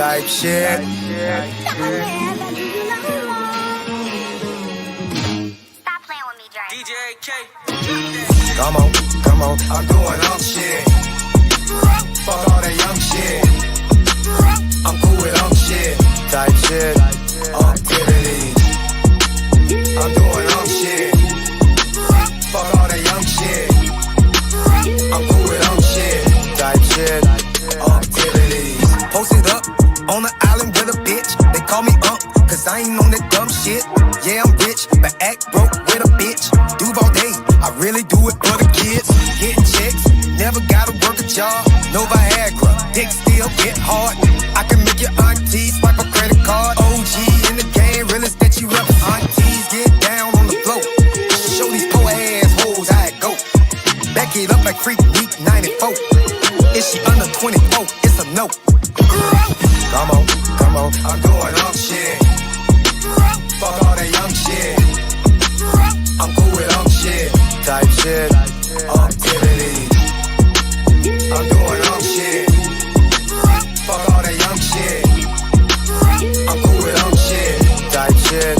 type shit. Stop playing with me, Dre. DJ K. Come on, I'm doing shit. Fuck all that young shit. I'm cool with shit. Type shit. Activities. I'm doing shit. Fuck all that young shit. I'm cool with shit. Type shit. Activities. Posted up on the island with a bitch. They call me cause I ain't on that dumb shit. Yeah, I'm rich, but act broke with a bitch. Duval day, I really do it for the kids. Getting checks, never gotta work a job. No Viagra, dick still get hard. I can make your auntie swipe a credit card. OG in the game, realest that you rep. Aunties get down on the floor. Show these poor ass hoes how it go. Back it up like Freak Week 94. Is she under 24? It's a no. Come on, I'm doing shit. Fuck all that young shit. I'm cool with shit. Type shit. Activities. I'm doing shit. Fuck all that young shit. I'm cool with shit. Type shit.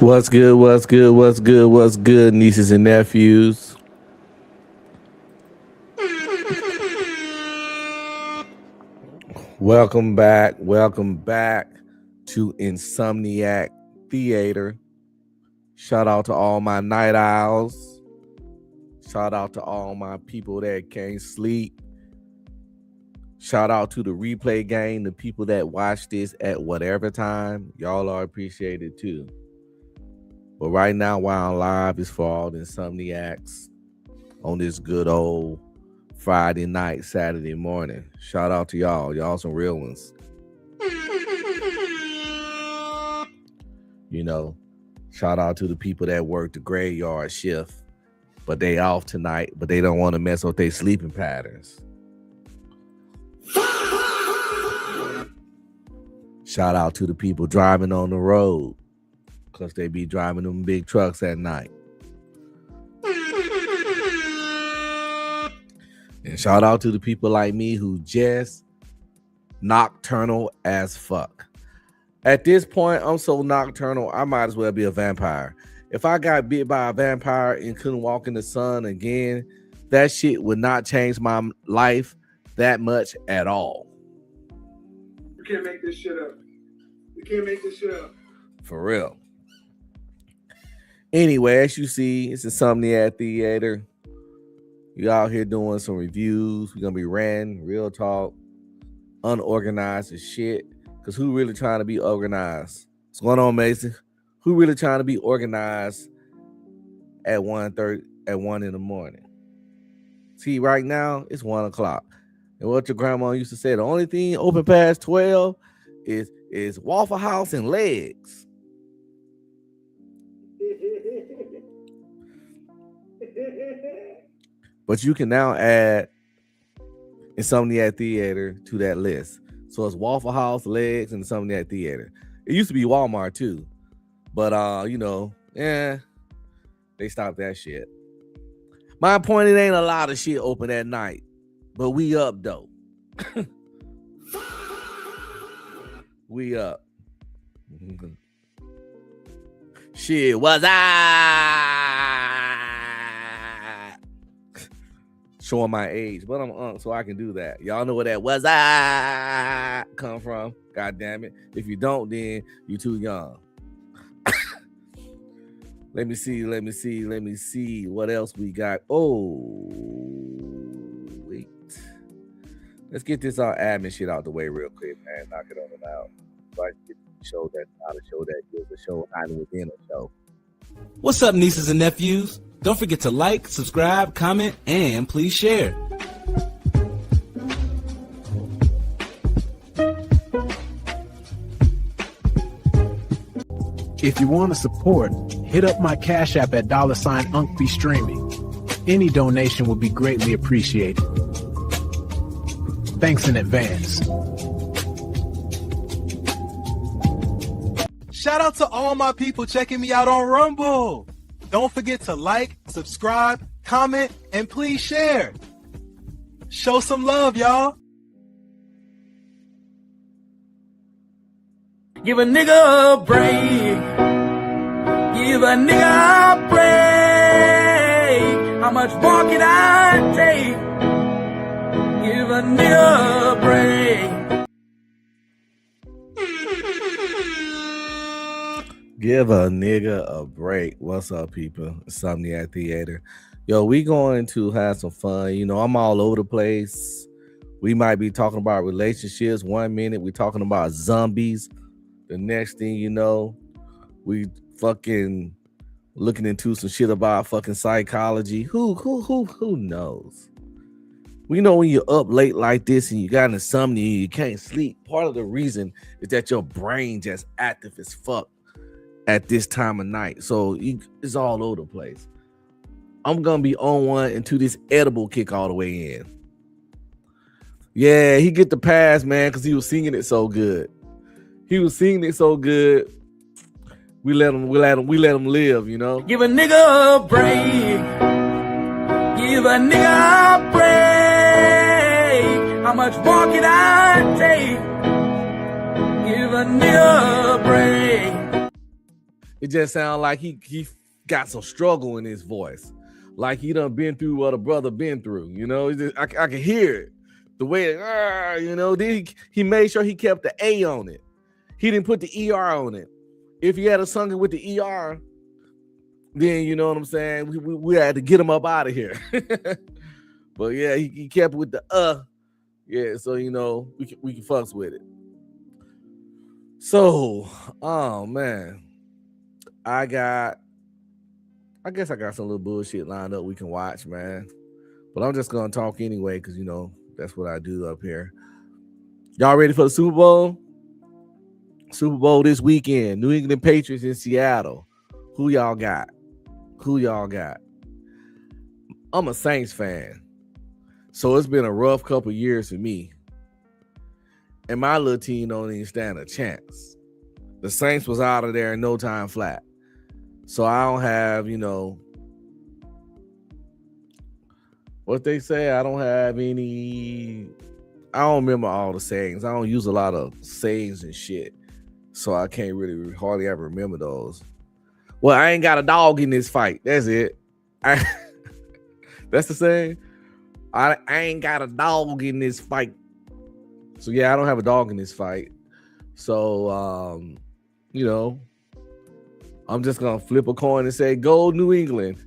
What's good, nieces and nephews? Welcome back to Insomniac Theater. Shout out to all my night owls. Shout out to all my people that can't sleep. Shout out to the replay gang, the people that watch this at whatever time. Y'all are appreciated too. But right now, while I'm live, is for all the Insomniacs on this good old Friday night, Saturday morning. Shout out to y'all. Y'all some real ones. You know, shout out to the people that work the graveyard shift, but they off tonight, but they don't want to mess with their sleeping patterns. Shout out to the people driving on the road, because they be driving them big trucks at night. And shout out to the people like me who just nocturnal as fuck. At this point, I'm so nocturnal, I might as well be a vampire. If I got bit by a vampire and couldn't walk in the sun again, that shit would not change my life that much at all. You can't make this shit up. You can't make this shit up. For real. Anyway, as you see, it's Insomniac Theater. You out here doing some reviews. We're gonna be ranting, real talk, unorganized as shit. Cause who really trying to be organized? What's going on, Mason? Who really trying to be organized at 1 in the morning? See, right now it's 1 o'clock. And what your grandma used to say, the only thing open past 12 is Waffle House and legs. But you can now add Insomniac Theater to that list. So it's Waffle House, legs, and Insomniac Theater. It used to be Walmart too. But they stopped that shit. My point, it ain't a lot of shit open at night. But we up though. We up. Shit, was I showing my age, but I'm so I can do that. Y'all know where that was I come from. God damn it. If you don't, then you too young. Let me see what else we got. Oh, wait. Let's get this admin shit out the way real quick, man. Knock it on and out. So I can get the show that's not a show that is a show hiding within a show. What's up, nieces and nephews? Don't forget to like, subscribe, comment, and please share. If you want to support, hit up my Cash App at $UncB Streaming. Any donation would be greatly appreciated. Thanks in advance. Shout out to all my people checking me out on Rumble. Don't forget to like, subscribe, comment, and please share. Show some love, y'all. Give a nigga a break. Give a nigga a break. How much more can I take? Give a nigga a break. Give a nigga a break. What's up, people? Insomniac Theater. Yo, we going to have some fun. You know, I'm all over the place. We might be talking about relationships. 1 minute, we talking about zombies. The next thing you know, we fucking looking into some shit about fucking psychology. Who knows? We know when you're up late like this and you got insomnia, you can't sleep. Part of the reason is that your brain just active as fuck at this time of night. So it's all over the place. I'm gonna be on one until this edible kick all the way in. Yeah, he get the pass, man, because he was singing it so good. He was singing it so good. We let him live, you know. Give a nigga a break. Give a nigga a break. How much more can I take? Give a nigga a break. It just sounds like he got some struggle in his voice. Like he done been through what a brother been through, you know. I can hear it. The way, you know, then he made sure he kept the A on it. He didn't put the ER on it. If he had a sung it with the ER, then you know what I'm saying. We had to get him up out of here. But yeah, he kept with the yeah. So you know we can fucks with it. So, oh man, I guess I got some little bullshit lined up we can watch, man. But I'm just gonna talk anyway because you know that's what I do up here. Y'all ready for the Super Bowl? Super Bowl this weekend. New England Patriots in Seattle. Who y'all got? I'm a Saints fan. So it's been a rough couple years for me. And my little team don't even stand a chance. The Saints was out of there in no time flat. So I don't have, you know, what they say. I don't have any. I don't remember all the sayings. I don't use a lot of sayings and shit. So I can't really hardly ever remember those. Well, I ain't got a dog in this fight. That's it. That's the saying. I ain't got a dog in this fight. So yeah, I don't have a dog in this fight. So you know, I'm just gonna flip a coin and say, go New England.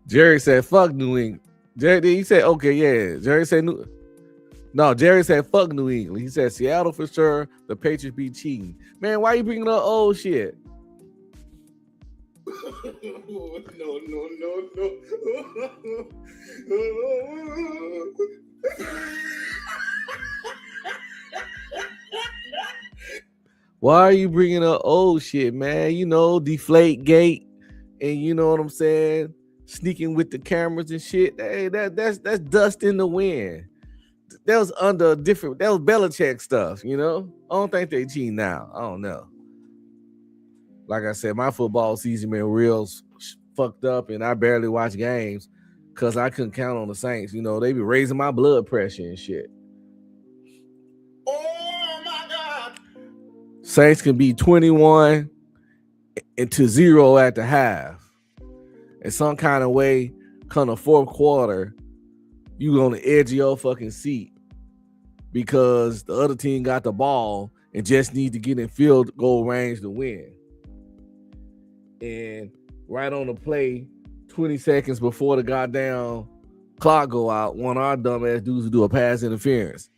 Jerry said, fuck New England. Jerry, he said, okay, yeah. Jerry said, Jerry said, fuck New England. He said, Seattle for sure. The Patriots be cheating. Man, why you bringing up old shit? No. Why are you bringing up old shit, man? You know, Deflate Gate, and you know what I'm saying? Sneaking with the cameras and shit. Hey, that's dust in the wind. That was under different. That was Belichick stuff, you know. I don't think they cheat now. I don't know. Like I said, my football season been real fucked up, and I barely watch games because I couldn't count on the Saints. You know, they be raising my blood pressure and shit. Oh my God! Saints can be 21 into 0 at the half. In some kind of way, come the fourth quarter, you on the edge of your fucking seat because the other team got the ball and just need to get in field goal range to win. And right on the play, 20 seconds before the goddamn clock go out, one of our dumbass dudes do a pass interference.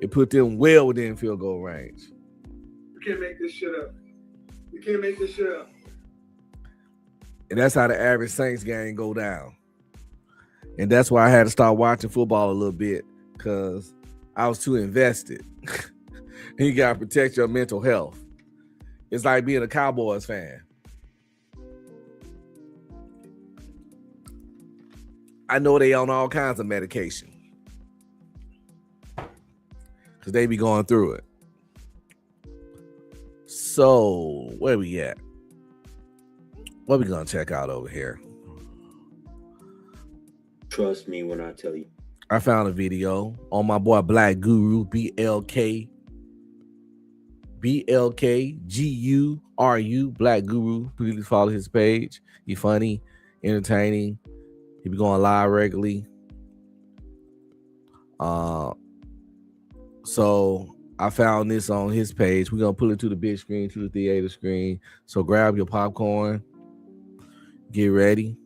It put them well within field goal range. You can't make this shit up. You can't make this shit up. And that's how the average Saints game go down. And that's why I had to start watching football a little bit because I was too invested. And you got to protect your mental health. It's like being a Cowboys fan. I know they on all kinds of medication because they be going through it. So where we at? What we gonna check out over here? Trust me when I tell you. I found a video on my boy Black Guru, BLK GURU, Black Guru. Please follow his page. He funny, entertaining. He be going live regularly. So I found this on his page. We're gonna pull it to the big screen, to the theater screen. So grab your popcorn, get ready.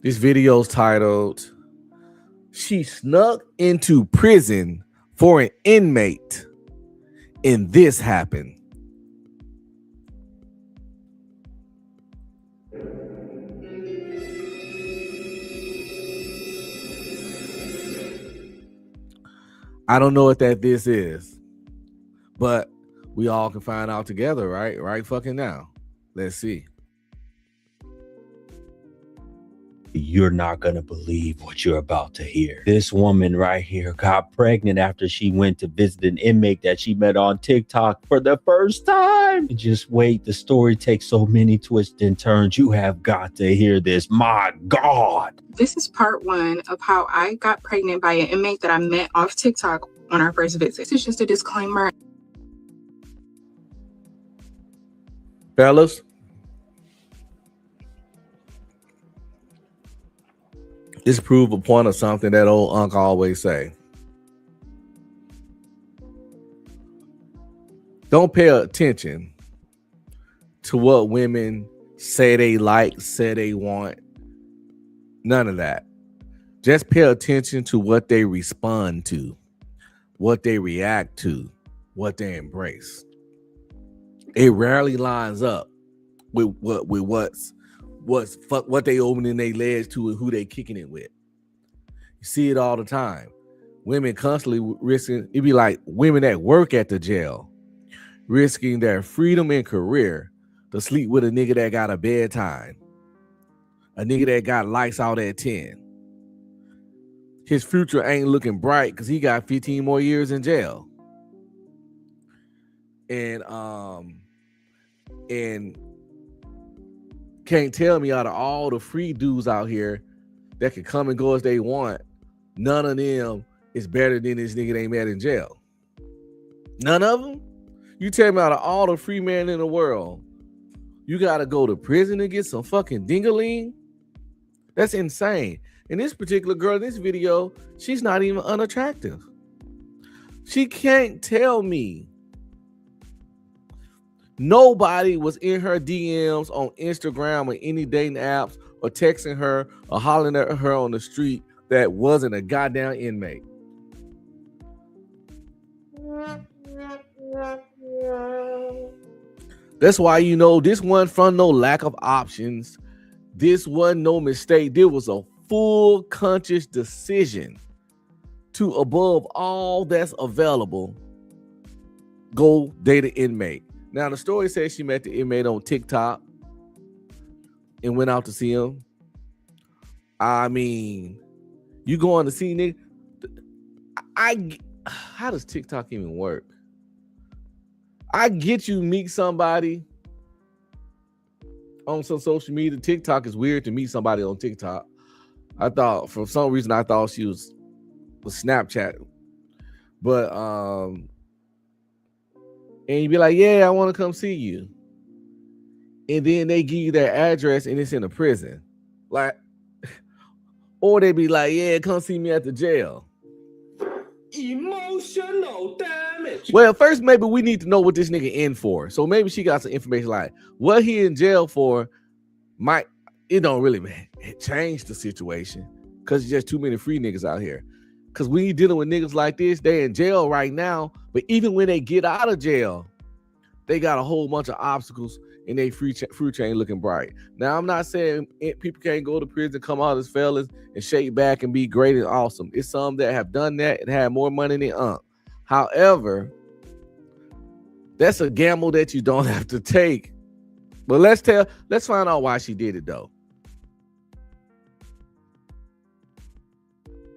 This video's titled "She Snuck into Prison for an Inmate, and This Happened." I don't know what this is, but we all can find out together, right? Right fucking now. Let's see. You're not going to believe what you're about to hear. This woman right here got pregnant after she went to visit an inmate that she met on TikTok for the first time. Just wait, the story takes so many twists and turns. You have got to hear this. My God. This is part one of how I got pregnant by an inmate that I met off TikTok on our first visit. This is just a disclaimer. Fellas, this prove a point of something that old Unc always say. Don't pay attention to what women say they like, say they want. None of that. Just pay attention to what they respond to, what they react to, what they embrace. It rarely lines up with what they opening their legs to and who they kicking it with. You see it all the time. Women constantly risking, it'd be like women that work at the jail, risking their freedom and career to sleep with a nigga that got a bedtime, a nigga that got lights out at 10. His future ain't looking bright because he got 15 more years in jail. And can't tell me out of all the free dudes out here that can come and go as they want, none of them is better than this nigga they met in jail. None of them? You tell me out of all the free men in the world, you gotta go to prison to get some fucking dingaling? That's insane. And this particular girl in this video, she's not even unattractive. She can't tell me nobody was in her DMs on Instagram or any dating apps or texting her or hollering at her on the street that wasn't a goddamn inmate. That's why you know this wasn't from no lack of options. This wasn't no mistake. There was a full conscious decision to, above all that's available, go date an inmate. Now, the story says she met the inmate on TikTok and went out to see him. I mean, you going to see nigga? How does TikTok even work? I get you meet somebody on some social media. TikTok is weird to meet somebody on TikTok. I thought, for some reason, I thought she was Snapchat. But, and you'd be like, yeah, I want to come see you. And then they give you their address and it's in a prison. Like, or they be like, yeah, come see me at the jail. Emotional damage. Well, first, maybe we need to know what this nigga in for. So maybe she got some information like what he in jail for. It don't really change the situation because there's just too many free niggas out here. Because when you dealing with niggas like this, they in jail right now. But even when they get out of jail, they got a whole bunch of obstacles and they fruit chain looking bright. Now, I'm not saying people can't go to prison, come out as fellas and shake back and be great and awesome. It's some that have done that and had more money than However, that's a gamble that you don't have to take. But let's find out why she did it though.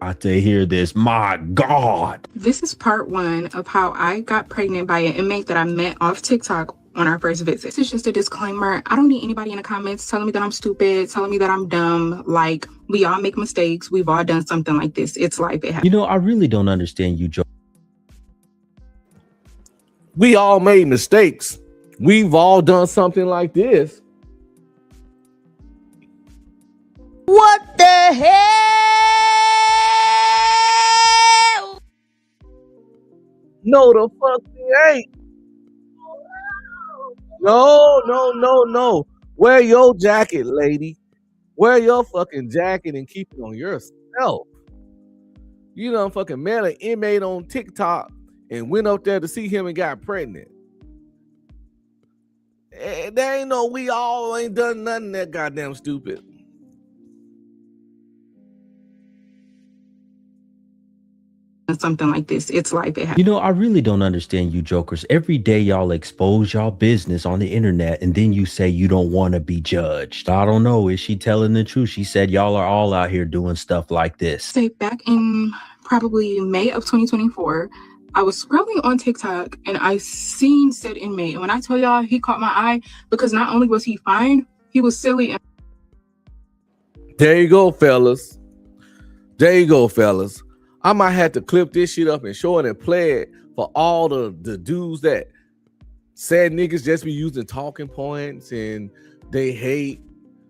about to hear this. My God. This is part one of how I got pregnant by an inmate that I met off TikTok on our first visit. This is just a disclaimer. I don't need anybody in the comments telling me that I'm stupid, telling me that I'm dumb. Like, we all make mistakes. We've all done something like this. It's life. It happens. You know, I really don't understand you, Joe. We all made mistakes. We've all done something like this. What the hell? No, the fuck we ain't. No. Wear your jacket, lady. Wear your fucking jacket and keep it on yourself. You done fucking met an inmate on TikTok and went up there to see him and got pregnant. There ain't no, we all ain't done nothing that goddamn stupid. Something like this. It's life. It happens. You know, I really don't understand you jokers. Every day y'all expose y'all business on the internet and then you say you don't want to be judged. I don't know. Is she telling the truth? She said y'all are all out here doing stuff like this. Say back in probably May of 2024, I was scrolling on TikTok and I seen said inmate. And when I tell y'all, he caught my eye because not only was he fine, he was silly. And there you go, fellas. There you go, fellas. I might have to clip this shit up and show it and play it for all the dudes that said niggas just be using talking points and they hate,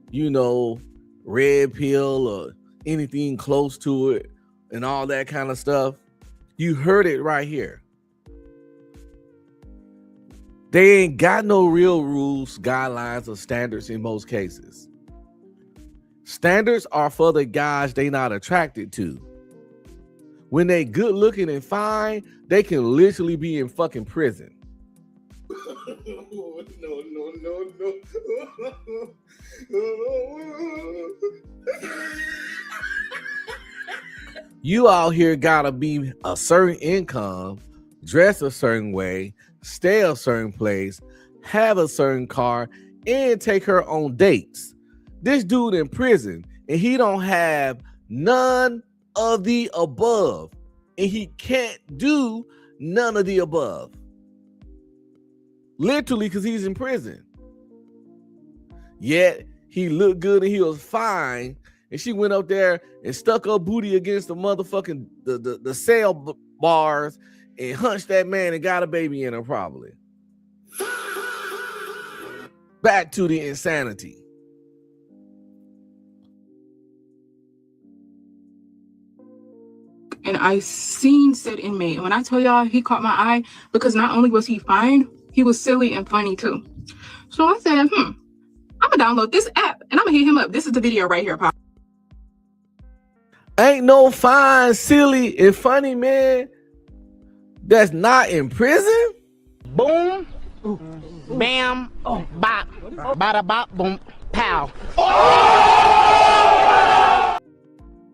you know, red pill or anything close to it and all that kind of stuff. You heard it right here. They ain't got no real rules, guidelines, or standards in most cases. Standards are for the guys they not attracted to. When they good looking and fine, they can literally be in fucking prison. You out here gotta be a certain income, dress a certain way, stay a certain place, have a certain car, and take her on dates. This dude in prison, and he don't have none of the above, and he can't do none of the above, literally, because he's in prison. Yet he looked good and he was fine, and she went up there and stuck her booty against the motherfucking the cell bars and hunched that man and got a baby in her, probably. Back to the insanity. And I seen said inmate. And when I tell y'all, he caught my eye because not only was he fine, he was silly and funny too. So I said, I'm gonna download this app and I'm gonna hit him up. This is the video right here, Pop. Ain't no fine, silly, and funny man that's not in prison. Boom, bam, bop, bada bop, boom, pow.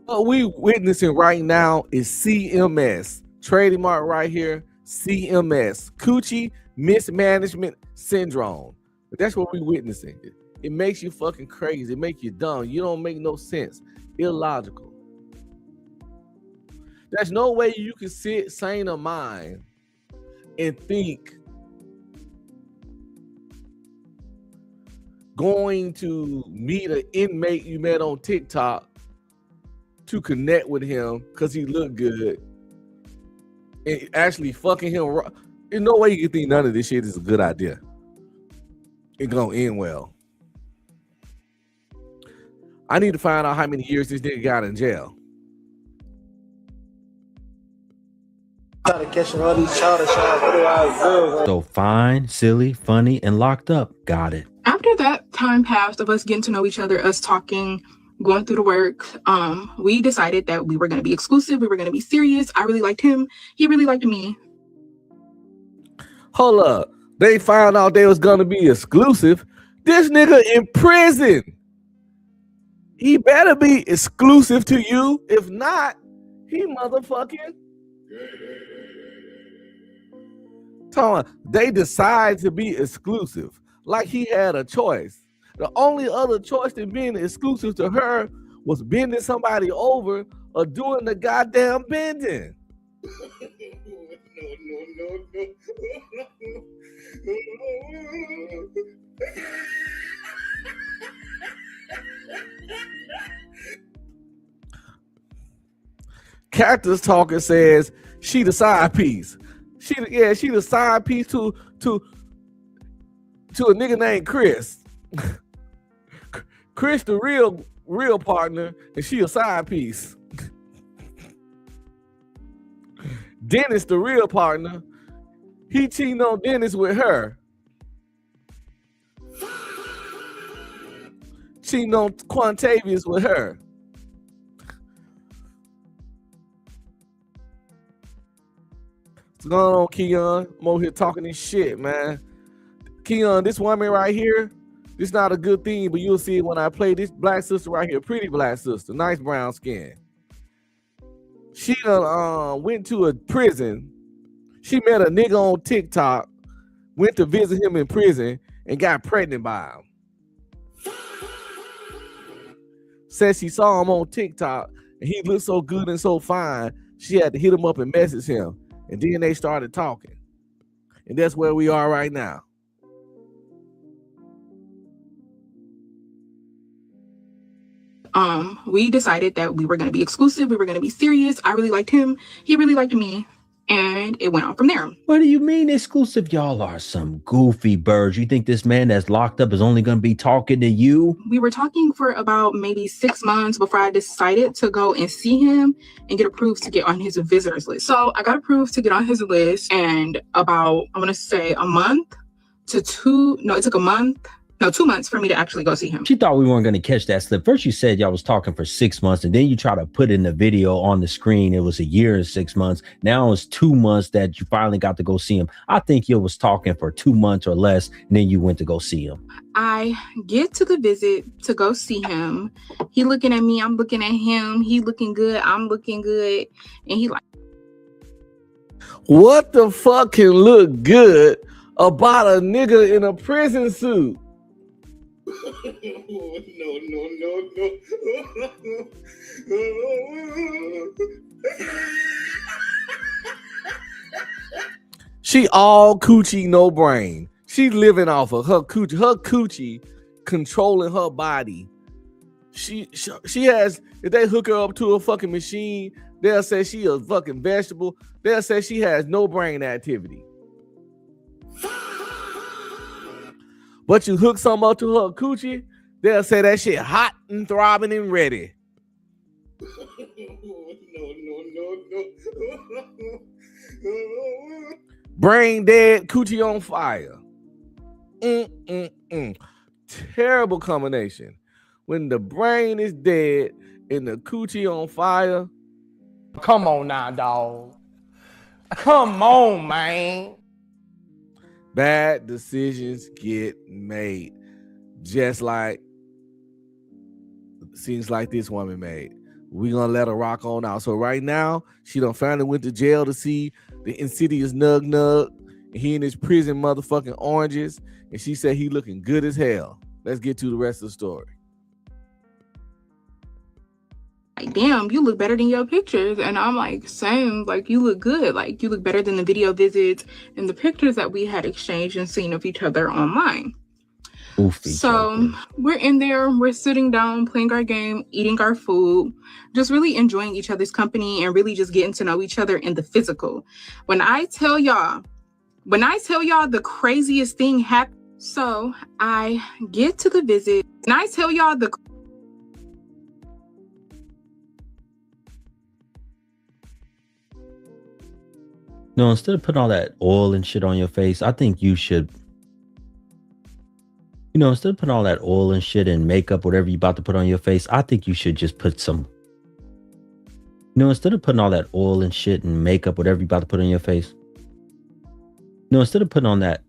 What we witnessing right now is CMS, trademark right here, CMS, coochie mismanagement syndrome. But that's what we witnessing. It makes you fucking crazy. It makes you dumb. You don't make no sense. Illogical. There's no way you can sit sane of mind and think going to meet an inmate you met on TikTok to connect with him because he looked good and actually fucking him. There's no way you can think none of this shit is a good idea. It's gonna end well. I need to find out how many years this nigga got in jail. So fine, silly, funny, and locked up. Got it. After that time passed of us getting to know each other, us talking, going through the work, we decided that we were going to be exclusive. We were going to be serious. I really liked him. He really liked me. Hold up. They found out they was going to be exclusive. This nigga in prison. He better be exclusive to you. If not, he motherfucking. They decide to be exclusive. Like he had a choice. The only other choice than being exclusive to her was bending somebody over or doing the goddamn bending. Cactus Talker says she the side piece. She the side piece to a nigga named Chris. Chris the real partner, and she a side piece. Dennis the real partner. He cheating on Dennis with her. Cheating on Quantavious with her. What's going on, Keon? I'm over here talking this shit, man. Keon, this woman right here, this not a good thing, but you'll see it when I play this black sister right here. Pretty black sister, nice brown skin. She went to a prison. She met a nigga on TikTok, went to visit him in prison, and got pregnant by him. Said she saw him on TikTok, and he looked so good and so fine, she had to hit him up and message him. And then they started talking. And that's where we are right now. We decided that we were going to be exclusive. We were going to be serious. I really liked him. He really liked me. And it went on from there. What do you mean exclusive? Y'all are some goofy birds. You think this man that's locked up is only going to be talking to you? We were talking for about maybe 6 months before I decided to go and see him and get approved to get on his visitors list. So I got approved to get on his list, and about, I want to say it took a month. No, 2 months for me to actually go see him. She thought we weren't going to catch that slip. First you said y'all was talking for 6 months, and then you try to put in the video on the screen. It was a year and 6 months. Now it's 2 months that you finally got to go see him. I think you was talking for 2 months or less, and then you went to go see him. I get to the visit to go see him. He looking at me, I'm looking at him. He looking good, I'm looking good. And he like, what the fuck can look good about a nigga in a prison suit? She all coochie, no brain. She living off of her coochie controlling her body. She has, if they hook her up to a fucking machine, they'll say she a fucking vegetable. They'll say she has no brain activity. But you hook something up to her coochie, they'll say that shit hot and throbbing and ready. Brain dead, coochie on fire. Terrible combination. When the brain is dead and the coochie on fire. Come on now, dog. Come on, man. Bad decisions get made, just like seems like this woman made. We're gonna let her rock on out. So right now, she done finally went to jail to see the insidious Nug Nug. And he in his prison motherfucking oranges, and she said he looking good as hell. Let's get to the rest of the story. like, damn, you look better than your pictures. And I'm like, same, like, you look good. Like, you look better than the video visits and the pictures that we had exchanged and seen of each other online. So we're in there, we're sitting down, playing our game, eating our food, just really enjoying each other's company and really just getting to know each other in the physical. When I tell y'all the craziest thing happened. So I get to the visit and I tell y'all the No, instead of putting all that oil and shit on your face, I think you should, instead of putting all that oil and shit and makeup, whatever you're about to put on your face, I think you should just put some, instead of putting all that oil and shit and makeup, whatever you're about to put on your face, instead of putting on that,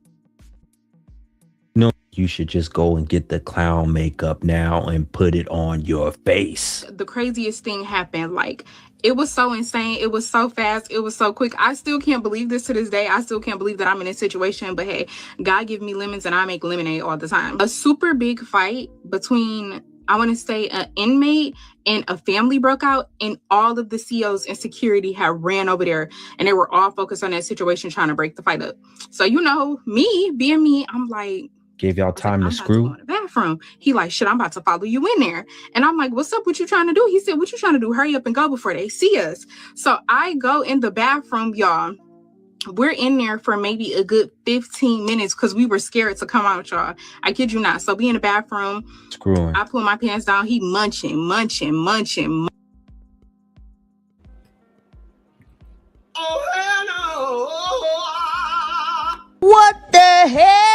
you should just go and get the clown makeup now and put it on your face. The craziest thing happened. Like, it was so insane. It was so fast. It was so quick. I still can't believe this to this day. I still can't believe that I'm in this situation. But hey, God give me lemons and I make lemonade all the time. A super big fight between I want to say an inmate and a family broke out, and all of the COs and security had ran over there, and they were all focused on that situation, trying to break the fight up. So, you know, me being me, I'm like, Gave y'all time to screw? I'm about to go in the bathroom. He like, shit, I'm about to follow you in there. And I'm like, what's up? What you trying to do? He said, what you trying to do? Hurry up and go before they see us. So I go in the bathroom, y'all. We're in there for maybe a good 15 minutes because we were scared to come out, y'all. I kid you not. So be in the bathroom. Screwing. I pull my pants down. He munching. Oh, hell no. What the hell?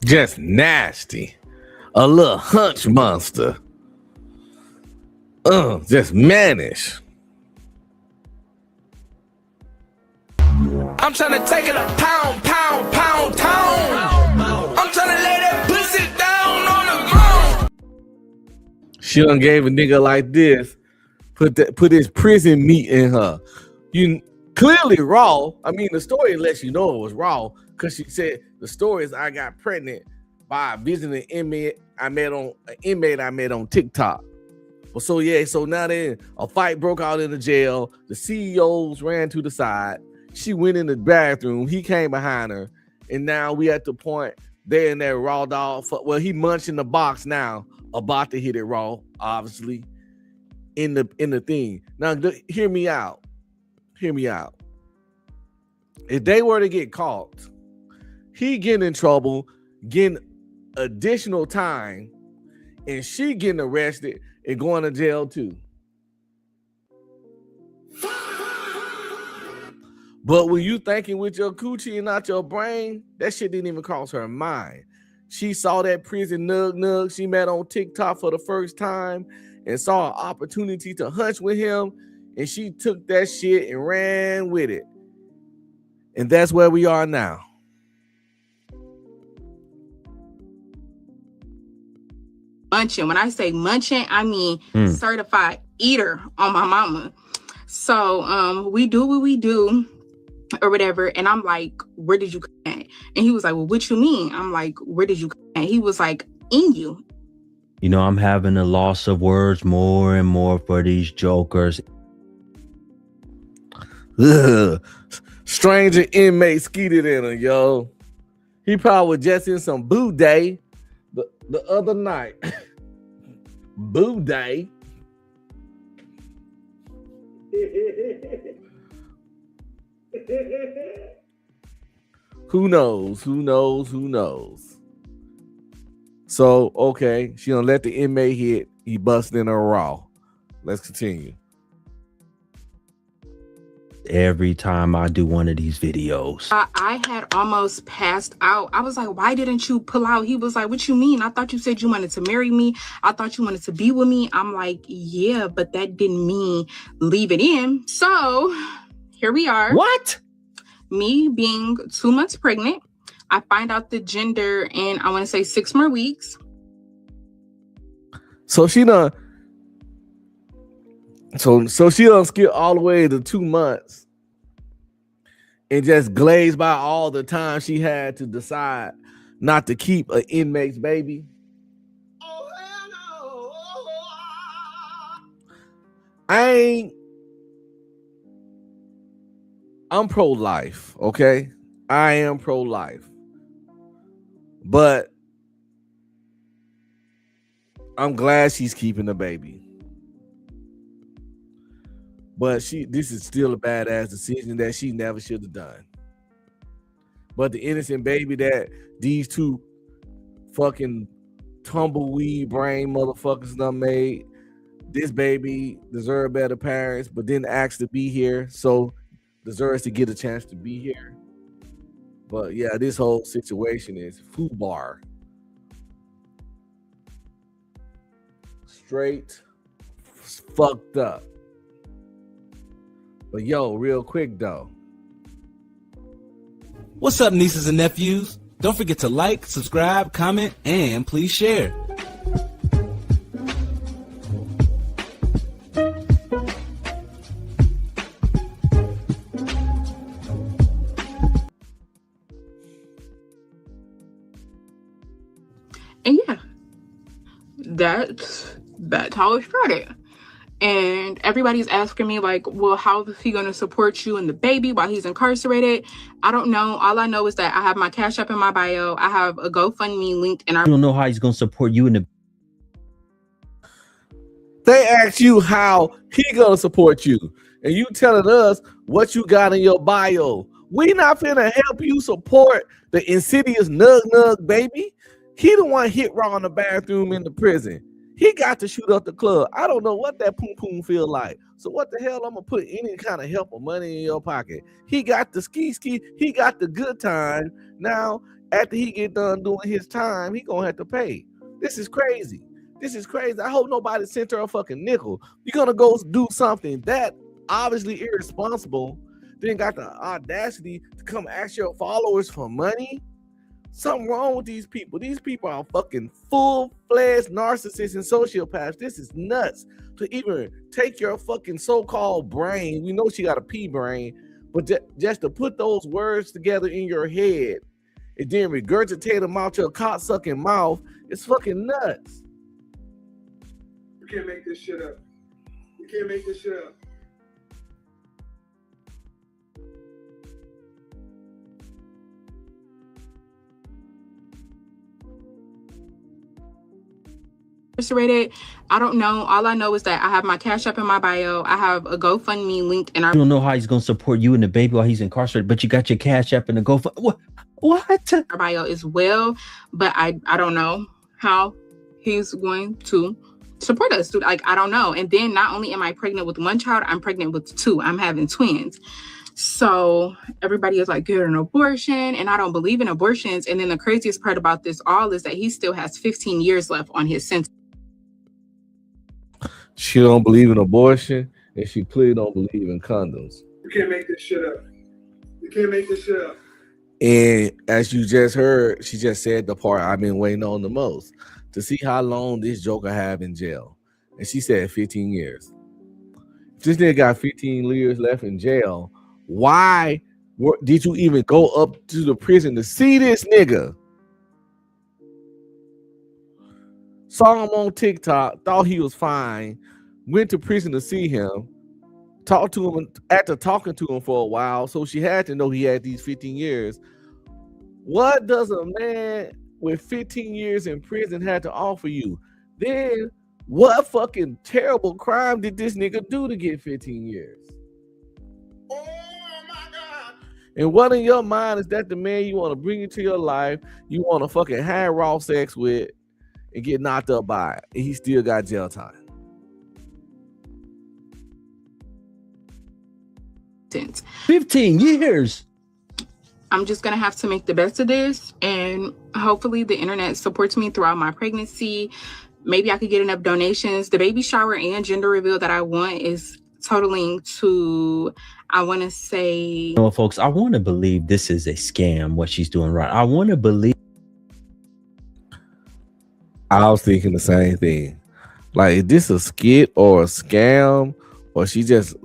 Just nasty. A little hunch monster. Just mannish. I'm trying to take it a pound, town. I'm trying to lay that pussy down on the ground. She done gave a nigga like this, put his prison meat in her. You clearly raw. I mean, the story lets you know it was raw because she said the story is I got pregnant by visiting an inmate I met on TikTok. Well, so now then a fight broke out in the jail. The CEOs ran to the side. She went in the bathroom. He came behind her, and now we at the point they're in that raw dog. Well, he munching the box now, about to hit it raw, obviously. In the thing. Now, hear me out. If they were to get caught, he getting in trouble, getting additional time, and she getting arrested and going to jail too. But when you thinking with your coochie and not your brain, that shit didn't even cross her mind. She saw that prison nug she met on TikTok for the first time and saw an opportunity to hunch with him, and she took that shit and ran with it. And that's where we are now. Munching. When I say munching, I mean certified eater on my mama. So we do what we do or whatever. And I'm like, where did you come at? And he was like, well, what you mean? I'm like, where did you come at? He was like, in you. You know, I'm having a loss of words more and more for these jokers. Ugh. Stranger inmate skeeted in her, yo. He probably was just in some boo day the other night. Boo day. Who knows? So, okay, she done let the inmate hit. He busted in her raw. Let's continue. Every time I do one of these videos, I had almost passed out. I was like, why didn't you pull out? He was like, what you mean? I thought you said you wanted to marry me. I thought you wanted to be with me. I'm like, yeah, but that didn't mean leave it in. So here we are. What? Me being 2 months pregnant. I find out the gender in, I want to say 6 more weeks. So she done skip all the way to 2 months and just glazed by all the time she had to decide not to keep an inmate's baby. I'm pro-life, okay? I am pro-life. But I'm glad she's keeping the baby. But this is still a badass decision that she never should have done. But the innocent baby that these two fucking tumbleweed brain motherfuckers done made, this baby deserves better parents, but didn't ask to be here, so deserves to get a chance to be here. But yeah, this whole situation is foobar. Straight fucked up. But yo, real quick though. What's up, nieces and nephews? Don't forget to like, subscribe, comment, and please share. that's how it started. And everybody's asking me like, well, how is he going to support you and the baby while he's incarcerated? I don't know. All I know is that I have my Cash App in my bio. I have a GoFundMe linked, and I don't know how he's going to support you and the. They ask you how he gonna support you, and you telling us what you got in your bio. We not finna help you support the insidious nug baby. He the one hit raw in the bathroom in the prison. He got to shoot up the club. I don't know what that poom feel like. So what the hell I'm gonna put any kind of help or money in your pocket? He got the ski. He got the good time. Now, after he get done doing his time, he gonna have to pay. This is crazy. This is crazy. I hope nobody sent her a fucking nickel. You're gonna go do something that obviously irresponsible, then got the audacity to come ask your followers for money. Something wrong with these people. These people are fucking full-fledged narcissists and sociopaths. This is nuts. To even take your fucking so-called brain, we know she got a pea brain, but just to put those words together in your head and then regurgitate them out your cock-sucking mouth, it's fucking nuts. You can't make this shit up. You can't make this shit up. I don't know. All I know is that I have my Cash App in my bio. I have a GoFundMe linked, and I don't know how he's going to support you and the baby while he's incarcerated, but you got your Cash App and the GoFundMe. What? Our bio as well, but I don't know how he's going to support us. Like, I don't know. And then not only am I pregnant with one child, I'm pregnant with two. I'm having twins. So everybody is like, get an abortion, and I don't believe in abortions. And then the craziest part about this all is that he still has 15 years left on his sentence. She don't believe in abortion, and she clearly don't believe in condoms. You can't make this shit up. You can't make this shit up. And as you just heard, she just said the part I've been waiting on the most, to see how long this joker have in jail. And she said 15 years. If this nigga got 15 years left in jail, why did you even go up to the prison to see this nigga? Saw him on TikTok, thought he was fine, went to prison to see him, talked to him after talking to him for a while, so she had to know he had these 15 years. What does a man with 15 years in prison have to offer you? Then what fucking terrible crime did this nigga do to get 15 years? Oh my God. And what in your mind is that the man you want to bring into your life, you want to fucking have raw sex with, and get knocked up by it, and he still got jail time? 15 years. I'm just gonna have to make the best of this, and hopefully the internet supports me throughout my pregnancy. Maybe I could get enough donations. The baby shower and gender reveal that I want is totaling to, I want to say, you know, folks, I want to believe this is a scam, what she's doing right. I want to believe. I was thinking the same thing. Like, is this a skit or a scam, or she just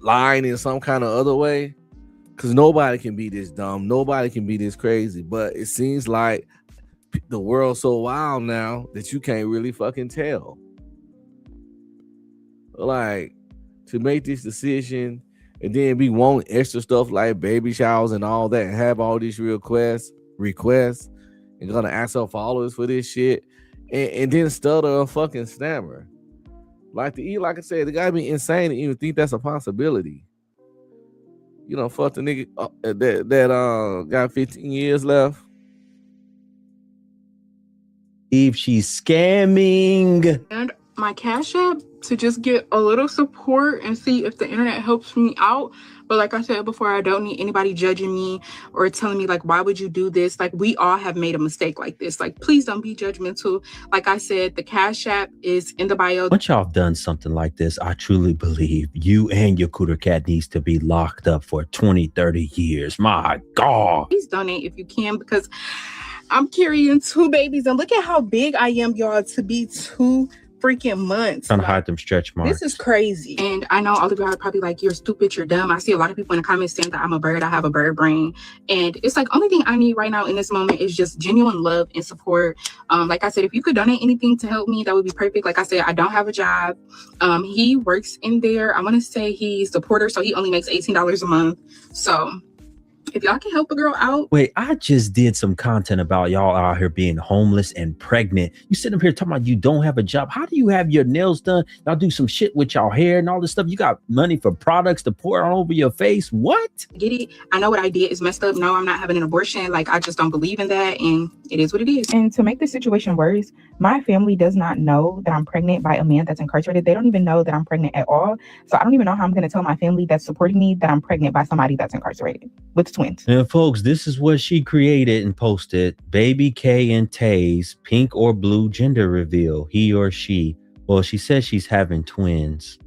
lying in some kind of other way? Because nobody can be this dumb. Nobody can be this crazy. But it seems like the world's so wild now that you can't really fucking tell. Like, to make this decision and then be wanting extra stuff like baby showers and all that, and have all these requests, and gonna ask her followers for this shit, and then stutter and fucking stammer. Like I said, the guy be insane to even think that's a possibility. You know, fuck the nigga that got 15 years left. If she's scamming. And my Cash App to just get a little support and see if the internet helps me out. But like I said before, I don't need anybody judging me or telling me, like, why would you do this? Like, we all have made a mistake like this. Like, please don't be judgmental. Like I said, the Cash App is in the bio. Once y'all have done something like this, I truly believe you and your cooter cat needs to be locked up for 20, 30 years. My God. Please donate if you can, because I'm carrying two babies. And look at how big I am, y'all, to be 2 freaking months. Trying to hide them stretch marks. This is crazy. And I know all of y'all are probably like, you're stupid, you're dumb. I see a lot of people in the comments saying that I'm a bird, I have a bird brain. And it's like, only thing I need right now in this moment is just genuine love and support. Like I said, if you could donate anything to help me, that would be perfect. Like I said, I don't have a job. He works in there. I want to say he's the porter, so he only makes $18 a month. So if y'all can help a girl out. Wait, I just did some content about y'all out here being homeless and pregnant. You sitting up here talking about you don't have a job. How do you have your nails done? Y'all do some shit with y'all hair and all this stuff. You got money for products to pour all over your face. What? Get it? I know what I did is messed up. No, I'm not having an abortion. Like, I just don't believe in that. And it is what it is. And to make the situation worse, my family does not know that I'm pregnant by a man that's incarcerated. They don't even know that I'm pregnant at all. So I don't even know how I'm going to tell my family that's supporting me that I'm pregnant by somebody that's incarcerated with twins. And folks, this is what she created and posted. Baby K and Tay's pink or blue gender reveal. He or she. Well, she says she's having twins.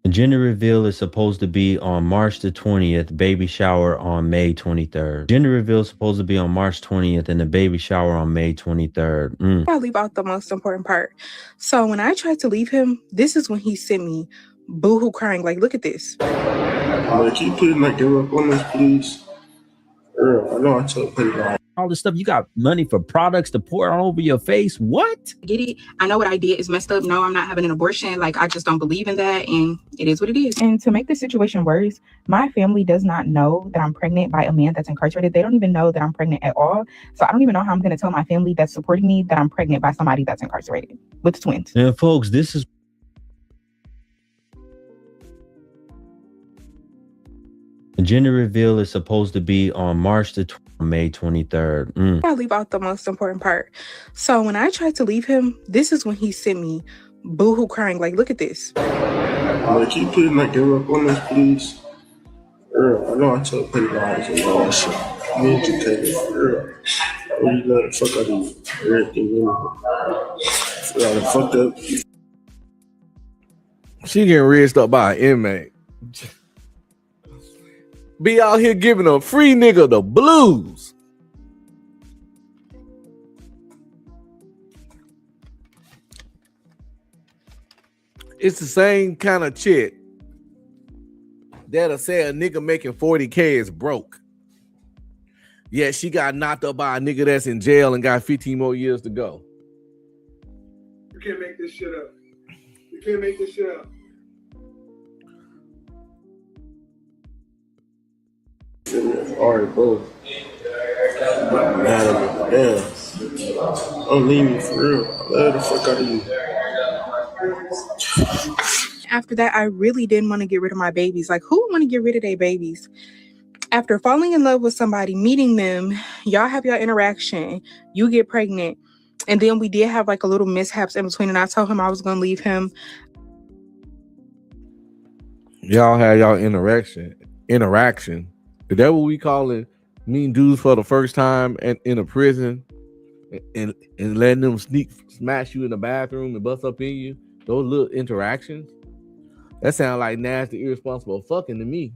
The gender reveal is supposed to be on March the 20th, baby shower on May 23rd. Gender reveal is supposed to be on March 20th and the baby shower on May 23rd. I'll leave out the most important part. So when I tried to leave him, this is when he sent me boohoo crying. Like, look at this. Like, can you please not give up on this, please? Girl, I know I told you that. All this stuff, you got money for products to pour all over your face. What? Get it? I know what I did is messed up. No, I'm not having an abortion. Like, I just don't believe in that. And it is what it is. And to make the situation worse, my family does not know that I'm pregnant by a man that's incarcerated. They don't even know that I'm pregnant at all. So I don't even know how I'm going to tell my family that's supporting me that I'm pregnant by somebody that's incarcerated with twins. And folks, this is the gender reveal is supposed to be on March the 20th, May 23rd. I'll leave out the most important part. So when I tried to leave him, this is when he sent me boohoo crying. Like, look at this. Like, can you please not give up on this, please? Girl, I know I told you lies and all that shit. You need to take it for real. Or you let the fuck out of you. Everything, you know. Fucked up. She getting raised up by an inmate. Be out here giving a free nigga the blues. It's the same kind of chick that'll say a nigga making 40K is broke. Yeah, she got knocked up by a nigga that's in jail and got 15 more years to go. You can't make this shit up. You can't make this shit up. All right, bro. I'm mad at me. Damn. Don't leave me for real. Let the fuck out of you. After that, I really didn't want to get rid of my babies. Like, who would want to get rid of their babies? After falling in love with somebody, meeting them, y'all have your interaction, you get pregnant. And then we did have like a little mishaps in between. And I told him I was going to leave him. Y'all had y'all interaction. Is that what we call it? Meeting dudes for the first time in a prison and letting them smash you in the bathroom and bust up in you? Those little interactions? That sounds like nasty, irresponsible fucking to me.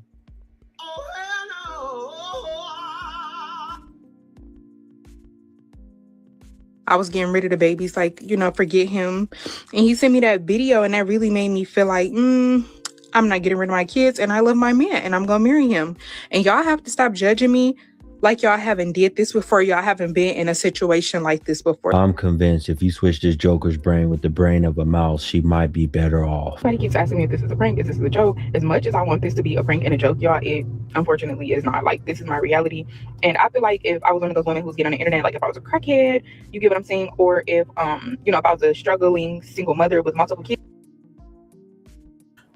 I was getting rid of the babies, like, you know, forget him. And he sent me that video and that really made me feel like, I'm not getting rid of my kids and I love my man and I'm gonna marry him. And y'all have to stop judging me like y'all haven't did this before. Y'all haven't been in a situation like this before. I'm convinced if you switch this Joker's brain with the brain of a mouse, she might be better off. Somebody keeps asking me if this is a prank, if this is a joke. As much as I want this to be a prank and a joke, y'all, it unfortunately is not. Like, this is my reality. And I feel like if I was one of those women who's getting on the internet, like if I was a crackhead, you get what I'm saying? Or if, you know, if I was a struggling single mother with multiple kids.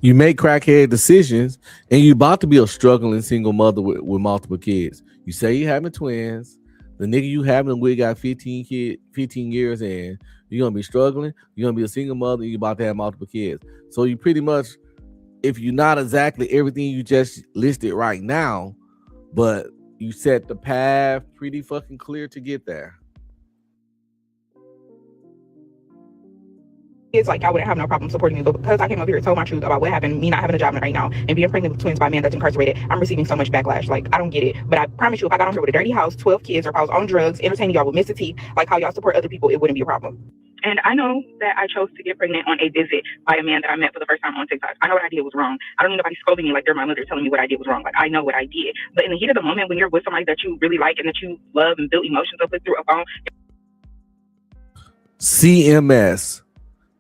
You make crackhead decisions and you about to be a struggling single mother with multiple kids. You say you having twins. The nigga you having with got 15 years in. You're going to be struggling. You're going to be a single mother. And you're about to have multiple kids. So you pretty much, if you're not exactly everything you just listed right now, but you set the path pretty fucking clear to get there. It's like I wouldn't have no problem supporting you, but because I came up here and told my truth about what happened, me not having a job right now and being pregnant with twins by a man that's incarcerated, I'm receiving so much backlash. Like, I don't get it. But I promise you, if I got on here with a dirty house, 12 kids, or if I was on drugs, entertaining y'all with Mr. T, like how y'all support other people, it wouldn't be a problem. And I know that I chose to get pregnant on a visit by a man that I met for the first time on TikTok. I know what I did was wrong. I don't need nobody scolding me like they're my mother telling me what I did was wrong. Like, I know what I did. But in the heat of the moment, when you're with somebody that you really like and that you love and build emotions up with through a phone. CMS.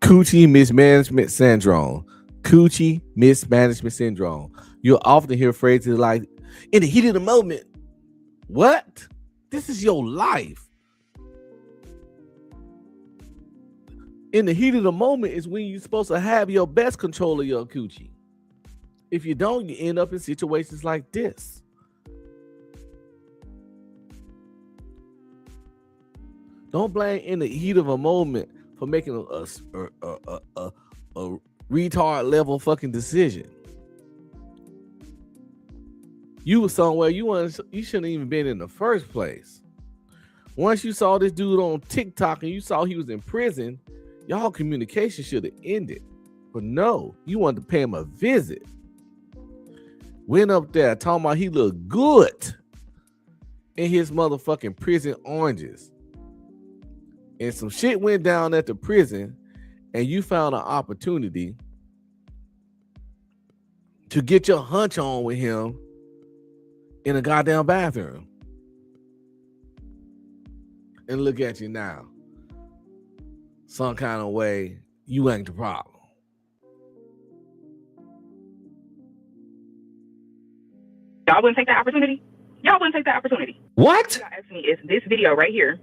Coochie mismanagement syndrome. Coochie mismanagement syndrome. You'll often hear phrases like, in the heat of the moment. What? This is your life. In the heat of the moment is when you're supposed to have your best control of your coochie. If you don't, you end up in situations like this. Don't blame in the heat of a moment for making a retard level fucking decision. You were somewhere you shouldn't even been in the first place. Once you saw this dude on TikTok and you saw he was in prison, y'all communication should have ended. But no, you wanted to pay him a visit. Went up there talking about he looked good in his motherfucking prison oranges. And some shit went down at the prison, and you found an opportunity to get your hunch on with him in a goddamn bathroom. And look at you now. Some kind of way, you ain't the problem. Y'all wouldn't take that opportunity? Y'all wouldn't take that opportunity. What? Y'all asking me, is this video right here?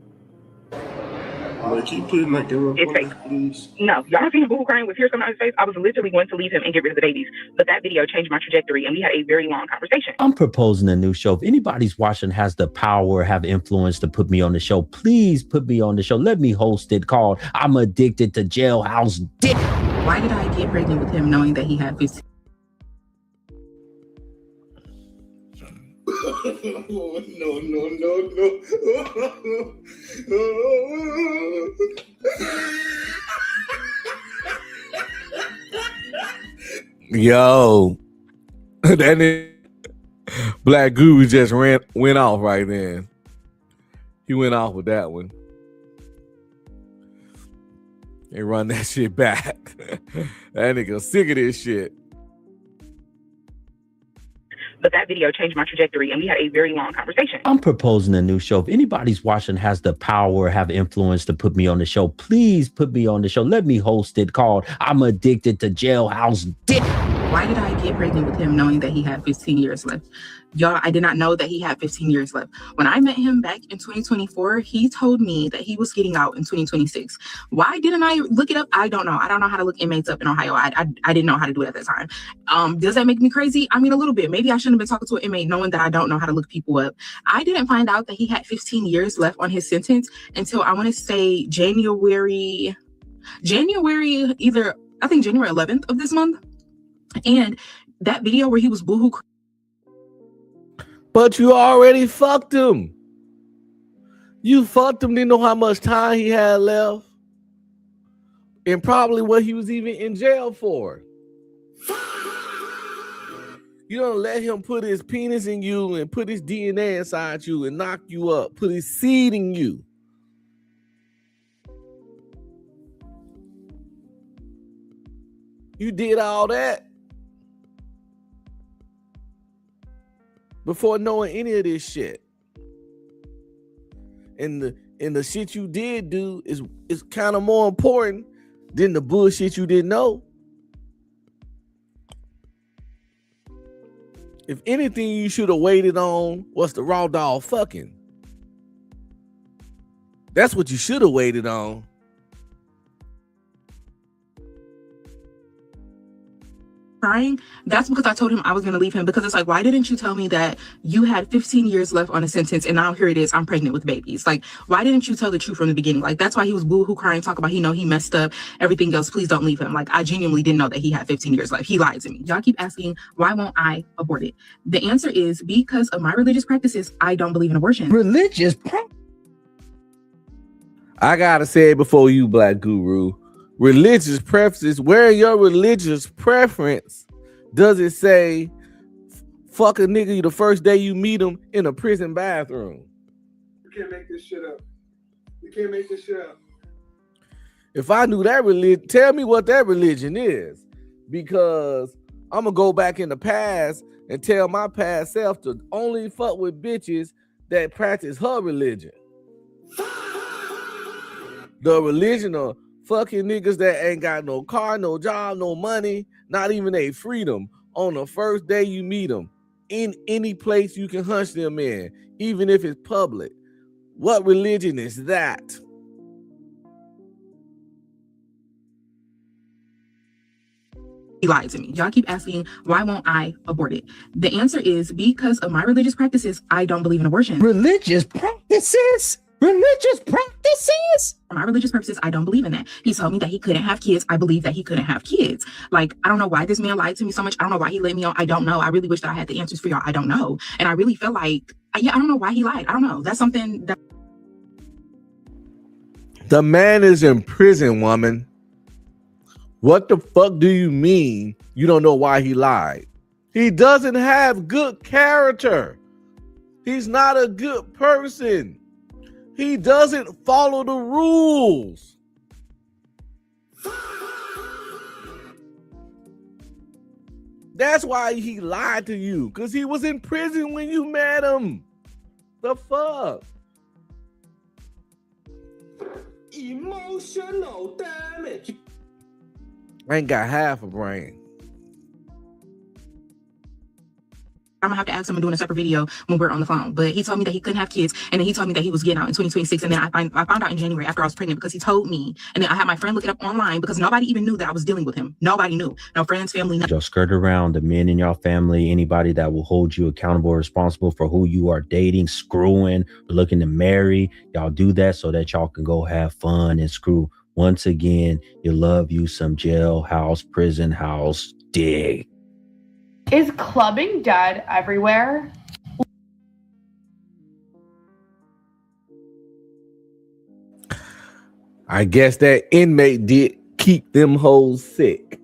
Like, keep putting that camera It's fake. please. No, y'all seen Boo crying with tears coming out his face? I was literally going to leave him and get rid of the babies. But that video changed my trajectory, and we had a very long conversation. I'm proposing a new show. If anybody's watching has the power, have influence to put me on the show, please put me on the show. Let me host it, called I'm Addicted to Jailhouse Dick. Why did I get pregnant with him knowing that he had 15? Yo, that nigga, Black Guru just went off right then. He went off with that one. And run that shit back. That nigga sick of this shit. But that video changed my trajectory, and we had a very long conversation. I'm proposing a new show. If anybody's watching has the power, have influence to put me on the show, please put me on the show. Let me host it, called I'm Addicted to Jailhouse Dick. Why did I get pregnant with him knowing that he had 15 years left? Y'all, I did not know that he had 15 years left. When I met him back in 2024, he told me that he was getting out in 2026. Why didn't I look it up? I don't know. I don't know how to look inmates up in Ohio. I didn't know how to do it at that time. Does that make me crazy? I mean, a little bit. Maybe I shouldn't have been talking to an inmate knowing that I don't know how to look people up. I didn't find out that he had 15 years left on his sentence until I want to say January, either, I think January 11th of this month. And that video where he was boohoo. But you already fucked him. You fucked him, didn't know how much time he had left. And probably what he was even in jail for. You don't let him put his penis in you and put his DNA inside you and knock you up. Put his seed in you. You did all that before knowing any of this shit. And the shit you did do is kind of more important than the bullshit you didn't know. If anything, you should have waited on was the raw dog fucking. That's what you should have waited on. Crying, that's because I told him I was going to leave him, because it's like, why didn't you tell me that you had 15 years left on a sentence and now here it is, I'm pregnant with babies? Like, why didn't you tell the truth from the beginning? Like, that's why he was boo-hoo crying, talk about he messed up, everything else, please don't leave him. Like, I genuinely didn't know that he had 15 years left. He lied to me. Y'all keep asking, why won't I abort it? The answer is because of my religious practices. I don't believe in abortion. Religious? I gotta say it before you, Black Guru. religious preferences. Where your religious preference does it say fuck a nigga the first day you meet him in a prison bathroom? You can't make this shit up. You can't make this shit up. If I knew that religion, tell me what that religion is, because I'm gonna go back in the past and tell my past self to only fuck with bitches that practice her religion. The religion of fucking niggas that ain't got no car, no job, no money, not even a freedom on the first day you meet them in any place you can hunch them in, even if it's public. What religion is that? He lied to me. Y'all keep asking, why won't I abort it? The answer is because of my religious practices, I don't believe in abortion. Religious practices? Religious practices? For my religious purposes, I don't believe in that. He told me that he couldn't have kids. I believe that he couldn't have kids. Like, I don't know why this man lied to me so much. I don't know why he let me on. I don't know. I really wish that I had the answers for y'all. I don't know. And I really feel like, I don't know why he lied. I don't know. That's something that... The man is in prison, woman. What the fuck do you mean you don't know why he lied? He doesn't have good character. He's not a good person. He doesn't follow the rules. That's why he lied to you, because he was in prison when you met him. The fuck? Emotional damage. I ain't got half a brain. I'm gonna have to ask him and doing a separate video when we're on the phone. But he told me that he couldn't have kids, and then he told me that he was getting out in 2026. And then I found out in January after I was pregnant, because he told me. And then I had my friend look it up online, because nobody even knew that I was dealing with him. Nobody knew. No friends, family, nothing. Y'all skirt around the men in your family, anybody that will hold you accountable, responsible for who you are dating, screwing, looking to marry. Y'all do that so that y'all can go have fun and screw. Once again, you love you some jailhouse, prison house dick. Is clubbing dead everywhere? I guess that inmate did keep them hoes sick.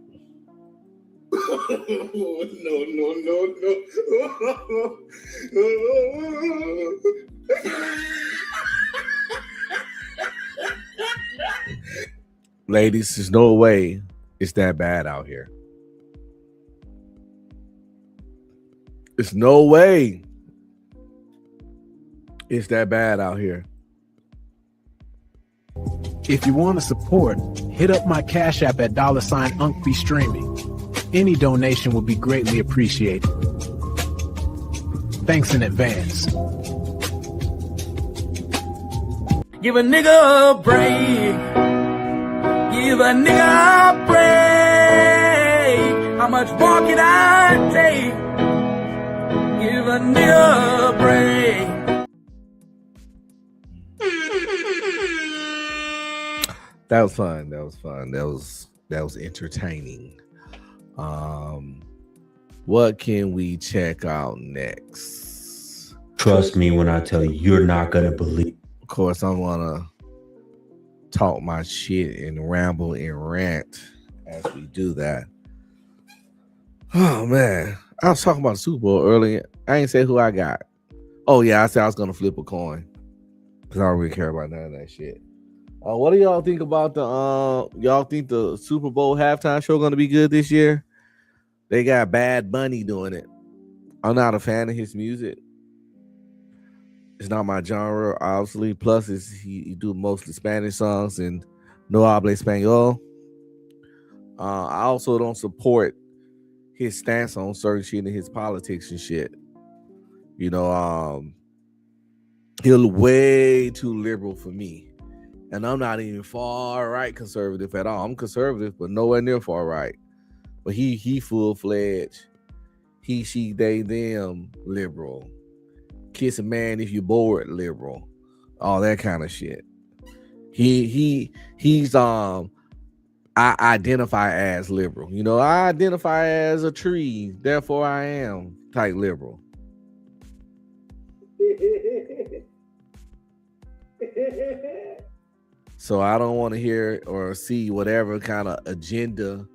Ladies, there's no way it's that bad out here. There's no way it's that bad out here. If you want to support, hit up my Cash App at $UncB Streaming. Any donation will be greatly appreciated. Thanks in advance. Give a nigga a break. Give a nigga a break. How much more can I take? Give a nigga a break. That was fun. That was fun. That was entertaining. What can we check out next? Trust me when I tell you, you're not gonna believe. Of course, I wanna talk my shit and ramble and rant as we do that. Oh man, I was talking about the Super Bowl earlier. I ain't say who I got. Oh yeah, I said I was gonna flip a coin because I don't really care about none of that shit. What do y'all think about the y'all think the Super Bowl halftime show gonna be good this year? They got Bad Bunny doing it. I'm not a fan of his music. It's not my genre, obviously. Plus, he do mostly Spanish songs and no habla español. I also don't support his stance on certain shit and his politics and shit. You know, he's way too liberal for me. And I'm not even far right conservative at all. I'm conservative, but nowhere near far right. But he full-fledged. He, she, they, them liberal. Kiss a man if you're bored liberal. All that kind of shit. He's I identify as liberal. You know, I identify as a tree, therefore I am type liberal. So I don't want to hear or see whatever kind of agenda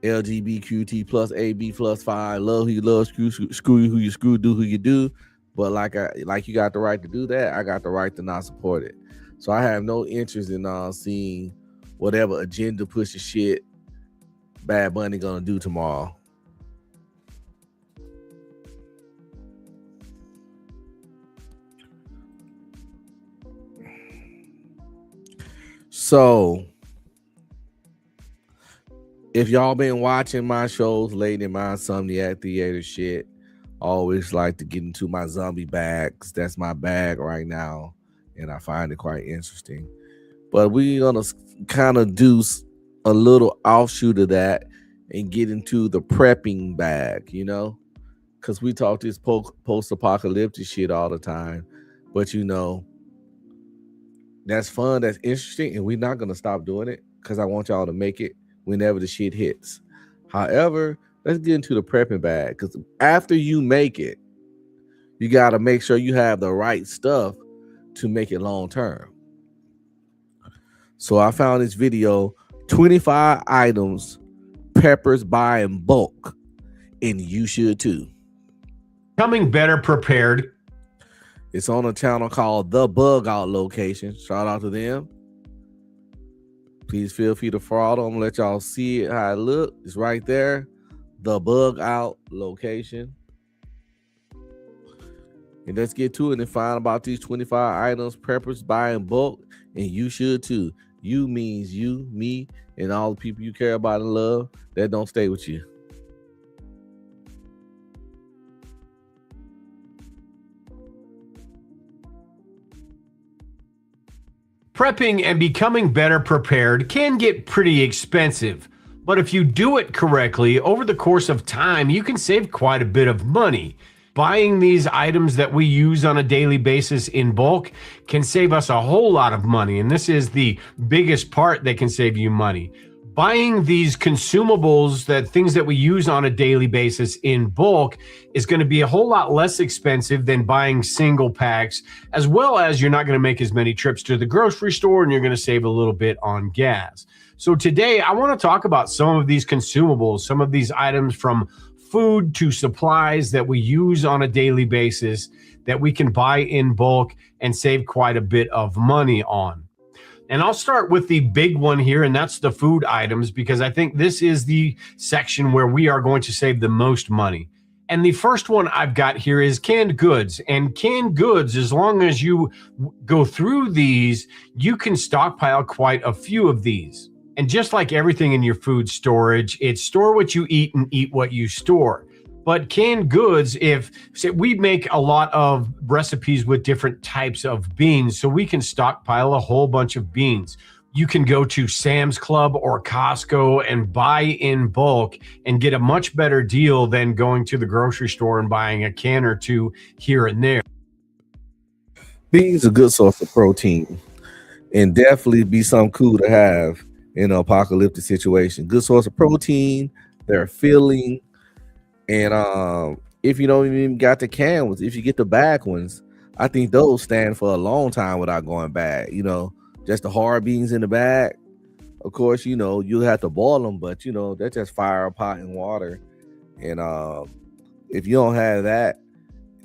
LGBTQT plus AB plus 5, love who you love, screw you who you screw, do who you do. But like you got the right to do that, I got the right to not support it. So I have no interest in seeing whatever agenda pushes shit Bad Bunny gonna do tomorrow. So if y'all been watching my shows lately, my Insomniac Theater shit, I always like to get into my zombie bags. That's my bag right now, and I find it quite interesting. But we're gonna kind of do a little offshoot of that and get into the prepping bag, you know, because we talk this post-apocalyptic shit all the time. But you know, that's fun, that's interesting, and we're not gonna stop doing it because I want y'all to make it whenever the shit hits. However, let's get into the prepping bag, because after you make it, you got to make sure you have the right stuff to make it long term. So I found this video, 25 items peppers buy in bulk, and you should too. Coming better prepared. It's on a channel called The Bug Out Location. Shout out to them. Please feel free to follow. I'm gonna let y'all see it how it look. It's right there. The Bug Out Location. And let's get to it and find about these 25 items preppers buy in bulk, and you should too. You means you, me, and all the people you care about and love that don't stay with you. Prepping and becoming better prepared can get pretty expensive, but if you do it correctly, over the course of time, you can save quite a bit of money. Buying these items that we use on a daily basis in bulk can save us a whole lot of money, and this is the biggest part that can save you money. Buying these consumables, things that we use on a daily basis in bulk, is going to be a whole lot less expensive than buying single packs, as well as you're not going to make as many trips to the grocery store and you're going to save a little bit on gas. So today I want to talk about some of these consumables, some of these items from food to supplies that we use on a daily basis that we can buy in bulk and save quite a bit of money on. And I'll start with the big one here, and that's the food items, because I think this is the section where we are going to save the most money. And the first one I've got here is canned goods. And canned goods, as long as you go through these, you can stockpile quite a few of these. And just like everything in your food storage, it's store what you eat and eat what you store. But canned goods, we make a lot of recipes with different types of beans, so we can stockpile a whole bunch of beans. You can go to Sam's Club or Costco and buy in bulk and get a much better deal than going to the grocery store and buying a can or two here and there. Beans are a good source of protein and definitely be something cool to have in an apocalyptic situation. Good source of protein, they're filling. And if you don't even got the canned ones, if you get the bag ones, I think those stand for a long time without going bad. You know, just the hard beans in the bag. Of course, you know, you have to boil them, but you know, that's just fire a pot in water. And if you don't have that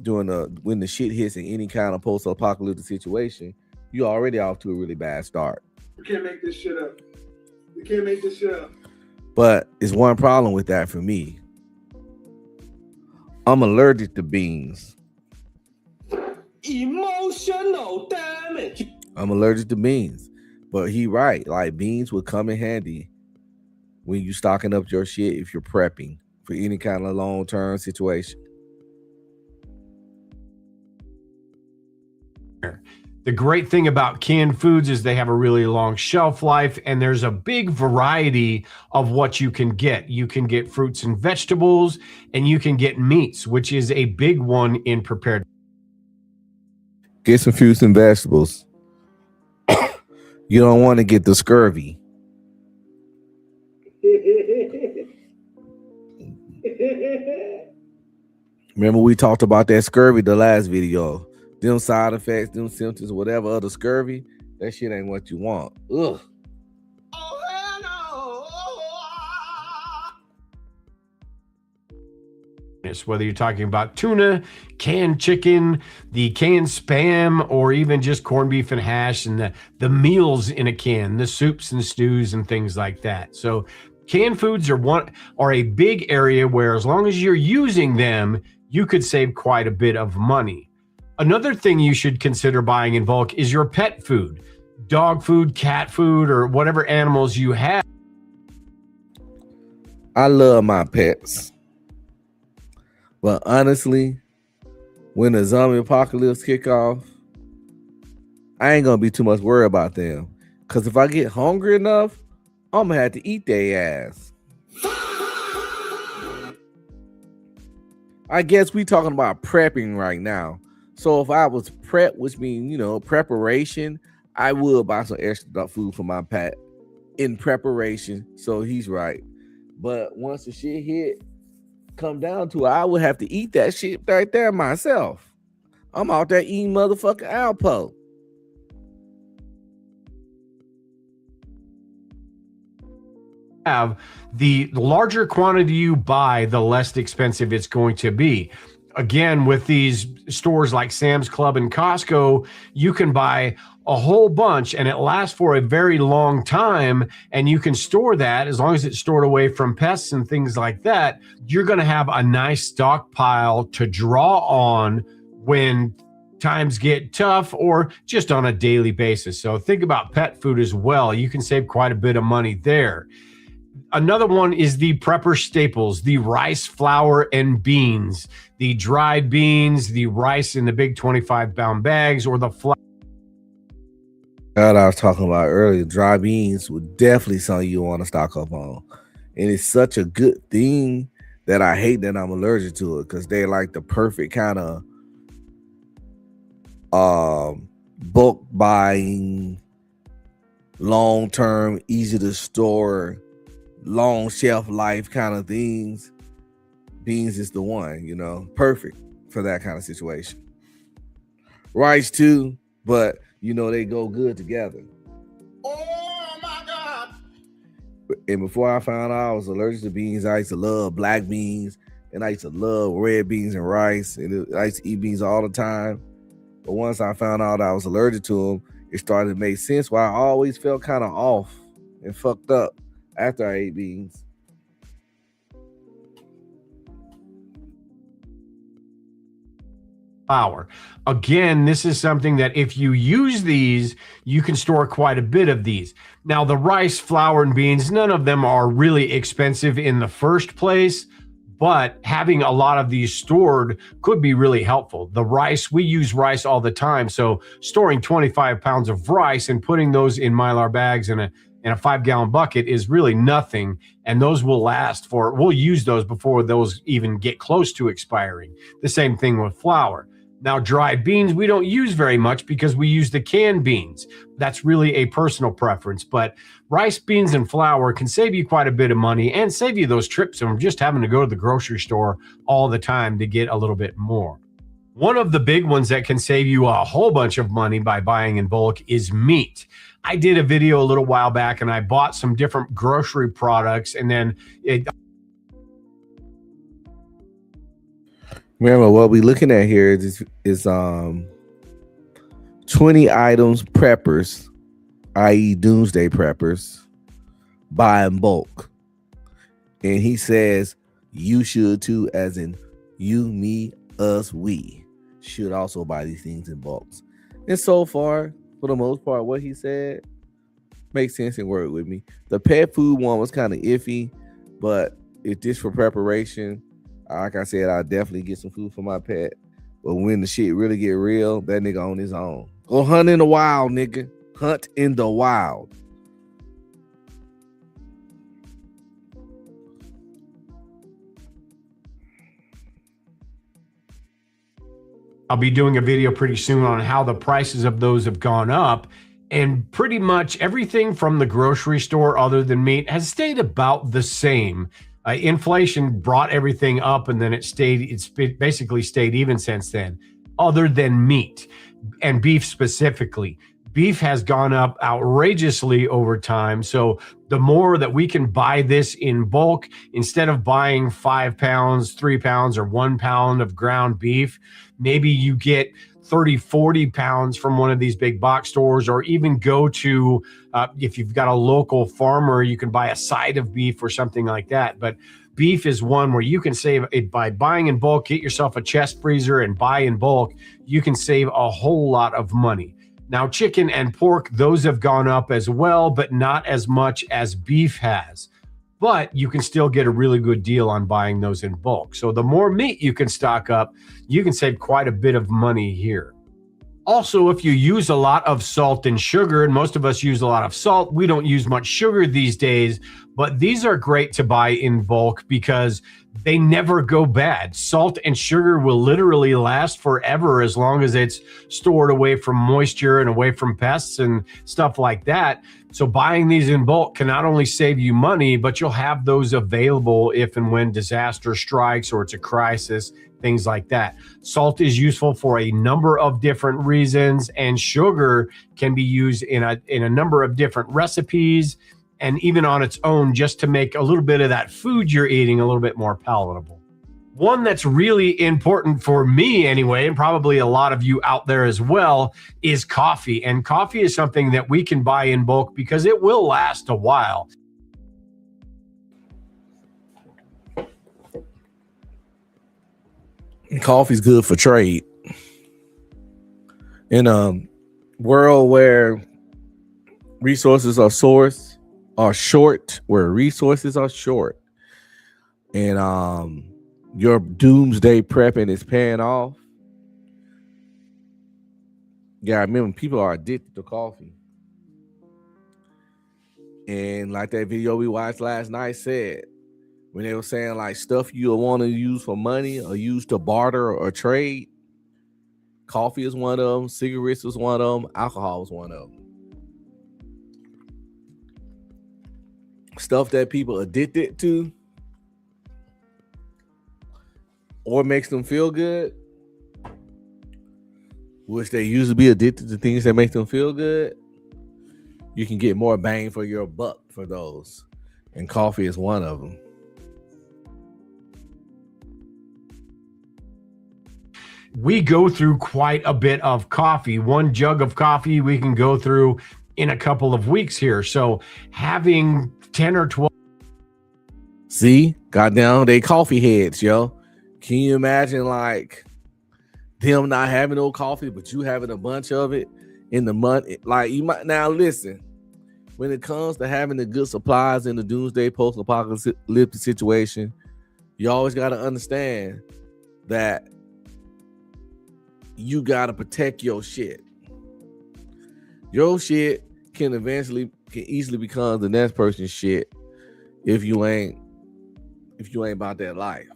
when the shit hits in any kind of post-apocalyptic situation, you're already off to a really bad start. You can't make this shit up. You can't make this shit up. But it's one problem with that for me. I'm allergic to beans. Emotional damage. I'm allergic to beans. But he right. Like, beans would come in handy when you stocking up your shit if you're prepping for any kind of long-term situation. The great thing about canned foods is they have a really long shelf life, and there's a big variety of what you can get. You can get fruits and vegetables, and you can get meats, which is a big one in prepared. Get some fruits and vegetables. You don't want to get the scurvy. Remember we talked about that scurvy the last video. Them side effects, them symptoms, whatever other scurvy, That shit ain't what you want. Ugh. Whether you're talking about tuna, canned chicken, the canned Spam, or even just corned beef and hash and the meals in a can, the soups and stews and things like that. So canned foods are a big area where as long as you're using them, you could save quite a bit of money. Another thing you should consider buying in bulk is your pet food, dog food, cat food, or whatever animals you have. I love my pets. But honestly, when the zombie apocalypse kick off, I ain't gonna be too much worried about them. Cause if I get hungry enough, I'm gonna have to eat their ass. I guess we talking about prepping right now. So if I was prep, which means, preparation, I would buy some extra food for my pet in preparation. So he's right. But once the shit hit, come down to it, I would have to eat that shit right there myself. I'm out there eating motherfucking Alpo. Have the larger quantity you buy, the less expensive it's going to be. Again, with these stores like Sam's Club and Costco, you can buy a whole bunch and it lasts for a very long time, and you can store that as long as it's stored away from pests and things like that. You're going to have a nice stockpile to draw on when times get tough or just on a daily basis. So think about pet food as well. You can save quite a bit of money there. Another one is the prepper staples, the rice, flour, and beans, the dried beans, the rice in the big 25-pound bags, or the flour. That I was talking about earlier, dry beans would definitely something you want to stock up on. And it's such a good thing that I hate that I'm allergic to it, because they're like the perfect kind of bulk buying, long-term, easy to store, long shelf life kind of things. Beans is the one, perfect for that kind of situation. Rice too, but they go good together. Oh my God. And before I found out I was allergic to beans, I used to love black beans and I used to love red beans and rice, and I used to eat beans all the time. But once I found out I was allergic to them, it started to make sense why I always felt kind of off and fucked up after I ate beans. Flour. Again, this is something that if you use these, you can store quite a bit of these. Now, the rice, flour, and beans, none of them are really expensive in the first place, but having a lot of these stored could be really helpful. The rice, we use rice all the time, so storing 25 pounds of rice and putting those in Mylar bags in a 5-gallon bucket is really nothing, and those will last we'll use those before those even get close to expiring. The same thing with flour. Now, dried beans, we don't use very much because we use the canned beans. That's really a personal preference, but rice, beans, and flour can save you quite a bit of money and save you those trips from just having to go to the grocery store all the time to get a little bit more. One of the big ones that can save you a whole bunch of money by buying in bulk is meat. I did a video a little while back and I bought some different grocery products, and then Remember, what we're looking at here is 20 items preppers, i.e. doomsday preppers, buy in bulk. And he says you should too, as in you, me, us, we should also buy these things in bulks. And so far, for the most part, what he said makes sense and work with me. The pet food one was kind of iffy, but if this for preparation, like I said, I'll definitely get some food for my pet. But when the shit really get real, that nigga on his own. Go hunt in the wild, nigga. Hunt in the wild. I'll be doing a video pretty soon on how the prices of those have gone up. And pretty much everything from the grocery store other than meat has stayed about the same. Inflation brought everything up, and then it's basically stayed even since then, other than meat and beef specifically. beef has gone up outrageously over time. So the more that we can buy this in bulk, instead of buying 5 pounds, 3 pounds, or 1 pound of ground beef, maybe you get 30, 40 pounds from one of these big box stores, or even go to, if you've got a local farmer, you can buy a side of beef or something like that. But beef is one where you can save it by buying in bulk. Get yourself a chest freezer and buy in bulk. You can save a whole lot of money. Now, chicken and pork, those have gone up as well, but not as much as beef has. But you can still get a really good deal on buying those in bulk. So the more meat you can stock up, you can save quite a bit of money here. Also, if you use a lot of salt and sugar, and most of us use a lot of salt, we don't use much sugar these days, but these are great to buy in bulk because they never go bad. Salt and sugar will literally last forever as long as it's stored away from moisture and away from pests and stuff like that. So buying these in bulk can not only save you money, but you'll have those available if and when disaster strikes or it's a crisis, things like that. Salt is useful for a number of different reasons, and sugar can be used in a number of different recipes and even on its own, just to make a little bit of that food you're eating a little bit more palatable. One that's really important for me anyway, and probably a lot of you out there as well, is coffee. And coffee is something that we can buy in bulk because it will last a while. Coffee's good for trade. In a world where resources are short, and your doomsday prepping is paying off. Yeah, I remember people are addicted to coffee. And like that video we watched last night said, when they were saying like stuff you'll want to use for money or use to barter or trade, coffee is one of them, cigarettes was one of them, alcohol was one of them. Stuff that people addicted to or makes them feel good, which they usually be addicted to things that make them feel good, you can get more bang for your buck for those. And coffee is one of them. We go through quite a bit of coffee. One jug of coffee we can go through in a couple of weeks here. So having 10 or 12. See, goddamn, they coffee heads, yo. Can you imagine like them not having no coffee, but you having a bunch of it in the month? Like you might now listen. When it comes to having the good supplies in the doomsday post-apocalyptic situation, you always got to understand that you got to protect your shit. Your shit can easily become the next person's shit if you ain't about that life.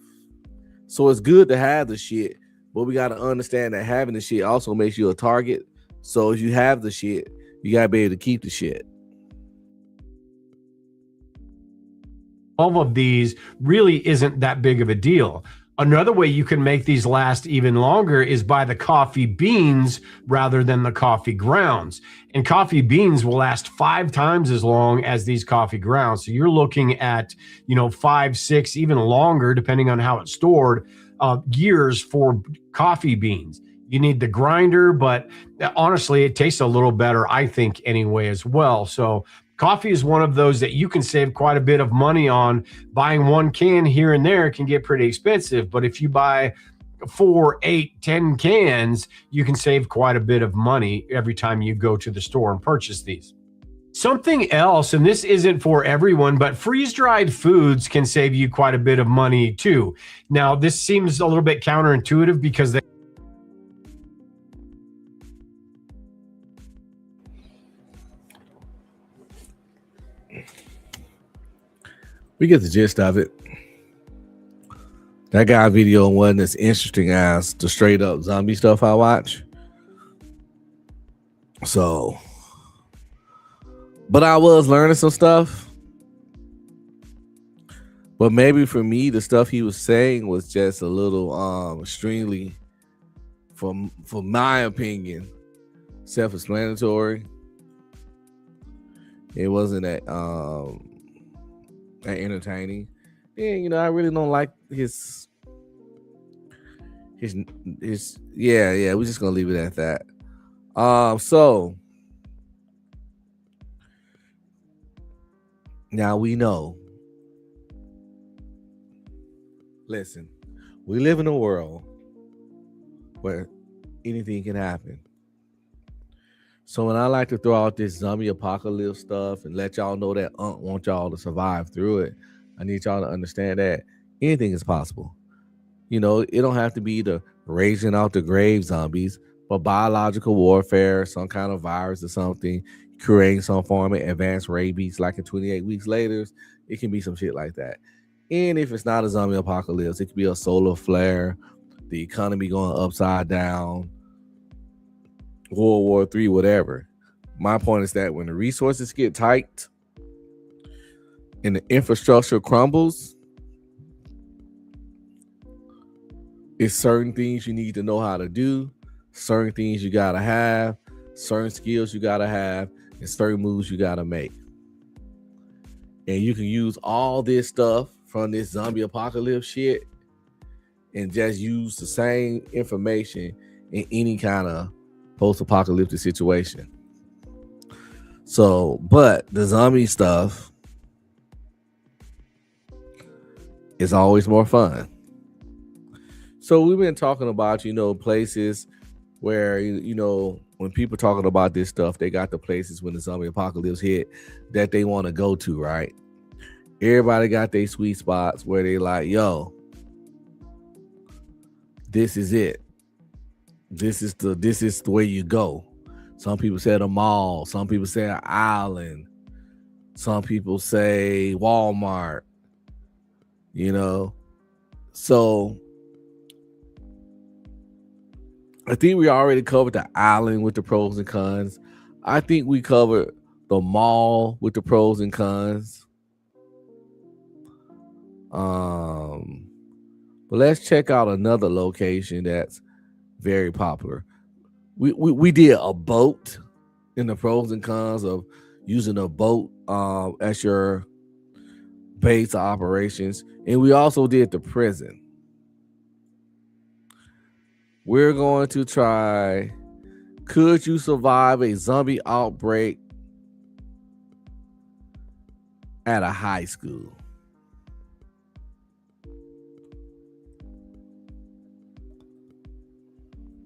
So it's good to have the shit, but we got to understand that having the shit also makes you a target. So if you have the shit, you got to be able to keep the shit. All of these really isn't that big of a deal. Another way you can make these last even longer is by the coffee beans rather than the coffee grounds. And coffee beans will last 5 times as long as these coffee grounds. So you're looking at, 5, 6, even longer, depending on how it's stored, years for coffee beans. You need the grinder, but honestly, it tastes a little better, I think, anyway, as well. So coffee is one of those that you can save quite a bit of money on. Buying one can here and there can get pretty expensive, but if you buy 4, 8, 10 cans, you can save quite a bit of money every time you go to the store and purchase these. Something else, and this isn't for everyone, but freeze-dried foods can save you quite a bit of money too. Now, this seems a little bit counterintuitive because we get the gist of it. That guy video wasn't as interesting as the straight up zombie stuff I watch. So, but I was learning some stuff. But maybe for me, the stuff he was saying was just a little extremely, for my opinion, self-explanatory. It wasn't that entertaining. And you know, I really don't like his yeah, we're just gonna leave it at that. So now we know. Listen, we live in a world where anything can happen. So when I like to throw out this zombie apocalypse stuff and let y'all know that want y'all to survive through it, I need y'all to understand that anything is possible. You know, it don't have to be the raging out the grave zombies, but biological warfare, some kind of virus or something, creating some form of advanced rabies like in 28 weeks later. It can be some shit like that. And if it's not a zombie apocalypse, it could be a solar flare, the economy going upside down, World War III, whatever. My point is that when the resources get tight and the infrastructure crumbles, it's certain things you need to know how to do, certain things you gotta have, certain skills you gotta have, and certain moves you gotta make. And you can use all this stuff from this zombie apocalypse shit and just use the same information in any kind of post-apocalyptic situation. So, but the zombie stuff is always more fun. So we've been talking about, you know, places where, you know, when people talking about this stuff, they got the places when the zombie apocalypse hit that they want to go to, right? Everybody got their sweet spots where they like, yo, this is it. This is the way you go. Some people say the mall. Some people say an island. Some people say Walmart. You know, so I think we already covered the island with the pros and cons. I think we covered the mall with the pros and cons. But let's check out another location that's very popular. We did a boat in the pros and cons of using a boat as your base of operations, and we also did the prison. We're going to try, could you survive a zombie outbreak at a high school?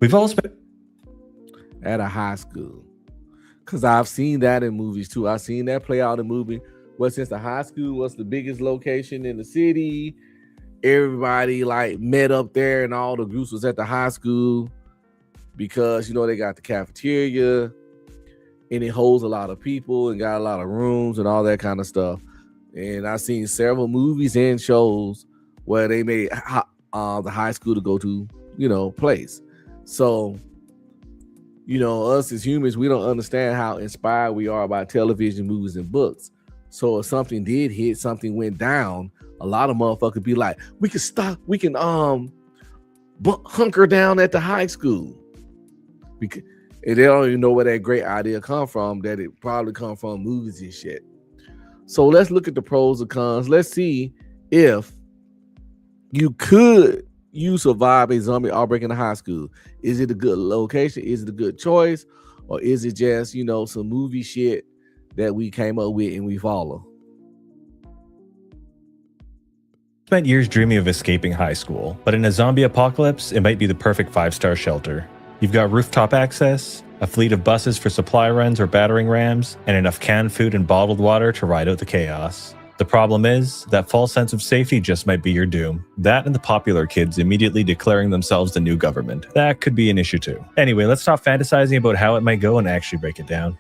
We've all spent at a high school, because I've seen that in movies too. I've seen that play out in movie where since the high school was the biggest location in the city, everybody like met up there and all the groups was at the high school because, you know, they got the cafeteria and it holds a lot of people and got a lot of rooms and all that kind of stuff. And I've seen several movies and shows where they made the high school to go to, you know, place. So, you know, us as humans, we don't understand how inspired we are by television, movies, and books. So if something did hit, something went down, a lot of motherfuckers be like, we can stop, we can hunker down at the high school. Because and they don't even know where that great idea come from, that it probably come from movies and shit. So let's look at the pros and cons. Let's see if you survive a zombie outbreak in a high school. Is it a good location? Is it a good choice? Or is it just, you know, some movie shit that we came up with and we follow? Spent years dreaming of escaping high school, but in a zombie apocalypse, it might be the perfect 5-star shelter. You've got rooftop access, a fleet of buses for supply runs or battering rams, and enough canned food and bottled water to ride out the chaos. The problem is, that false sense of safety just might be your doom. That and the popular kids immediately declaring themselves the new government. That could be an issue too. Anyway, let's stop fantasizing about how it might go and actually break it down.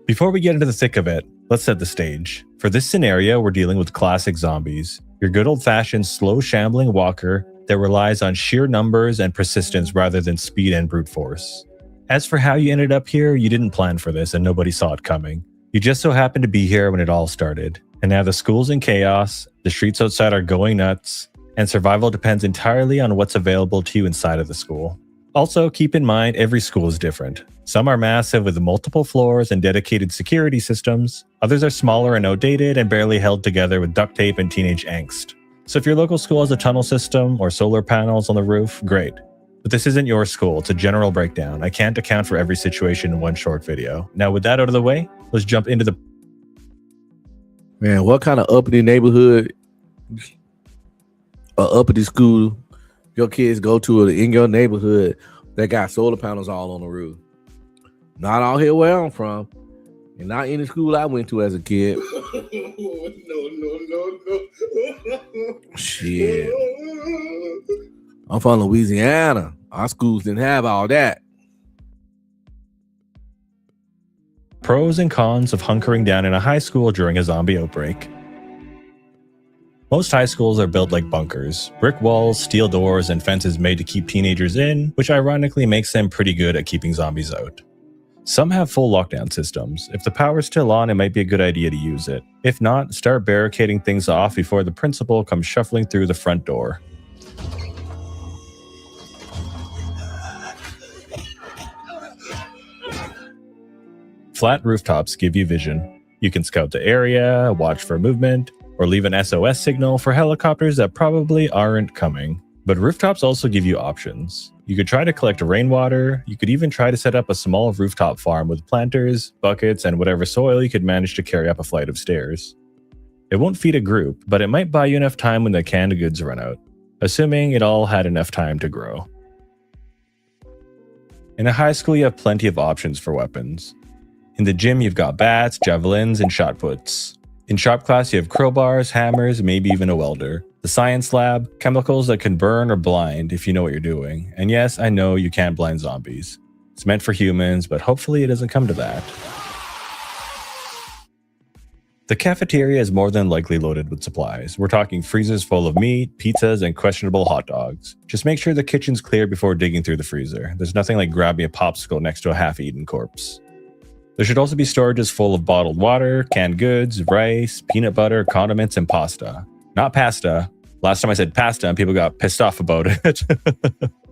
Before we get into the thick of it, let's set the stage. For this scenario, we're dealing with classic zombies. Your good old-fashioned slow shambling walker that relies on sheer numbers and persistence rather than speed and brute force. As for how you ended up here, you didn't plan for this and nobody saw it coming. You just so happened to be here when it all started. And now the school's in chaos, the streets outside are going nuts, and survival depends entirely on what's available to you inside of the school. Also, keep in mind every school is different. Some are massive with multiple floors and dedicated security systems. Others are smaller and outdated and barely held together with duct tape and teenage angst. So if your local school has a tunnel system or solar panels on the roof, great. But this isn't your school, it's a general breakdown. I can't account for every situation in one short video. Now with that out of the way, let's jump into the... Man, what kind of uppity neighborhood or uppity school your kids go to in your neighborhood that got solar panels all on the roof? Not out here where I'm from, and not any school I went to as a kid. No. Shit. I'm from Louisiana. Our schools didn't have all that. Pros and cons of hunkering down in a high school during a zombie outbreak. Most high schools are built like bunkers. Brick walls, steel doors, and fences made to keep teenagers in, which ironically makes them pretty good at keeping zombies out. Some have full lockdown systems. If the power's still on, it might be a good idea to use it. If not, start barricading things off before the principal comes shuffling through the front door. Flat rooftops give you vision. You can scout the area, watch for movement, or leave an SOS signal for helicopters that probably aren't coming. But rooftops also give you options. You could try to collect rainwater. You could even try to set up a small rooftop farm with planters, buckets, and whatever soil you could manage to carry up a flight of stairs. It won't feed a group, but it might buy you enough time when the canned goods run out, assuming it all had enough time to grow. In a high school, you have plenty of options for weapons. In the gym, you've got bats, javelins, and shot puts. In shop class, you have crowbars, hammers, maybe even a welder. The science lab, chemicals that can burn or blind if you know what you're doing. And yes, I know you can't blind zombies. It's meant for humans, but hopefully it doesn't come to that. The cafeteria is more than likely loaded with supplies. We're talking freezers full of meat, pizzas, and questionable hot dogs. Just make sure the kitchen's clear before digging through the freezer. There's nothing like grabbing a popsicle next to a half-eaten corpse. There should also be storages full of bottled water, canned goods, rice, peanut butter, condiments, and pasta. Not pasta. Last time I said pasta and people got pissed off about it.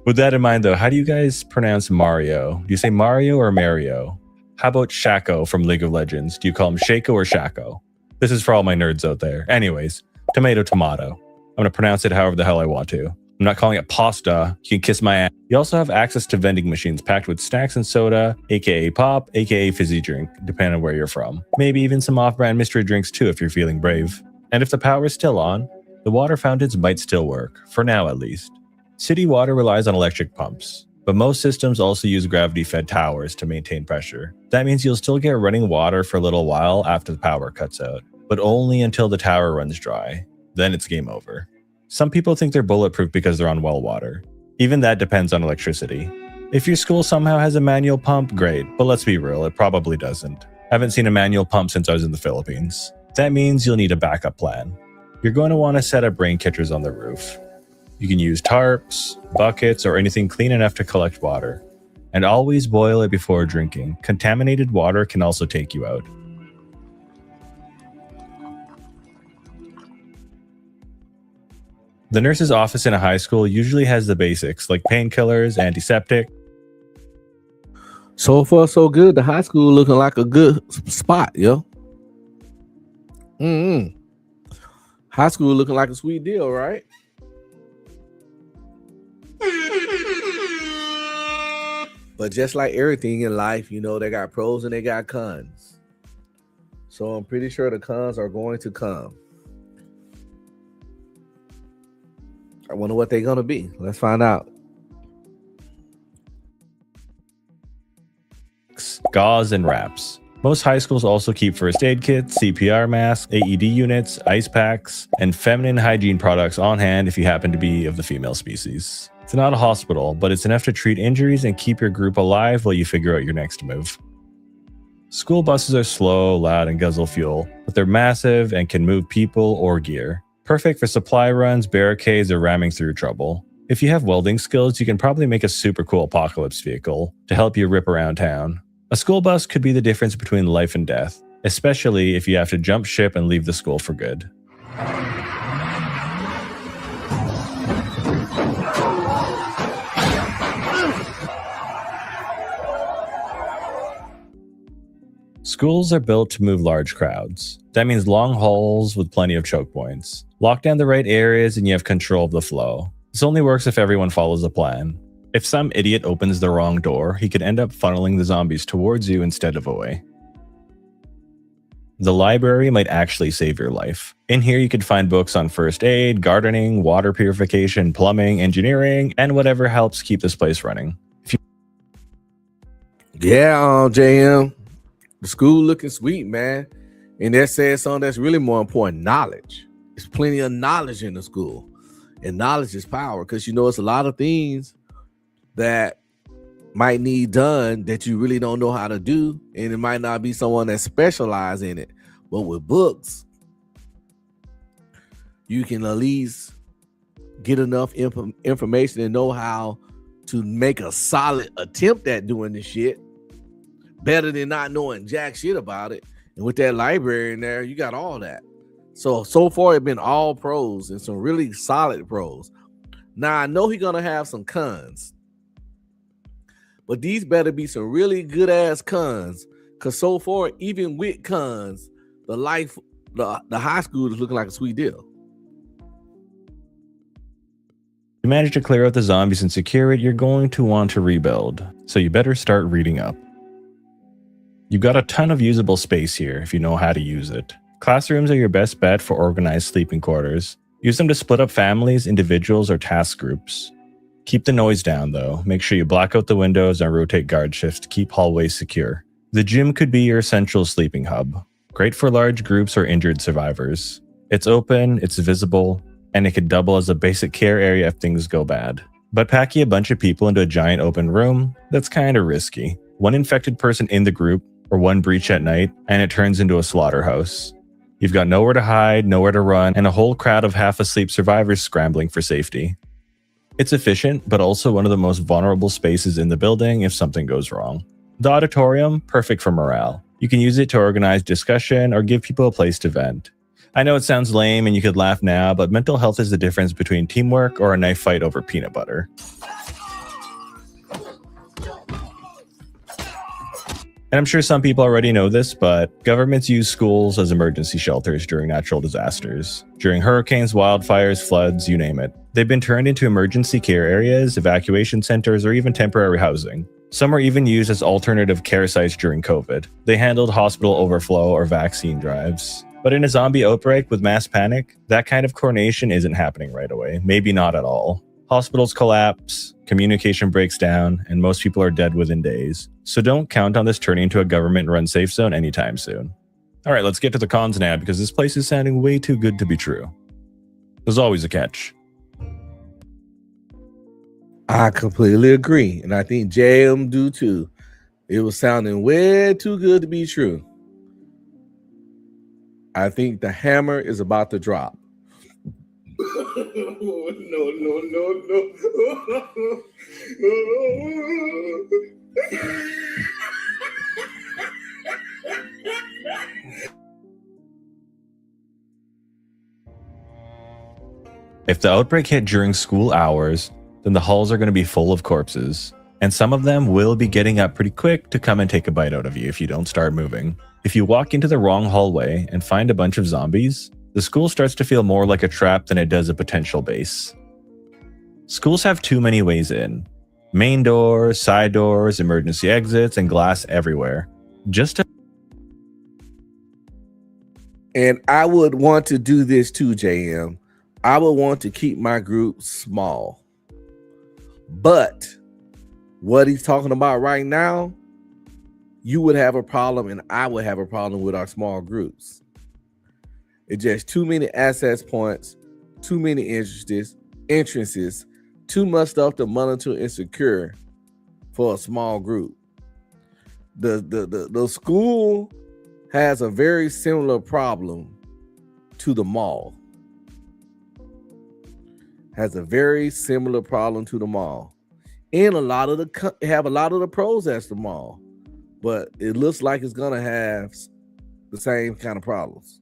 With that in mind though, how do you guys pronounce Mario? Do you say Mario or Mario? How about Shaco from League of Legends? Do you call him Shaco or Shaco? This is for all my nerds out there. Anyways, tomato. I'm going to pronounce it however the hell I want to. I'm not calling it pasta. You can kiss my ass. You also have access to vending machines packed with snacks and soda, aka pop, aka fizzy drink, depending on where you're from. Maybe even some off-brand mystery drinks too if you're feeling brave. And if the power is still on, the water fountains might still work, for now at least. City water relies on electric pumps, but most systems also use gravity-fed towers to maintain pressure. That means you'll still get running water for a little while after the power cuts out, but only until the tower runs dry. Then it's game over. Some people think they're bulletproof because they're on well water. Even that depends on electricity. If your school somehow has a manual pump, great, but let's be real, it probably doesn't. I haven't seen a manual pump since I was in the Philippines. That means you'll need a backup plan. You're going to want to set up rain catchers on the roof. You can use tarps, buckets, or anything clean enough to collect water. And always boil it before drinking. Contaminated water can also take you out. The nurse's office in a high school usually has the basics, like painkillers, antiseptic. So far, so good. The high school looking like a good spot, yo. High school looking like a sweet deal, right? But just like everything in life, you know, they got pros and they got cons. So I'm pretty sure the cons are going to come. I wonder what they're going to be. Let's find out. Gauze and wraps. Most high schools also keep first aid kits, CPR masks, AED units, ice packs, and feminine hygiene products on hand if you happen to be of the female species. It's not a hospital, but it's enough to treat injuries and keep your group alive while you figure out your next move. School buses are slow, loud, and guzzle fuel, but they're massive and can move people or gear. Perfect for supply runs, barricades, or ramming through trouble. If you have welding skills, you can probably make a super cool apocalypse vehicle to help you rip around town. A school bus could be the difference between life and death, especially if you have to jump ship and leave the school for good. Schools are built to move large crowds. That means long halls with plenty of choke points. Lock down the right areas and you have control of the flow. This only works if everyone follows a plan. If some idiot opens the wrong door, he could end up funneling the zombies towards you instead of away. The library might actually save your life. In here you could find books on first aid, gardening, water purification, plumbing, engineering, and whatever helps keep this place running. Yeah, JM, the school looking sweet, man. And that says something that's really more important: knowledge. There's plenty of knowledge in the school, and knowledge is power. Because it's a lot of things that might need done that you really don't know how to do, and it might not be someone that specializes in it. But with books, you can at least get enough information and know how to make a solid attempt at doing this shit better than not knowing jack shit about it. And with that library in there, you got all that. So far it's been all pros and some really solid pros. Now I know he's gonna have some cons, but these better be some really good ass cons, because so far, even with cons, the high school is looking like a sweet deal. To manage to clear out the zombies and secure it, you're going to want to rebuild, so you better start reading up. You've got a ton of usable space here if you know how to use it. Classrooms are your best bet for organized sleeping quarters. Use them to split up families, individuals, or task groups. Keep the noise down though. Make sure you black out the windows and rotate guard shifts to keep hallways secure. The gym could be your central sleeping hub. Great for large groups or injured survivors. It's open, it's visible, and it could double as a basic care area if things go bad. But packing a bunch of people into a giant open room, that's kinda risky. One infected person in the group, or one breach at night, and it turns into a slaughterhouse. You've got nowhere to hide, nowhere to run, and a whole crowd of half-asleep survivors scrambling for safety. It's efficient, but also one of the most vulnerable spaces in the building if something goes wrong. The auditorium, perfect for morale. You can use it to organize discussion or give people a place to vent. I know it sounds lame and you could laugh now, but mental health is the difference between teamwork or a knife fight over peanut butter. And I'm sure some people already know this, but governments use schools as emergency shelters during natural disasters. During hurricanes, wildfires, floods, you name it. They've been turned into emergency care areas, evacuation centers, or even temporary housing. Some are even used as alternative care sites during COVID. They handled hospital overflow or vaccine drives. But in a zombie outbreak with mass panic, that kind of coordination isn't happening right away, maybe not at all. Hospitals collapse, communication breaks down, and most people are dead within days. So don't count on this turning into a government-run safe zone anytime soon. Alright, let's get to the cons now, because this place is sounding way too good to be true. There's always a catch. I completely agree, and I think JM do too. It was sounding way too good to be true. I think the hammer is about to drop. If the outbreak hit during school hours, then the halls are going to be full of corpses, and some of them will be getting up pretty quick to come and take a bite out of you if you don't start moving. If you walk into the wrong hallway and find a bunch of zombies, the school starts to feel more like a trap than it does a potential base. Schools have too many ways in. Main doors, side doors, emergency exits, and glass everywhere. And I would want to do this too, JM. I would want to keep my group small. But what he's talking about right now, you would have a problem and I would have a problem with our small groups. It's just too many access points, too many entrances, too much stuff to monitor and secure for a small group. The school has a very similar problem to the mall. Has a very similar problem to the mall. And have a lot of the pros as the mall. But it looks like it's gonna have the same kind of problems.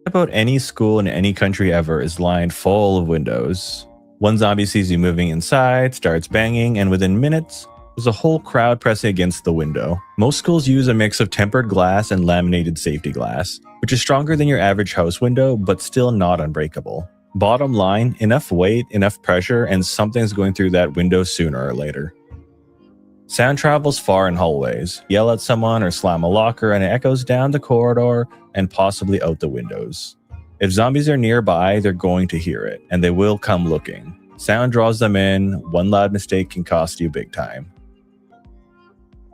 About any school in any country ever is lined full of windows. One zombie sees you moving inside, starts banging, and within minutes, There's a whole crowd pressing against the window. Most schools use a mix of tempered glass and laminated safety glass, which is stronger than your average house window, but still not unbreakable. Bottom line, enough weight, enough pressure, and something's going through that window sooner or later. Sound travels far in hallways. Yell at someone or slam a locker and it echoes down the corridor and possibly out the windows. If zombies are nearby, they're going to hear it, and they will come looking. Sound draws them in. One loud mistake can cost you big time.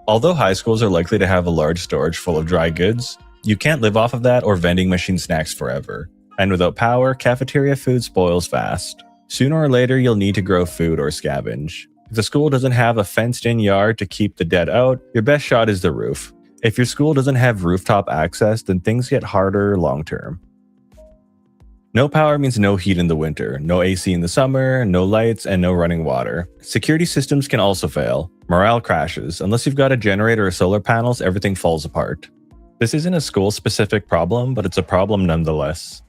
Although high schools are likely to have a large storage full of dry goods, you can't live off of that or vending machine snacks forever. And without power, cafeteria food spoils fast. Sooner or later, you'll need to grow food or scavenge. If the school doesn't have a fenced-in yard to keep the dead out, your best shot is the roof. If your school doesn't have rooftop access, then things get harder long-term. No power means no heat in the winter, no AC in the summer, no lights, and no running water. Security systems can also fail. Morale crashes. Unless you've got a generator or solar panels, everything falls apart. This isn't a school-specific problem, but it's a problem nonetheless.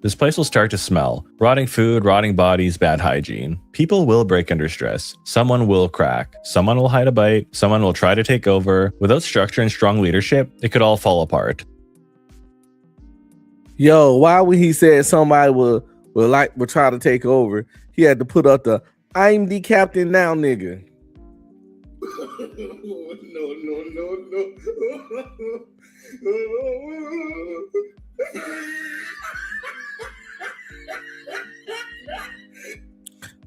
This place will start to smell. Rotting food, rotting bodies, bad hygiene. People will break under stress. Someone will crack. Someone will hide a bite. Someone will try to take over. Without structure and strong leadership, it could all fall apart. Yo, why when he said somebody will try to take over, he had to put up the "I'm the captain now" nigga.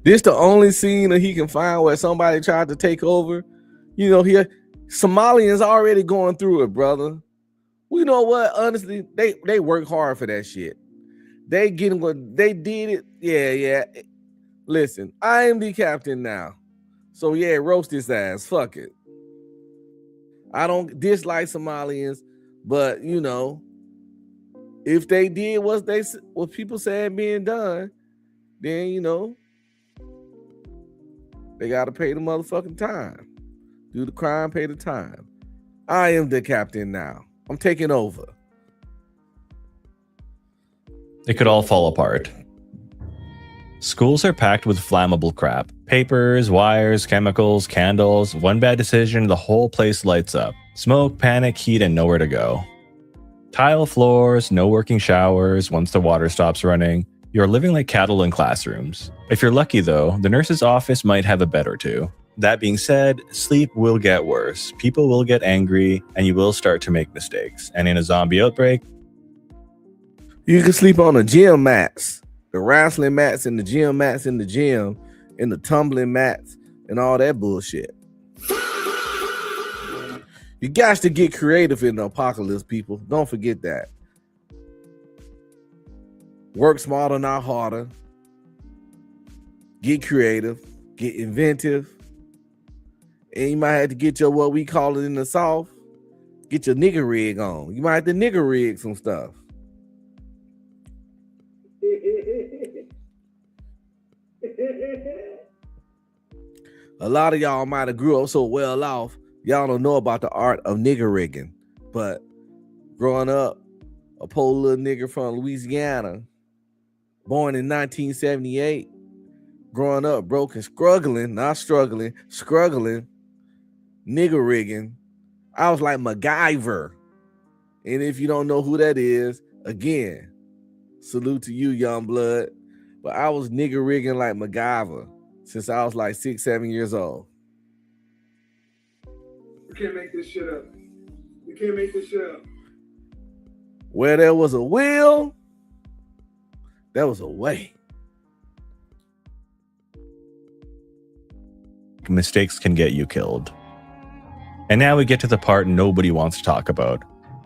This the only scene that he can find where somebody tried to take over. You know, here Somalians already going through it, brother. You know what? Honestly, they work hard for that shit. They getting what they did it. Yeah. Listen, I am the captain now. So yeah, roast his ass. Fuck it. I don't dislike Somalians, but you know, if they did what people said being done, then you know, they gotta pay the motherfucking time. Do the crime, pay the time. I am the captain now. I'm taking over. It could all fall apart. Schools are packed with flammable crap. Papers, wires, chemicals, candles. One bad decision, the whole place lights up. Smoke, panic, heat, and nowhere to go. Tile floors, no working showers once the water stops running. You're living like cattle in classrooms. If you're lucky though, the nurse's office might have a bed or two. That being said, sleep will get worse. People will get angry, and you will start to make mistakes. And in a zombie outbreak, you can sleep on the gym mats, the wrestling mats and the gym mats in the gym, and the tumbling mats and all that bullshit. You got to get creative in the apocalypse, people. Don't forget that. Work smarter, not harder. Get creative. Get inventive. And you might have to get your, what we call it in the South, get your nigger rig on. You might have to nigger rig some stuff. A lot of y'all might have grew up so well off, y'all don't know about the art of nigger rigging. But growing up, a poor little nigger from Louisiana, born in 1978, growing up broke and struggling, nigger rigging. I was like MacGyver. And if you don't know who that is, again, salute to you, young blood. But I was nigger rigging like MacGyver since I was like 6-7 years old. You can't make this shit up. You can't make this shit up. Where there was a will, there was a way. Mistakes can get you killed. And now we get to the part nobody wants to talk about.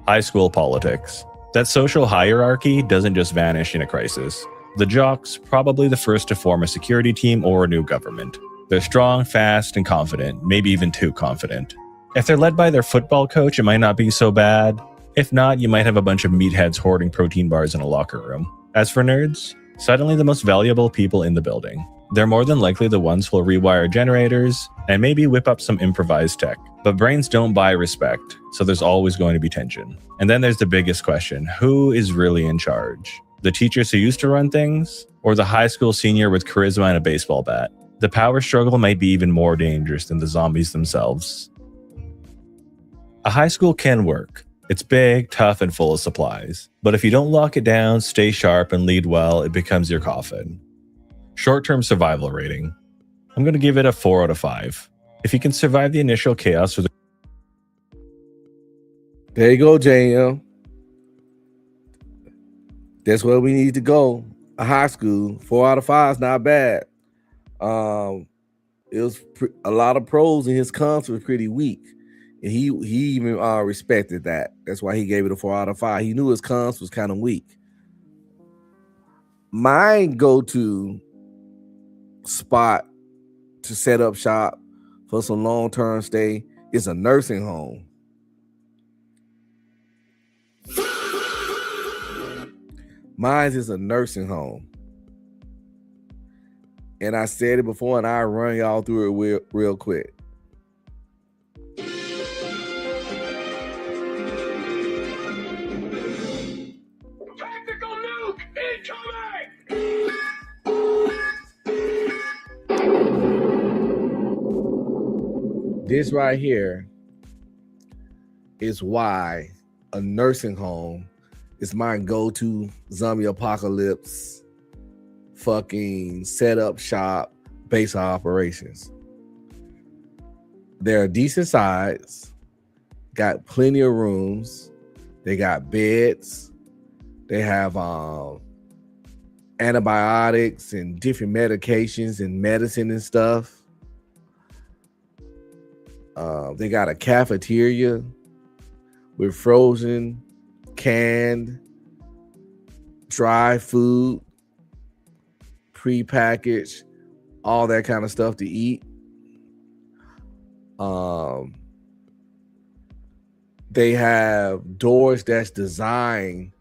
High school politics. That social hierarchy doesn't just vanish in a crisis. The jocks, probably the first to form a security team or a new government. They're strong, fast, and confident, maybe even too confident. If they're led by their football coach, it might not be so bad. If not, you might have a bunch of meatheads hoarding protein bars in a locker room. As for nerds, suddenly the most valuable people in the building. They're more than likely the ones who'll rewire generators and maybe whip up some improvised tech. But brains don't buy respect, so there's always going to be tension. And then there's the biggest question: who is really in charge? The teachers who used to run things, or the high school senior with charisma and a baseball bat? The power struggle might be even more dangerous than the zombies themselves. A high school can work. It's big, tough, and full of supplies. But if you don't lock it down, stay sharp, and lead well, it becomes your coffin. Short-term survival rating. I'm going to give it a 4 out of 5. If you can survive the initial chaos or the... There you go, JM. That's where we need to go. A high school. 4 out of 5 is not bad. It was a lot of pros, and his cons were pretty weak. And he even respected that. That's why he gave it a 4 out of 5. He knew his cons was kind of weak. My go-to spot to set up shop for some long-term stay is a nursing home. Mine is a nursing home. And I said it before, and I'll run y'all through it real quick. Tactical nuke incoming! This right here is why a nursing home is my go-to zombie apocalypse fucking setup shop base of operations. They're decent size, got plenty of rooms, they got beds, they have antibiotics and different medications and medicine and stuff. They got a cafeteria with frozen, canned, dry food, pre-packaged, all that kind of stuff to eat. They have doors that's designed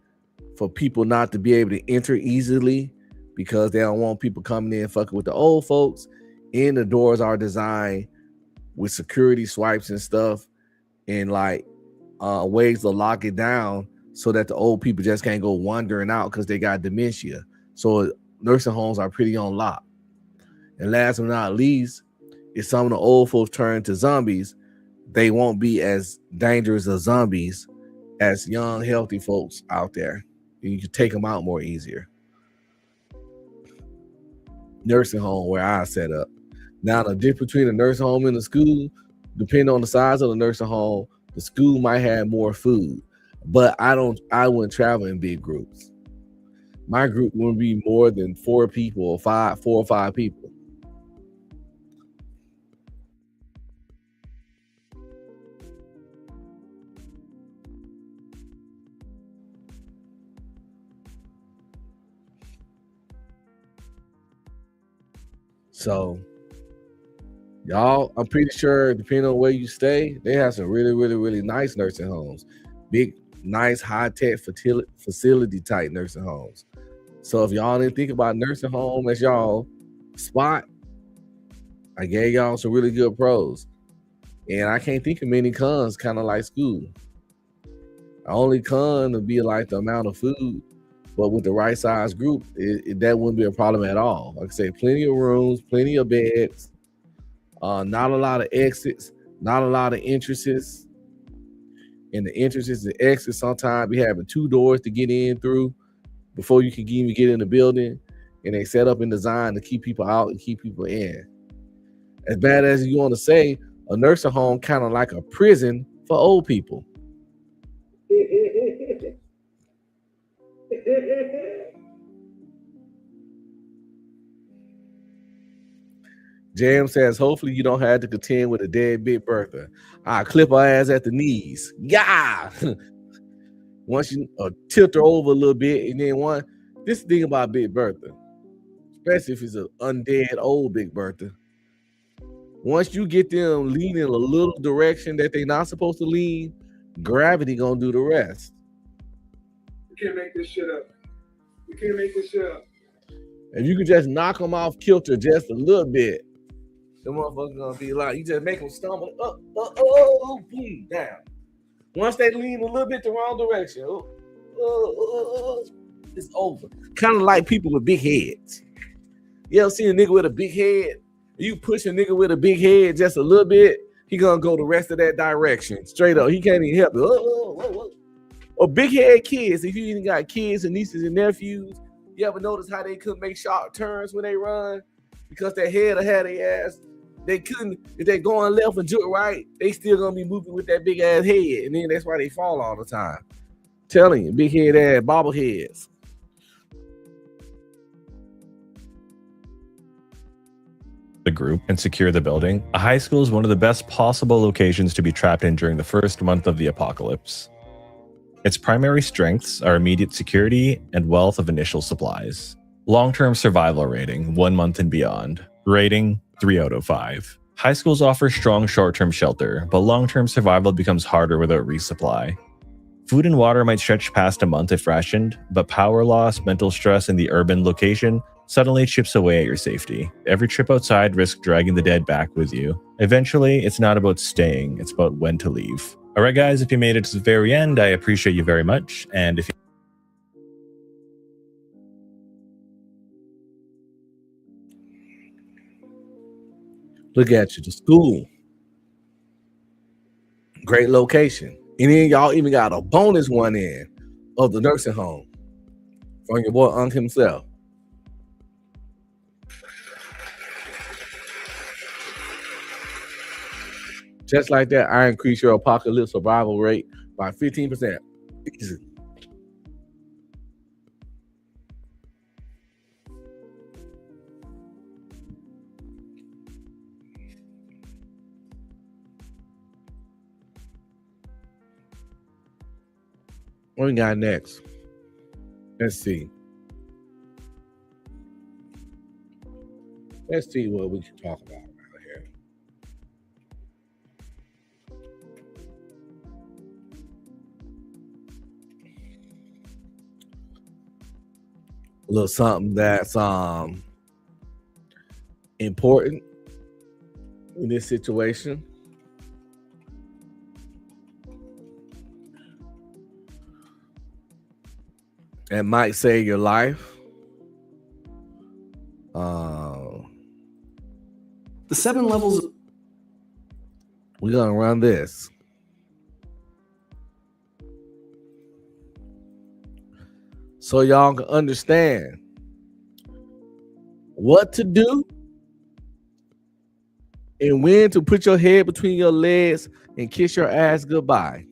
for people not to be able to enter easily because they don't want people coming in fucking with the old folks. And the doors are designed with security swipes and stuff and like ways to lock it down so that the old people just can't go wandering out because they got dementia. So nursing homes are pretty on lock. And last but not least, if some of the old folks turn to zombies, they won't be as dangerous as zombies as young, healthy folks out there. And you can take them out more easier. Nursing home where I set up. Now, the difference between a nursing home and a school, depending on the size of the nursing home, the school might have more food. But I wouldn't travel in big groups. My group wouldn't be more than 4 people or 4 or 5 people. So, y'all, I'm pretty sure, depending on where you stay, they have some really, really, really nice nursing homes. Big, nice, high-tech facility type nursing homes. So if y'all didn't think about nursing home as y'all spot, I gave y'all some really good pros. And I can't think of many cons, kind of like school. The only con would be like the amount of food. But with the right size group, that wouldn't be a problem at all. Like I say, plenty of rooms, plenty of beds, not a lot of exits, not a lot of entrances. And the entrances and exits sometimes be having 2 doors to get in through before you can even get in the building. And they set up and designed to keep people out and keep people in. As bad as you want to say, a nursing home kind of like a prison for old people. Jam says, hopefully you don't have to contend with a dead Big Bertha. I clip her ass at the knees. Yeah. Once you tilt her over a little bit, and then this thing about Big Bertha, especially if it's an undead old Big Bertha. Once you get them leaning a little direction that they're not supposed to lean, gravity gonna do the rest. You can't make this shit up. You can't make this shit up. If you could just knock them off kilter just a little bit, the motherfuckers gonna be like, you just make them stumble up, boom, down. Once they lean a little bit the wrong direction, it's over. Kind of like people with big heads. You ever seen a nigga with a big head? You push a nigga with a big head just a little bit, he gonna go the rest of that direction. Straight up. He can't even help it. Or big head kids, if you even got kids and nieces and nephews, you ever notice how they couldn't make sharp turns when they run? Because their head or had their ass, they couldn't, if they going left and jump right, they still gonna be moving with that big ass head. And then that's why they fall all the time. Telling you, big head ass bobbleheads. The group and secure the building, a high school is one of the best possible locations to be trapped in during the first month of the apocalypse. Its primary strengths are immediate security and wealth of initial supplies. Long-term survival rating, 1 month and beyond. Rating, 3 out of 5. High schools offer strong short-term shelter, but long-term survival becomes harder without resupply. Food and water might stretch past a month if rationed, but power loss, mental stress in the urban location suddenly chips away at your safety. Every trip outside risks dragging the dead back with you. Eventually, it's not about staying, it's about when to leave. Alright guys, if you made it to the very end, I appreciate you very much, and if you look at you, the school. Great location. And then y'all even got a bonus one in of the nursing home from your boy Unc himself. Just like that, I increase your apocalypse survival rate by 15%. Easy. What we got next? Let's see. Let's see what we can talk about right here. A little something that's important in this situation. It might save your life. The 7 levels. We're gonna run this. So y'all can understand what to do and when to put your head between your legs and kiss your ass goodbye.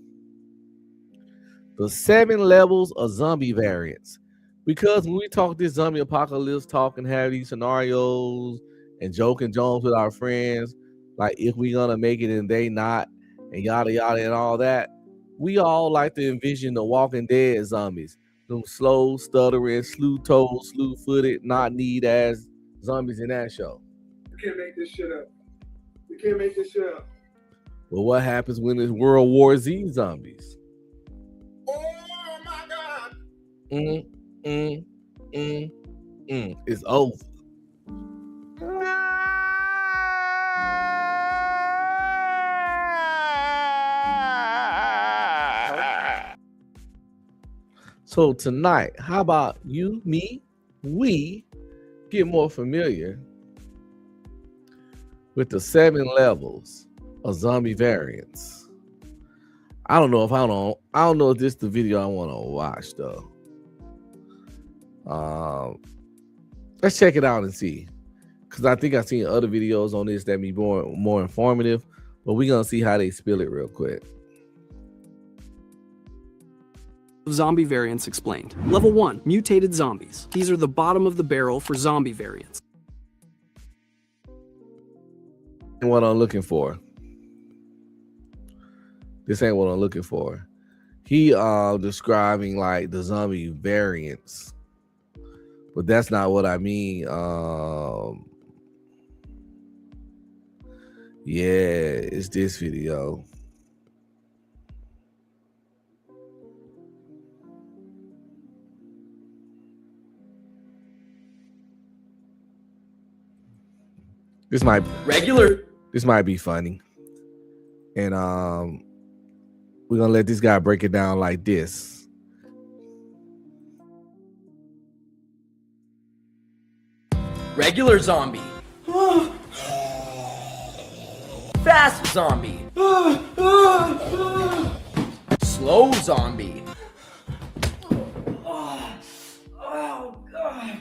The 7 levels of zombie variants. Because when we talk this zombie apocalypse talk and have these scenarios and joking Jones with our friends, like if we gonna make it and they not, and yada yada and all that, we all like to envision the Walking Dead zombies. Them slow, stuttering, slew-toed, slew-footed, not need ass zombies in that show. You can't make this shit up. You can't make this shit up. But what happens when it's World War Z zombies? Oh my God. It's over. So tonight, how about you, me, we get more familiar with the 7 levels of zombie variants. I don't know if this is the video I want to watch though. Let's check it out and see, because I think I've seen other videos on this that be more informative, but we're gonna see how they spill it real quick. Zombie variants explained. Level 1, mutated zombies. These are the bottom of the barrel for zombie variants. And what I'm looking for. This ain't what I'm looking for. He describing like the zombie variants, but that's not what I mean. Yeah, it's this video. This might be funny. And we're gonna let this guy break it down like this. Regular zombie. Fast zombie. Slow zombie. Oh, God.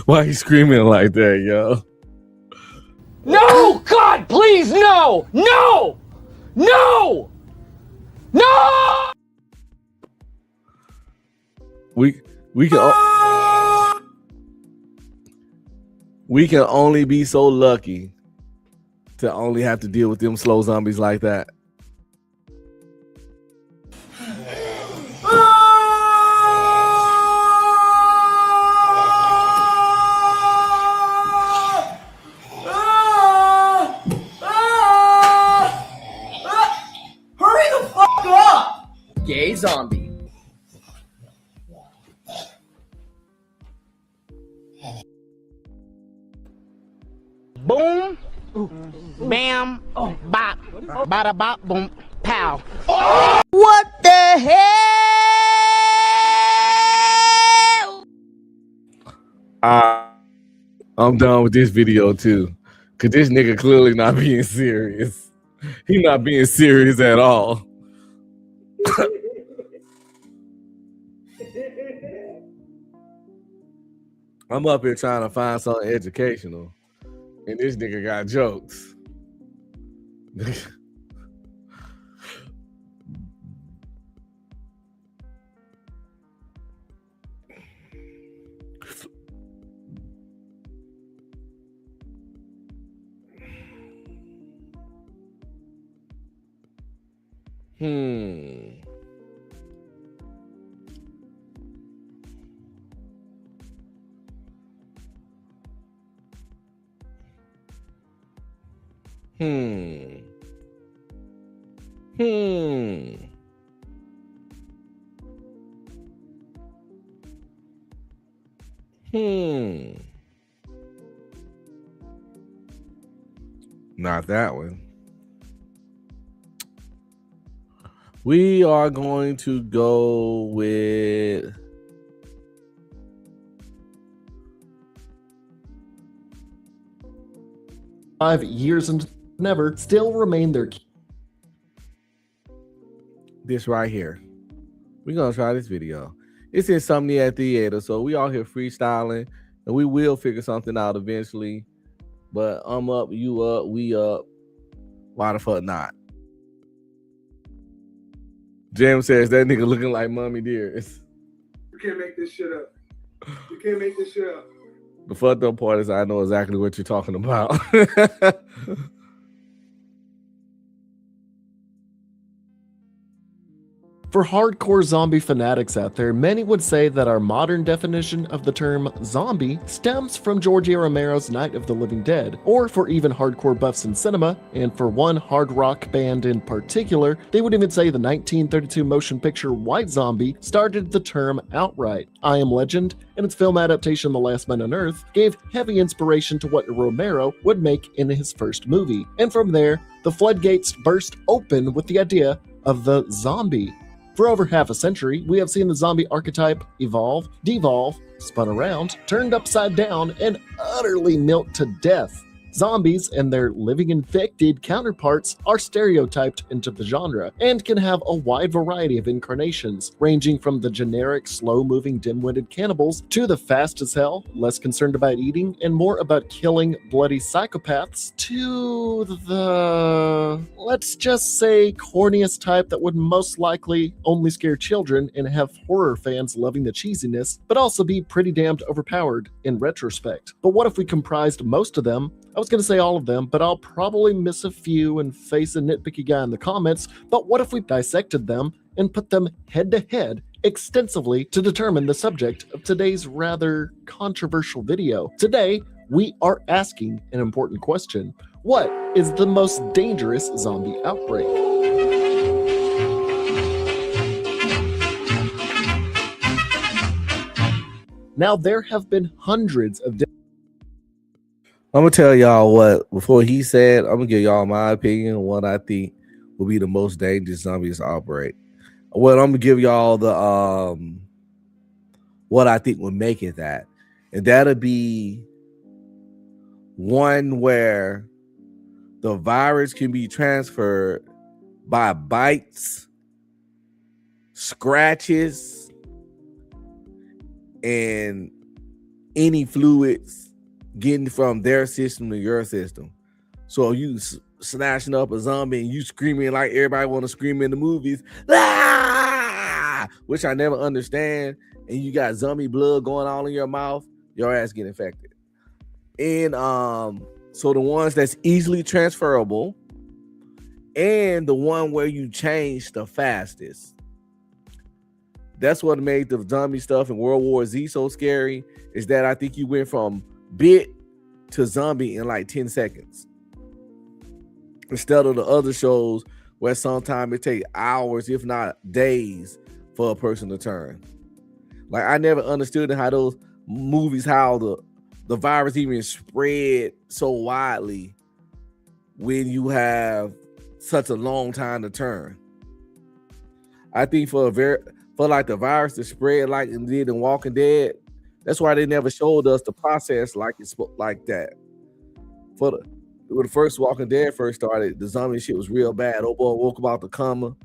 Why you screaming like that, yo? No! God, please, no! No! No! No! We can only be so lucky to only have to deal with them slow zombies like that. Hurry the fuck up! Gay zombie. Boom, bam, bop, bada bop, boom, pow. What the hell? I'm done with this video too, cause this nigga clearly not being serious. He not being serious at all. I'm up here trying to find something educational, and this nigga got jokes. Not that one. We are going to go with years and never still remain their key. This right here. We're gonna try this video. It's Insomniac Theater, so we all here freestyling, and we will figure something out eventually. But I'm up, you up, we up. Why the fuck not? James says that nigga looking like Mommy Dearest. You can't make this shit up. You can't make this shit up. The fucked up part is I know exactly what you're talking about. For hardcore zombie fanatics out there, many would say that our modern definition of the term zombie stems from George A. Romero's Night of the Living Dead, or for even hardcore buffs in cinema, and for one hard rock band in particular, they would even say the 1932 motion picture White Zombie started the term outright. I Am Legend and its film adaptation The Last Man on Earth gave heavy inspiration to what Romero would make in his first movie, and from there, the floodgates burst open with the idea of the zombie. For over half a century, we have seen the zombie archetype evolve, devolve, spun around, turned upside down, and utterly milked to death. Zombies and their living infected counterparts are stereotyped into the genre and can have a wide variety of incarnations, ranging from the generic slow-moving dim-witted cannibals to the fast as hell, less concerned about eating and more about killing bloody psychopaths, to the, let's just say, corniest type that would most likely only scare children and have horror fans loving the cheesiness, but also be pretty damned overpowered in retrospect. But what if we comprised most of them? I was going to say all of them, but I'll probably miss a few and face a nitpicky guy in the comments. But what if we dissected them and put them head to head extensively to determine the subject of today's rather controversial video? Today, we are asking an important question. What is the most dangerous zombie outbreak? Now, there have been hundreds of I'm gonna tell y'all what before he said. I'm gonna give y'all my opinion on what I think will be the most dangerous zombies outbreak. Well, I'm gonna give y'all the what I think would make it that, and that'll be one where the virus can be transferred by bites, scratches, and any fluids getting from their system to your system. So you snatching up a zombie and you screaming like everybody want to scream in the movies, ah! Which I never understand, and you got zombie blood going all in your mouth, your ass get infected. And so the ones that's easily transferable and the one where you change the fastest. That's what made the zombie stuff in World War Z so scary, is that I think you went from bit to zombie in like 10 seconds. Instead of the other shows where sometimes it takes hours, if not days, for a person to turn. Like, I never understood how those movies, how the virus even spread so widely when you have such a long time to turn. I think for like the virus to spread like it did in Walking Dead, that's why they never showed us the process like it's like that. When the first Walking Dead first started, the zombie shit was real bad. Old boy woke up out the coma,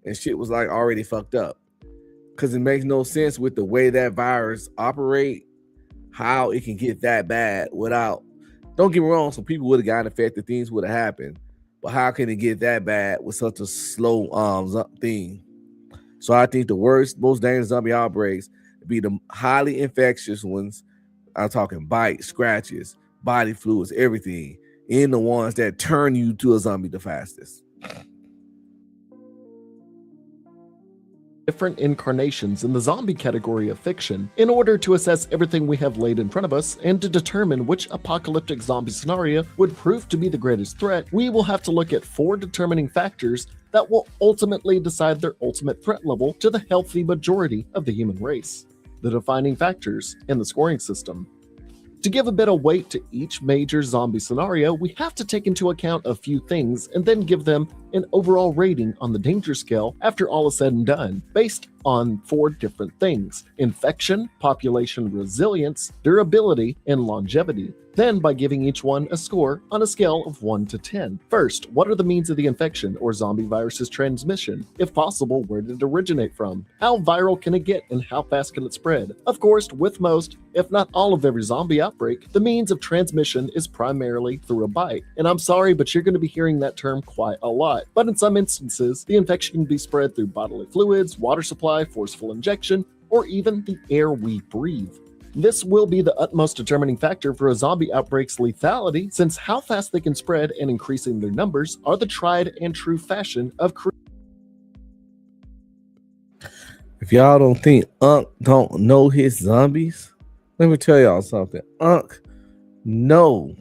and shit was like already fucked up. Because it makes no sense with the way that virus operate, how it can get that bad without. Don't get me wrong, some people would have gotten infected, things would have happened, but how can it get that bad with such a slow thing? So I think the worst, most dangerous zombie outbreaks would be the highly infectious ones. I'm talking bites, scratches, body fluids, everything, and the ones that turn you to a zombie the fastest. Different incarnations in the zombie category of fiction in order to assess everything we have laid in front of us and to determine which apocalyptic zombie scenario would prove to be the greatest threat. We will have to look at 4 determining factors that will ultimately decide their ultimate threat level to the healthy majority of the human race. The defining factors in the scoring system. To give a bit of weight to each major zombie scenario, we have to take into account a few things and then give them an overall rating on the danger scale after all is said and done, based on 4 different things: infection, population resilience, durability, and longevity. Then by giving each one a score on a scale of 1 to 10. First, what are the means of the infection or zombie virus's transmission? If possible, where did it originate from? How viral can it get and how fast can it spread? Of course, with most, if not all of every zombie outbreak, the means of transmission is primarily through a bite. And I'm sorry, but you're going to be hearing that term quite a lot. But in some instances, the infection can be spread through bodily fluids, water supply, forceful injection, or even the air we breathe. This will be the utmost determining factor for a zombie outbreak's lethality, since how fast they can spread and increasing their numbers are the tried and true fashion of If y'all don't think Unc don't know his zombies, let me tell y'all something. Unc know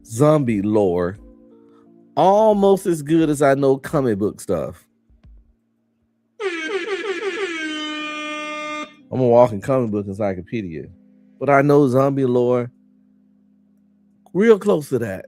zombie lore almost as good as I know comic book stuff. I'm a walking comic book encyclopedia, but I know zombie lore real close to that.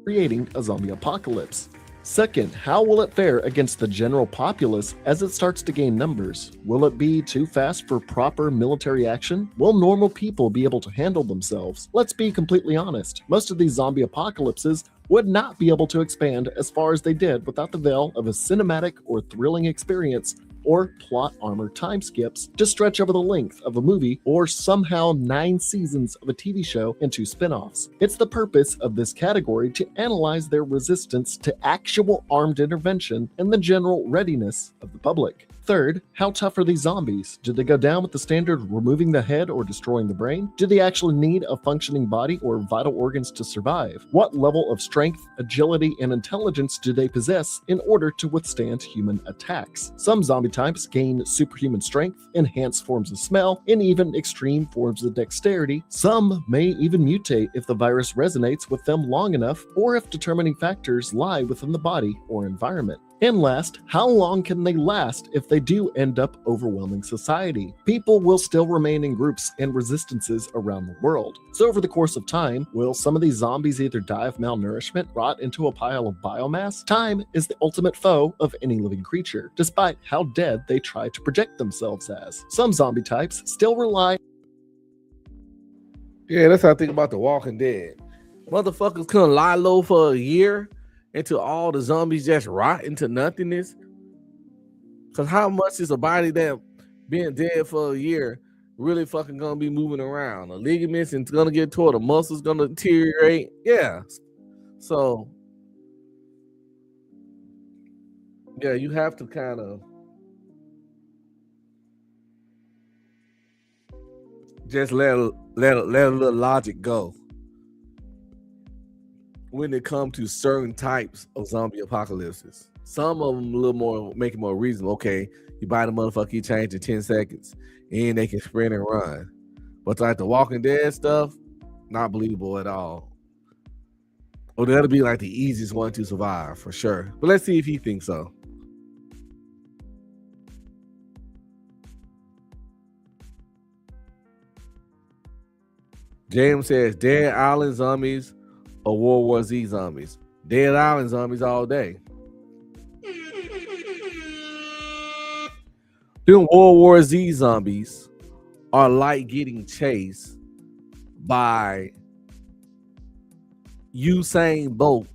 creating a zombie apocalypse. Second, how will it fare against the general populace as it starts to gain numbers? Will it be too fast for proper military action? Will normal people be able to handle themselves? Let's be completely honest. Most of these zombie apocalypses would not be able to expand as far as they did without the veil of a cinematic or thrilling experience or plot armor time skips to stretch over the length of a movie or somehow 9 seasons of a TV show and 2 spin-offs. It's the purpose of this category to analyze their resistance to actual armed intervention and the general readiness of the public. Third, how tough are these zombies? Do they go down with the standard removing the head or destroying the brain? Do they actually need a functioning body or vital organs to survive? What level of strength, agility, and intelligence do they possess in order to withstand human attacks? Some zombie types gain superhuman strength, enhanced forms of smell, and even extreme forms of dexterity. Some may even mutate if the virus resonates with them long enough or if determining factors lie within the body or environment. And last, how long can they last if they do end up overwhelming society? People will still remain in groups and resistances around the world. So over the course of time, will some of these zombies either die of malnourishment, rot into a pile of biomass? Time is the ultimate foe of any living creature, despite how dead they try to project themselves as. Some zombie types still rely. Yeah, that's how I think about The Walking Dead. Motherfuckers couldn't lie low for a year until all the zombies just rot into nothingness. Because how much is a body that being dead for a year really fucking gonna be moving around? The ligaments is gonna get tore, the muscles gonna deteriorate. Yeah. So yeah, you have to kind of just let a little logic go when it comes to certain types of zombie apocalypses. Some of them a little more, make it more reasonable. Okay, you buy the motherfucker, you change in 10 seconds, and they can sprint and run. But like the Walking Dead stuff, not believable at all. Or that'll be like the easiest one to survive for sure. But let's see if he thinks so. James says, Dead Island zombies or World War Z zombies? Dead Island zombies all day. Them World War Z zombies are like getting chased by Usain Bolt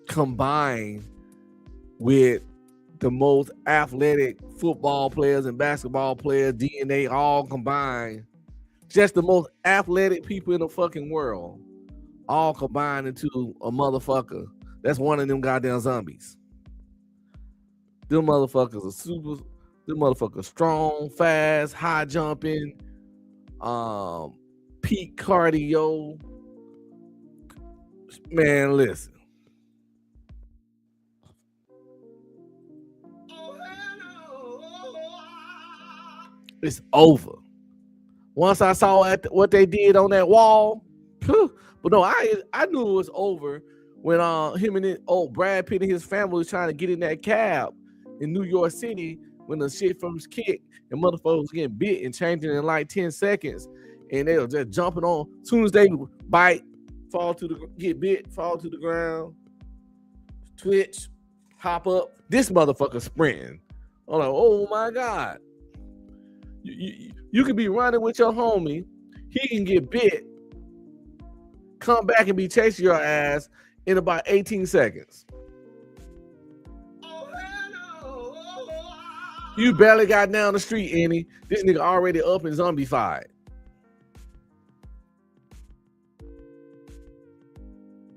combined with the most athletic football players and basketball players, DNA all combined. Just the most athletic people in the fucking world all combined into a motherfucker. That's one of them goddamn zombies. Them motherfuckers are super, them motherfuckers strong, fast, high jumping, peak cardio. Man, listen. It's over. Once I saw what they did on that wall, but no, I knew it was over when him and Brad Pitt and his family was trying to get in that cab in New York City when the shit from his kick and motherfuckers was getting bit and changing in like 10 seconds, and they were just jumping on. As soon as they bite, get bit, fall to the ground, twitch, hop up. This motherfucker sprinting. I'm like, oh my God. You could be running with your homie, he can get bit, come back and be chasing your ass in about 18 seconds. You barely got down the street, Annie. This nigga already up and zombified.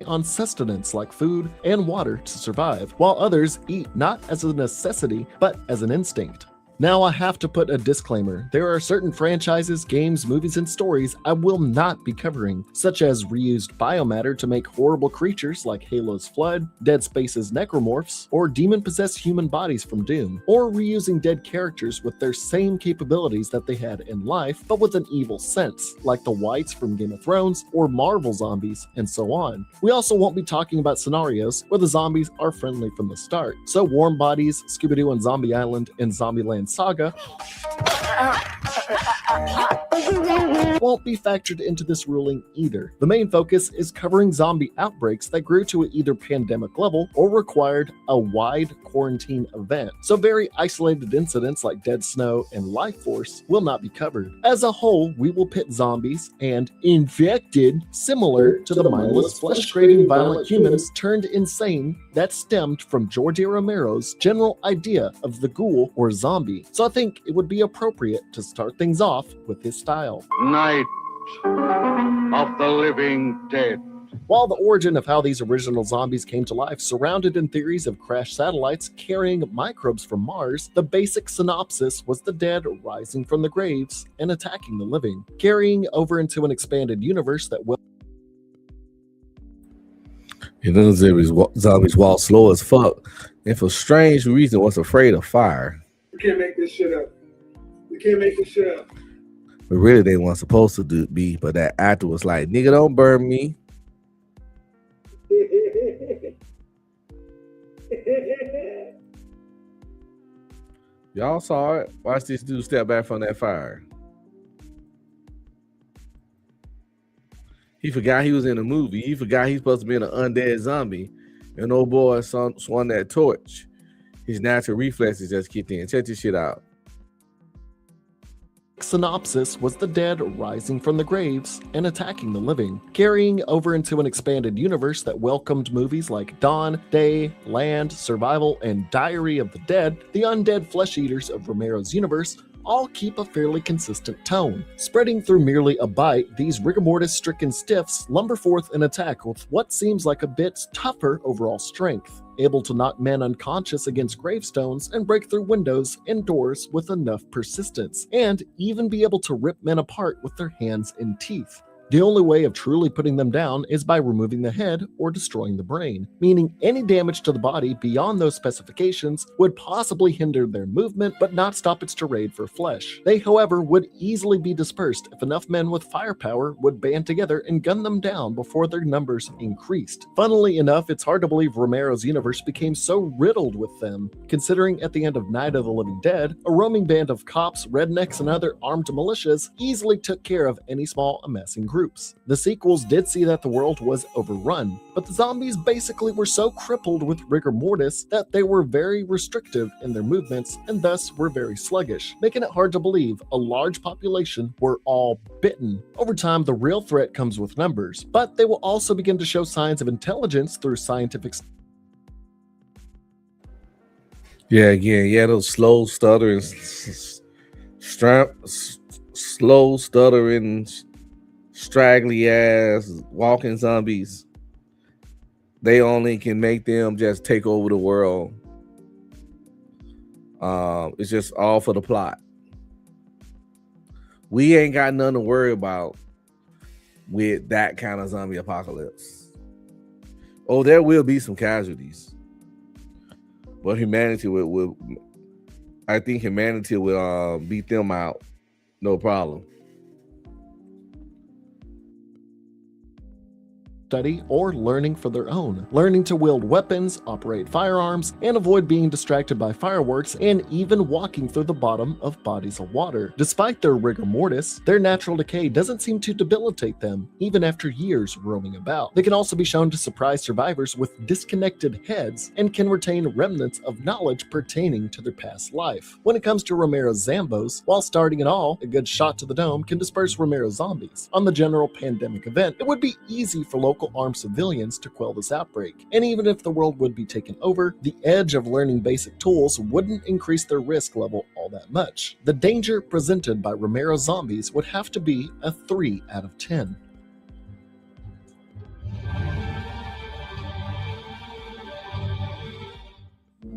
On sustenance like food and water to survive, while others eat not as a necessity, but as an instinct. Now I have to put a disclaimer. There are certain franchises, games, movies, and stories I will not be covering, such as reused biomatter to make horrible creatures like Halo's Flood, Dead Space's Necromorphs, or demon-possessed human bodies from Doom, or reusing dead characters with their same capabilities that they had in life, but with an evil sense, like the Whites from Game of Thrones, or Marvel zombies, and so on. We also won't be talking about scenarios where the zombies are friendly from the start, so Warm Bodies, Scooby-Doo on Zombie Island, and Zombieland Saga won't be factored into this ruling either. The main focus is covering zombie outbreaks that grew to either pandemic level or required a wide quarantine event, so very isolated incidents like Dead Snow and Life Force will not be covered. As a whole, we will pit zombies and infected similar to the mindless, flesh-craving, violent humans turned insane that stemmed from George A. Romero's general idea of the ghoul or zombie. So I think it would be appropriate to start things off with his style. Night of the Living Dead. While the origin of how these original zombies came to life surrounded in theories of crashed satellites carrying microbes from Mars, the basic synopsis was the dead rising from the graves and attacking the living, carrying over into an expanded universe that will. And those zombies walk slow as fuck, and for strange reason was afraid of fire. We can't make this shit up. We can't make this shit up. But really, they weren't supposed to be. But that actor was like, "Nigga, don't burn me." Y'all saw it. Watch this dude step back from that fire. He forgot he was in a movie. He forgot he's supposed to be an undead zombie. And old boy swung that torch. His natural reflexes just kicked in. Check this shit out. Synopsis was the dead rising from the graves and attacking the living, carrying over into an expanded universe that welcomed movies like Dawn, Day, Land, Survival, and Diary of the Dead. The undead flesh eaters of Romero's universe all keep a fairly consistent tone. Spreading through merely a bite, these rigor mortis-stricken stiffs lumber forth an attack with what seems like a bit tougher overall strength, able to knock men unconscious against gravestones and break through windows and doors with enough persistence, and even be able to rip men apart with their hands and teeth. The only way of truly putting them down is by removing the head or destroying the brain, meaning any damage to the body beyond those specifications would possibly hinder their movement but not stop its tirade for flesh. They, however, would easily be dispersed if enough men with firepower would band together and gun them down before their numbers increased. Funnily enough, it's hard to believe Romero's universe became so riddled with them, considering at the end of Night of the Living Dead, a roaming band of cops, rednecks, and other armed militias easily took care of any small amassing groups. The sequels did see that the world was overrun, but the zombies basically were so crippled with rigor mortis that they were very restrictive in their movements and thus were very sluggish, making it hard to believe a large population were all bitten. Over time, the real threat comes with numbers, but they will also begin to show signs of intelligence through scientific those slow stuttering, straggly ass walking zombies. They only can make them just take over the world. It's just all for the plot. We ain't got nothing to worry about with that kind of zombie apocalypse. Oh, there will be some casualties, but humanity will I think humanity will beat them out, no problem. study or learning for their own, learning to wield weapons, operate firearms, and avoid being distracted by fireworks, and even walking through the bottom of bodies of water. Despite their rigor mortis, their natural decay doesn't seem to debilitate them, even after years roaming about. They can also be shown to surprise survivors with disconnected heads and can retain remnants of knowledge pertaining to their past life. When it comes to Romero's Zambos, while starting it all, a good shot to the dome can disperse Romero zombies. On the general pandemic event, it would be easy for local armed civilians to quell this outbreak, and even if the world would be taken over, the edge of learning basic tools wouldn't increase their risk level all that much. The danger presented by Romero zombies would have to be a 3 out of 10.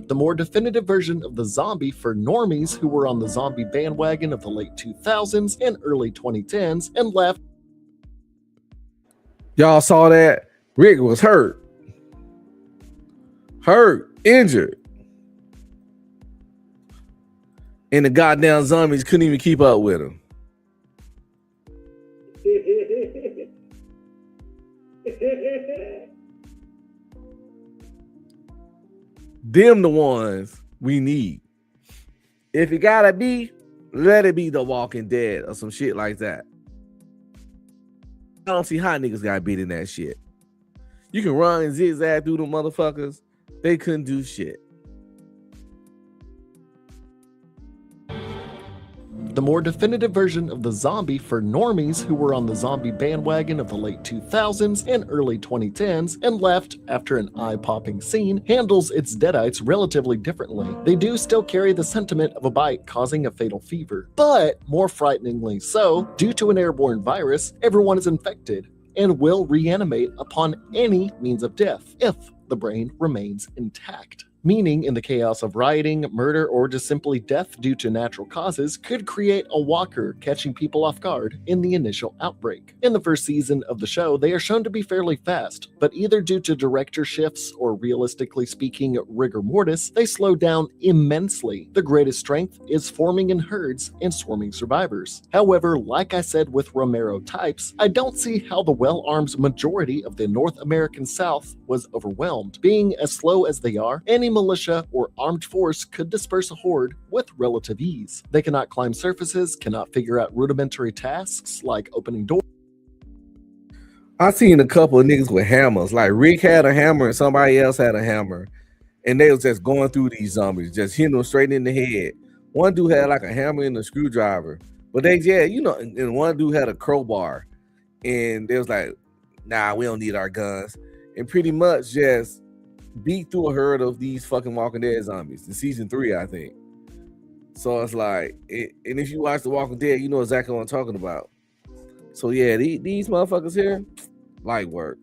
The more definitive version of the zombie for normies who were on the zombie bandwagon of the late 2000s and early 2010s and left. Y'all saw that? Rick was hurt, injured. And the goddamn zombies couldn't even keep up with him. Them the ones we need. If it gotta be, let it be The Walking Dead or some shit like that. I don't see how niggas got beat in that shit. You can run and zigzag through them motherfuckers. They couldn't do shit. The more definitive version of the zombie for normies who were on the zombie bandwagon of the late 2000s and early 2010s and left after an eye-popping scene handles its deadites relatively differently. They do still carry the sentiment of a bite causing a fatal fever, but more frighteningly so, due to an airborne virus, everyone is infected and will reanimate upon any means of death if the brain remains intact. meaning in the chaos of rioting, murder, or just simply death due to natural causes could create a walker catching people off guard in the initial outbreak. In the first season of the show, they are shown to be fairly fast, but either due to director shifts or realistically speaking rigor mortis, they slow down immensely. The greatest strength is forming in herds and swarming survivors. However, like I said with Romero types, I don't see how the well-armed majority of the North American South was overwhelmed. Being as slow as they are, any militia or armed force could disperse a horde with relative ease. They cannot climb surfaces, cannot figure out rudimentary tasks like opening doors. I seen a couple of niggas with hammers. Like Rick had a hammer and somebody else had a hammer, and they was just going through these zombies, just hitting them straight in the head. One dude had like a hammer and a screwdriver, but they, yeah, you know, and one dude had a crowbar, and they was like, nah, we don't need our guns, and pretty much just beat through a herd of these fucking Walking Dead zombies in season 3, I think. So it's like, and if you watch The Walking Dead, you know exactly what I'm talking about. So yeah, these motherfuckers here, light work.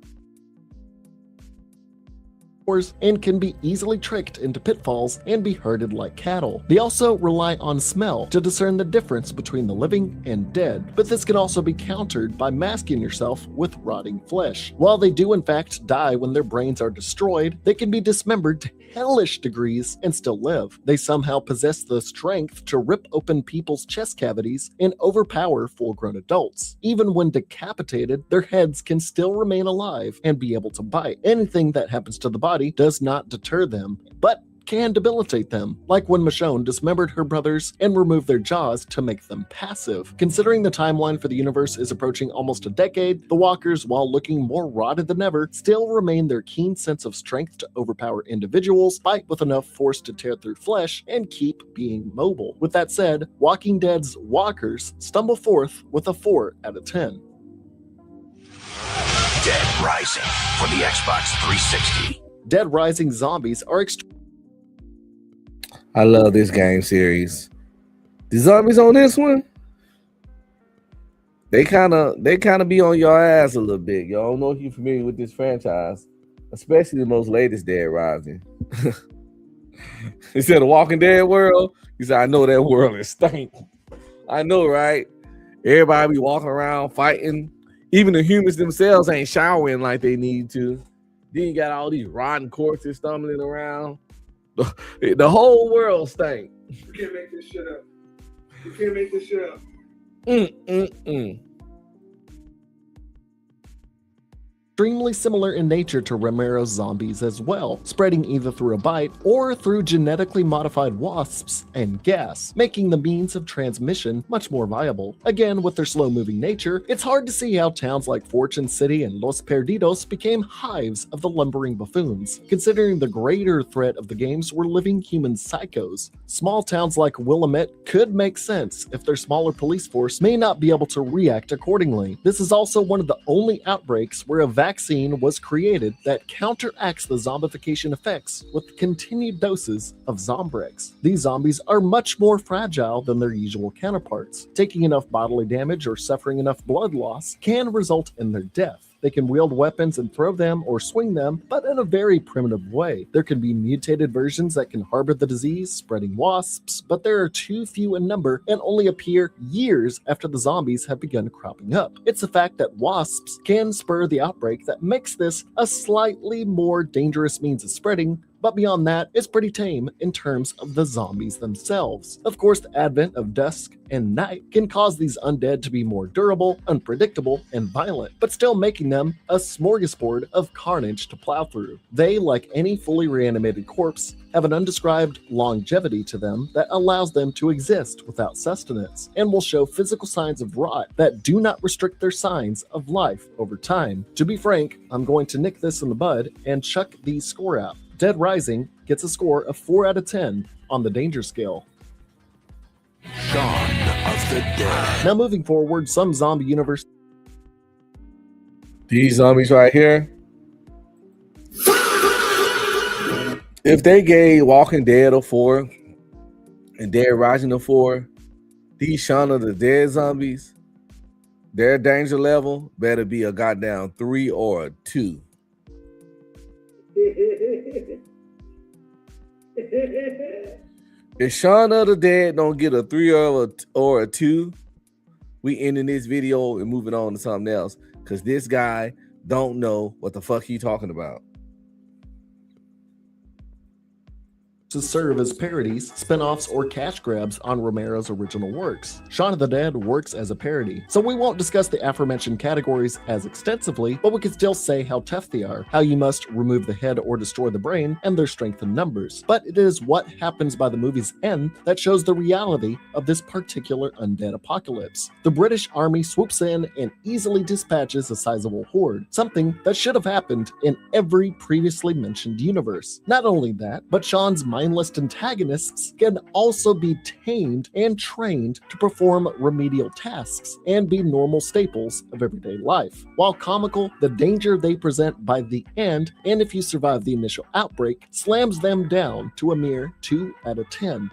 And can be easily tricked into pitfalls and be herded like cattle. They also rely on smell to discern the difference between the living and dead, but this can also be countered by masking yourself with rotting flesh. While they do in fact die when their brains are destroyed, they can be dismembered to hellish degrees and still live. They somehow possess the strength to rip open people's chest cavities and overpower full-grown adults. Even when decapitated, their heads can still remain alive and be able to bite. Anything that happens to the body does not deter them, but can debilitate them, like when Michonne dismembered her brothers and removed their jaws to make them passive. Considering the timeline for the universe is approaching almost a decade, the walkers, while looking more rotted than ever, still remain their keen sense of strength to overpower individuals, fight with enough force to tear through flesh, and keep being mobile. With that said, Walking Dead's walkers stumble forth with a 4 out of 10. Dead Rising for the Xbox 360. Dead Rising zombies are I love this game series. The zombies on this one, they kind of be on your ass a little bit. Y'all don't know if you're familiar with this franchise, especially the most latest Dead Rising. He said the Walking Dead world. He said, I know that world is stink. I know, right? Everybody be walking around fighting. Even the humans themselves ain't showering like they need to. Then you got all these rotten corpses stumbling around. The whole world stank. You can't make this shit up. You can't make this shit up. Extremely similar in nature to Romero's zombies as well, spreading either through a bite or through genetically modified wasps and gas, making the means of transmission much more viable. Again, with their slow-moving nature, it's hard to see how towns like Fortune City and Los Perdidos became hives of the lumbering buffoons. Considering the greater threat of the games were living human psychos, small towns like Willamette could make sense if their smaller police force may not be able to react accordingly. This is also one of the only outbreaks where a vaccine was created that counteracts the zombification effects with continued doses of Zombrex. These zombies are much more fragile than their usual counterparts. Taking enough bodily damage or suffering enough blood loss can result in their death. They can wield weapons and throw them or swing them, but in a very primitive way. There can be mutated versions that can harbor the disease, spreading wasps, but there are too few in number and only appear years after the zombies have begun cropping up. It's the fact that wasps can spur the outbreak that makes this a slightly more dangerous means of spreading, but beyond that, it's pretty tame in terms of the zombies themselves. Of course, the advent of dusk and night can cause these undead to be more durable, unpredictable, and violent, but still making them a smorgasbord of carnage to plow through. They, like any fully reanimated corpse, have an undescribed longevity to them that allows them to exist without sustenance, and will show physical signs of rot that do not restrict their signs of life over time. To be frank, I'm going to nick this in the bud and chuck the score out. Dead Rising gets a score of 4 out of 10 on the danger scale. Dawn of the Dead. Now moving forward, some zombie universe. These zombies right here. If they gave Walking Dead a 4 and Dead Rising a 4, these Shaun of the Dead zombies, their danger level better be a goddamn 3 or a 2. If Shaun of the Dead don't get a 3 or a 2, we ending this video and moving on to something else. Because this guy don't know what the fuck he talking about. To serve as parodies, spin-offs, or cash grabs on Romero's original works. Shaun of the Dead works as a parody, so we won't discuss the aforementioned categories as extensively, but we can still say how tough they are, how you must remove the head or destroy the brain, and their strength in numbers. But it is what happens by the movie's end that shows the reality of this particular undead apocalypse. The British Army swoops in and easily dispatches a sizable horde, something that should have happened in every previously mentioned universe. Not only that, but Shaun's mindless antagonists can also be tamed and trained to perform remedial tasks and be normal staples of everyday life. While comical, the danger they present by the end, and if you survive the initial outbreak, slams them down to a mere 2 out of 10.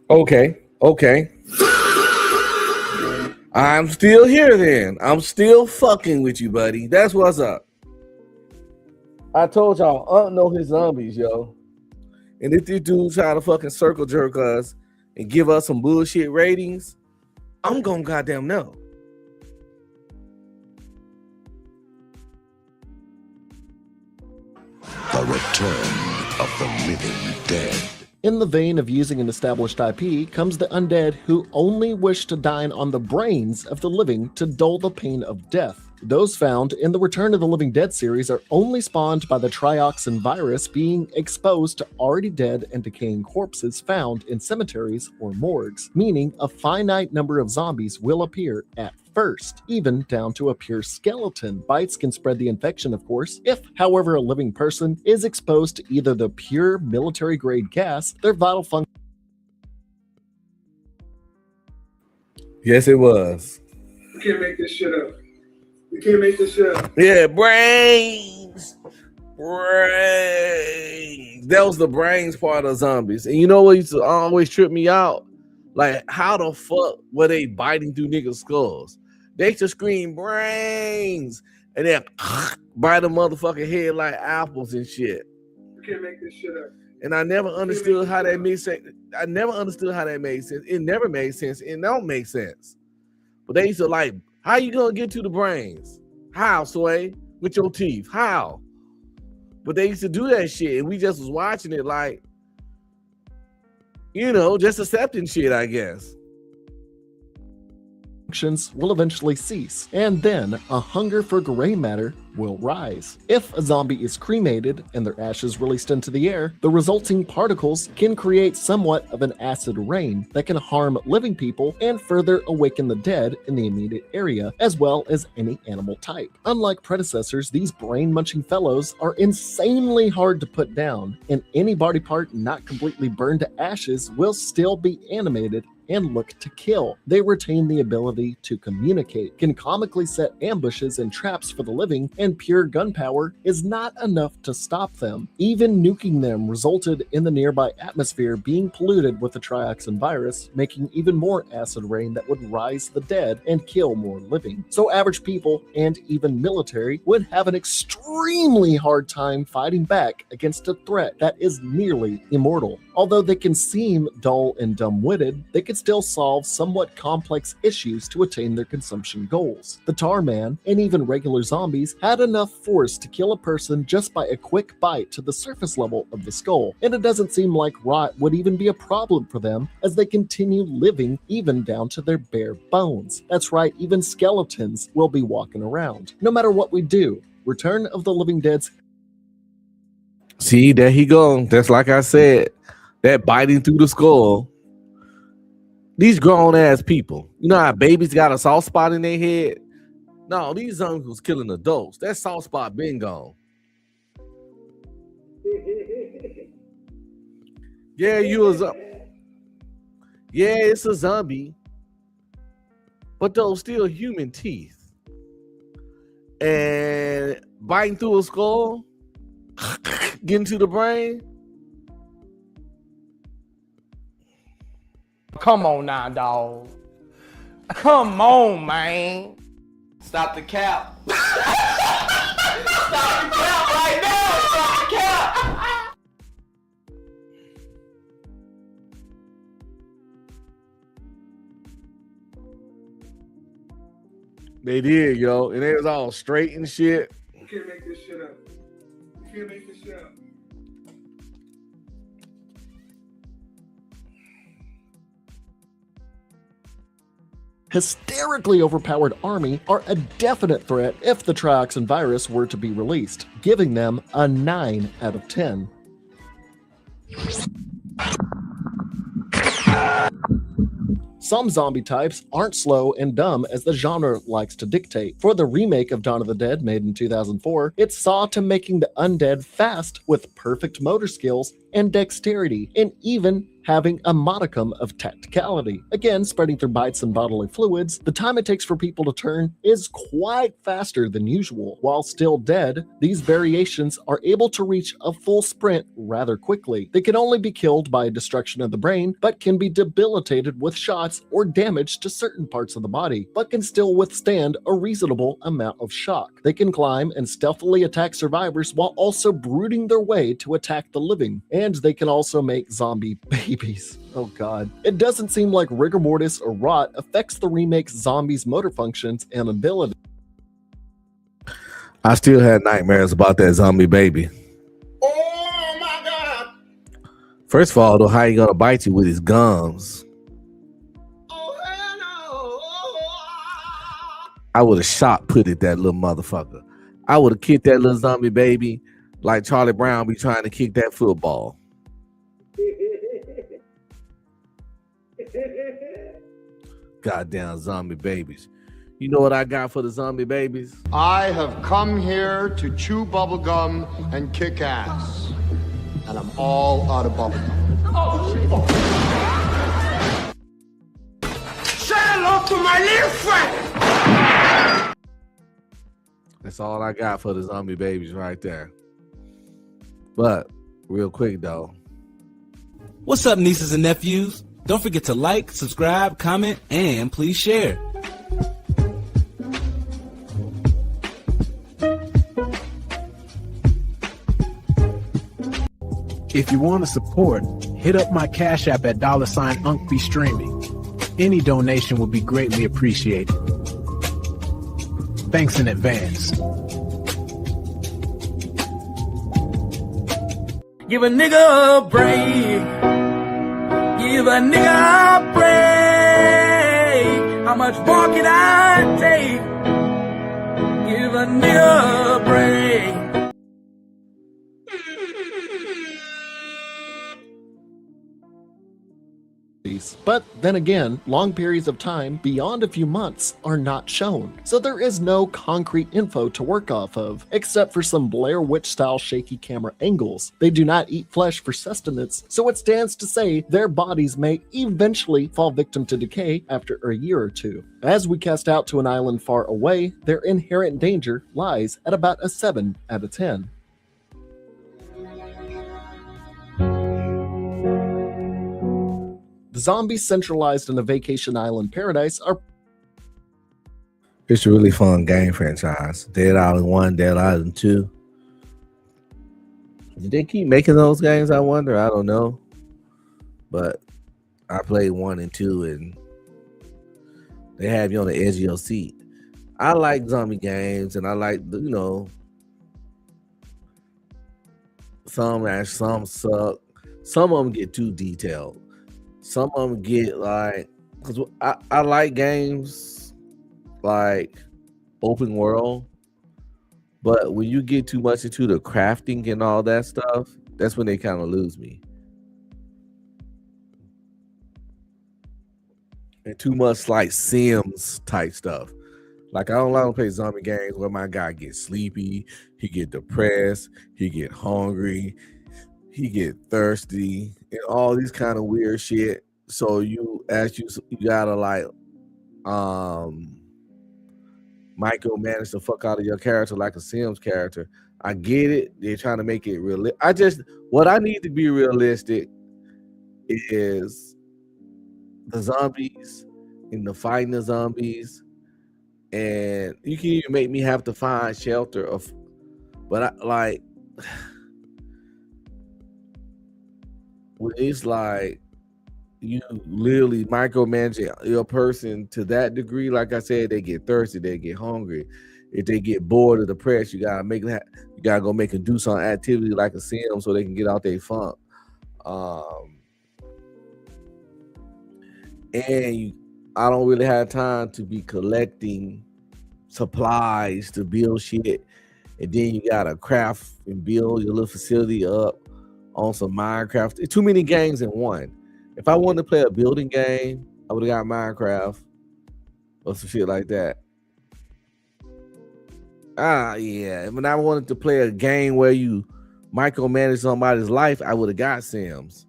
Okay. I'm still here then. I'm still fucking with you, buddy. That's what's up. I told y'all, know his zombies, yo. And if this dude try to fucking circle jerk us and give us some bullshit ratings, I'm gonna goddamn know. The Return of the Living Dead. In the vein of using an established IP comes the undead who only wish to dine on the brains of the living to dull the pain of death. Those found in the Return of the Living Dead series are only spawned by the trioxin virus being exposed to already dead and decaying corpses found in cemeteries or morgues, meaning a finite number of zombies will appear at first, even down to a pure skeleton. Bites can spread the infection, of course. If, however, a living person is exposed to either the pure military-grade gas, their vital function. Yes, it was. You can't make this shit up. You can't make this shit up. Yeah, brains. That was the brains part of zombies. And you know what used to always trip me out? Like, how the fuck were they biting through niggas' skulls? They used to scream brains and then bite a motherfucking head like apples and shit. You can't make this shit up. And I never understood how that made sense. I never understood how that made sense. It never made sense. It don't make sense. But they used to like, how you gonna get to the brains? How, Sway? With your teeth? How? But they used to do that shit, and we just was watching it like, you know, just accepting shit, I guess. Will eventually cease, and then a hunger for gray matter will rise. If a zombie is cremated and their ashes released into the air, the resulting particles can create somewhat of an acid rain that can harm living people and further awaken the dead in the immediate area, as well as any animal type. Unlike predecessors, these brain-munching fellows are insanely hard to put down, and any body part not completely burned to ashes will still be animated and look to kill. They retain the ability to communicate, can comically set ambushes and traps for the living, and pure gunpowder is not enough to stop them. Even nuking them resulted in the nearby atmosphere being polluted with the trioxin virus, making even more acid rain that would rise the dead and kill more living. So average people and even military would have an extremely hard time fighting back against a threat that is nearly immortal. Although they can seem dull and dumb-witted, they can still solve somewhat complex issues to attain their consumption goals. The Tar Man and even regular zombies had enough force to kill a person just by a quick bite to the surface level of the skull, and it doesn't seem like rot would even be a problem for them as they continue living even down to their bare bones. That's right, even skeletons will be walking around. No matter what we do, Return of the Living Dead's. See, there he go. That's like I said, that biting through the skull. These grown ass people, you know how babies got a soft spot in their head? No, these zombies was killing adults. That soft spot been gone. Yeah, yeah, it's a zombie, but those still human teeth. And biting through a skull, getting to the brain. Come on now, dog. Come on, man. Stop the cap. Stop the cap right now. Stop the cap. They did, yo, and they was all straight and shit. You can't make this shit up. You can't make this shit up. Hysterically overpowered army are a definite threat if the trioxin virus were to be released, giving them a 9 out of 10. Some zombie types aren't slow and dumb as the genre likes to dictate. For the remake of Dawn of the Dead made in 2004, it saw to making the undead fast with perfect motor skills and dexterity, and even having a modicum of tacticality. Again, spreading through bites and bodily fluids, the time it takes for people to turn is quite faster than usual. While still dead, these variations are able to reach a full sprint rather quickly. They can only be killed by destruction of the brain, but can be debilitated with shots or damage to certain parts of the body, but can still withstand a reasonable amount of shock. They can climb and stealthily attack survivors while also brooding their way to attack the living, and they can also make zombie babies. Oh god. It doesn't seem like rigor mortis or rot affects the remake's zombies' motor functions and ability. I still had nightmares about that zombie baby. Oh my God! First of all, though, how he gonna bite you with his gums? I would have shot put it that little motherfucker. I would have kicked that little zombie baby like Charlie Brown be trying to kick that football. Goddamn zombie babies. You know what I got for the zombie babies? I have come here to chew bubblegum and kick ass. And I'm all out of bubblegum. Say hello to my little friend! That's all I got for the zombie babies right there. But real quick though. What's up, nieces and nephews? Don't forget to like, subscribe, comment, and please share. If you want to support, hit up my Cash App at $UncBe Streaming. Any donation would be greatly appreciated. Thanks in advance. Give a nigga a break. Give a nigga a break. How much more can I take? Give a nigga a break. But then again, long periods of time beyond a few months are not shown, so there is no concrete info to work off of, except for some Blair Witch-style shaky camera angles. They do not eat flesh for sustenance, so it stands to say their bodies may eventually fall victim to decay after a year or two. As we cast out to an island far away, their inherent danger lies at about a 7 out of 10. The zombies centralized in a vacation island paradise are... It's a really fun game franchise. Dead Island 1, Dead Island 2. Did they keep making those games, I wonder? I don't know. But I played 1 and 2 and they have you on the edge of your seat. I like zombie games and I like, you know, some suck. Some of them get too detailed. Some of them get like, because I like games like open world, but when you get too much into the crafting and all that stuff, that's when they kind of lose me. And too much like Sims type stuff. Like I don't like to play zombie games where my guy gets sleepy, he get depressed, he get hungry, he get thirsty, and all these kind of weird shit. So you gotta like micromanage the fuck out of your character like a Sims character. I get it. They're trying to make it real. What I need to be realistic is the zombies and the fighting the zombies, and you can even make me have to find shelter of. But I like when it's like you literally micromanage your person to that degree. Like I said, they get thirsty, they get hungry. If they get bored or depressed, you gotta go make them do some activity like a sim so they can get out their funk. I don't really have time to be collecting supplies to build shit, and then you gotta craft and build your little facility up on some Minecraft. It's too many games in one. If I wanted to play a building game, I would have got Minecraft or some shit like that. Yeah. When I wanted to play a game where you micromanage somebody's life, I would have got Sims.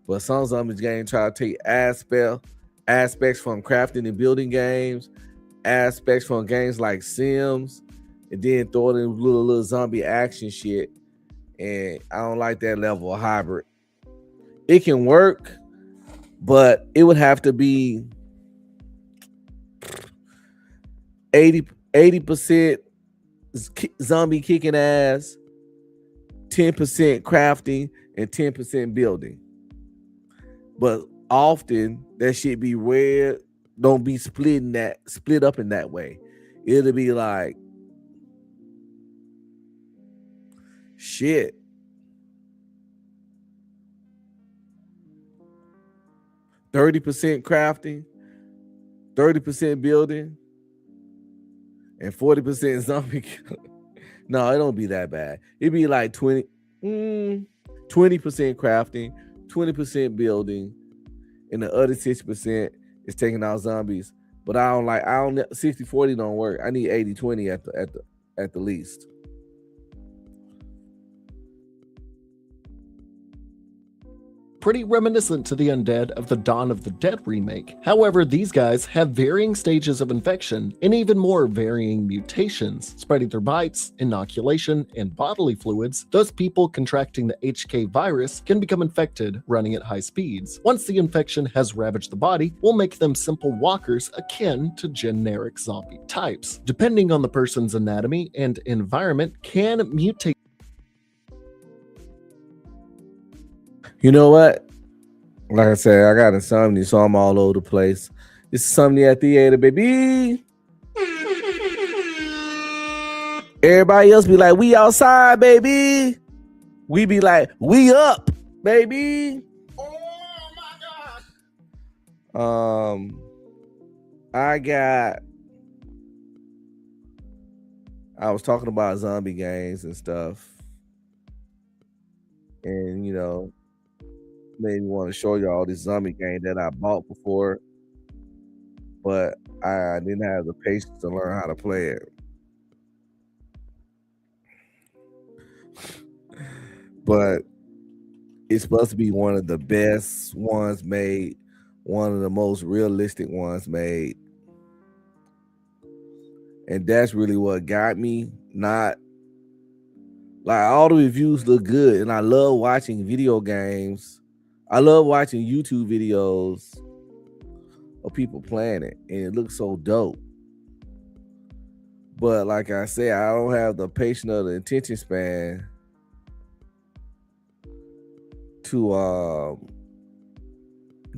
But some zombies games try to take aspects from crafting and building games, aspects from games like Sims, and then throw it in little zombie action shit. And I don't like that level of hybrid. It can work, but it would have to be 80% zombie kicking ass, 10% crafting, and 10% building. But often that shit be rare. Don't be split up in that way. It'll be like shit. %30 crafting, 30% building, and 40% zombie. No, it don't be that bad. It'd be like 20% crafting, 20% building, and the other 60% is taking out zombies. But I don't 60-40 don't work. I need 80-20 at the least. Pretty reminiscent to the Undead of the Dawn of the Dead remake. However, these guys have varying stages of infection and even more varying mutations, spreading through bites, inoculation, and bodily fluids. Those people contracting the HK virus can become infected running at high speeds. Once the infection has ravaged the body, will make them simple walkers akin to generic zombie types. Depending on the person's anatomy and environment, can mutate. You know what? Like I said, I got insomnia, so I'm all over the place. It's Insomniac Theater, baby. Everybody else be like, we outside, baby. We be like, we up, baby. Oh my God. I was talking about zombie games and stuff. And, made me want to show y'all this zombie game that I bought before, but I didn't have the patience to learn how to play it. But it's supposed to be one of the best ones made, one of the most realistic ones made. And that's really what got me. Not like all the reviews look good, and I love watching video games. I love watching YouTube videos of people playing it, and it looks so dope. But like I said, I don't have the patience or the attention span to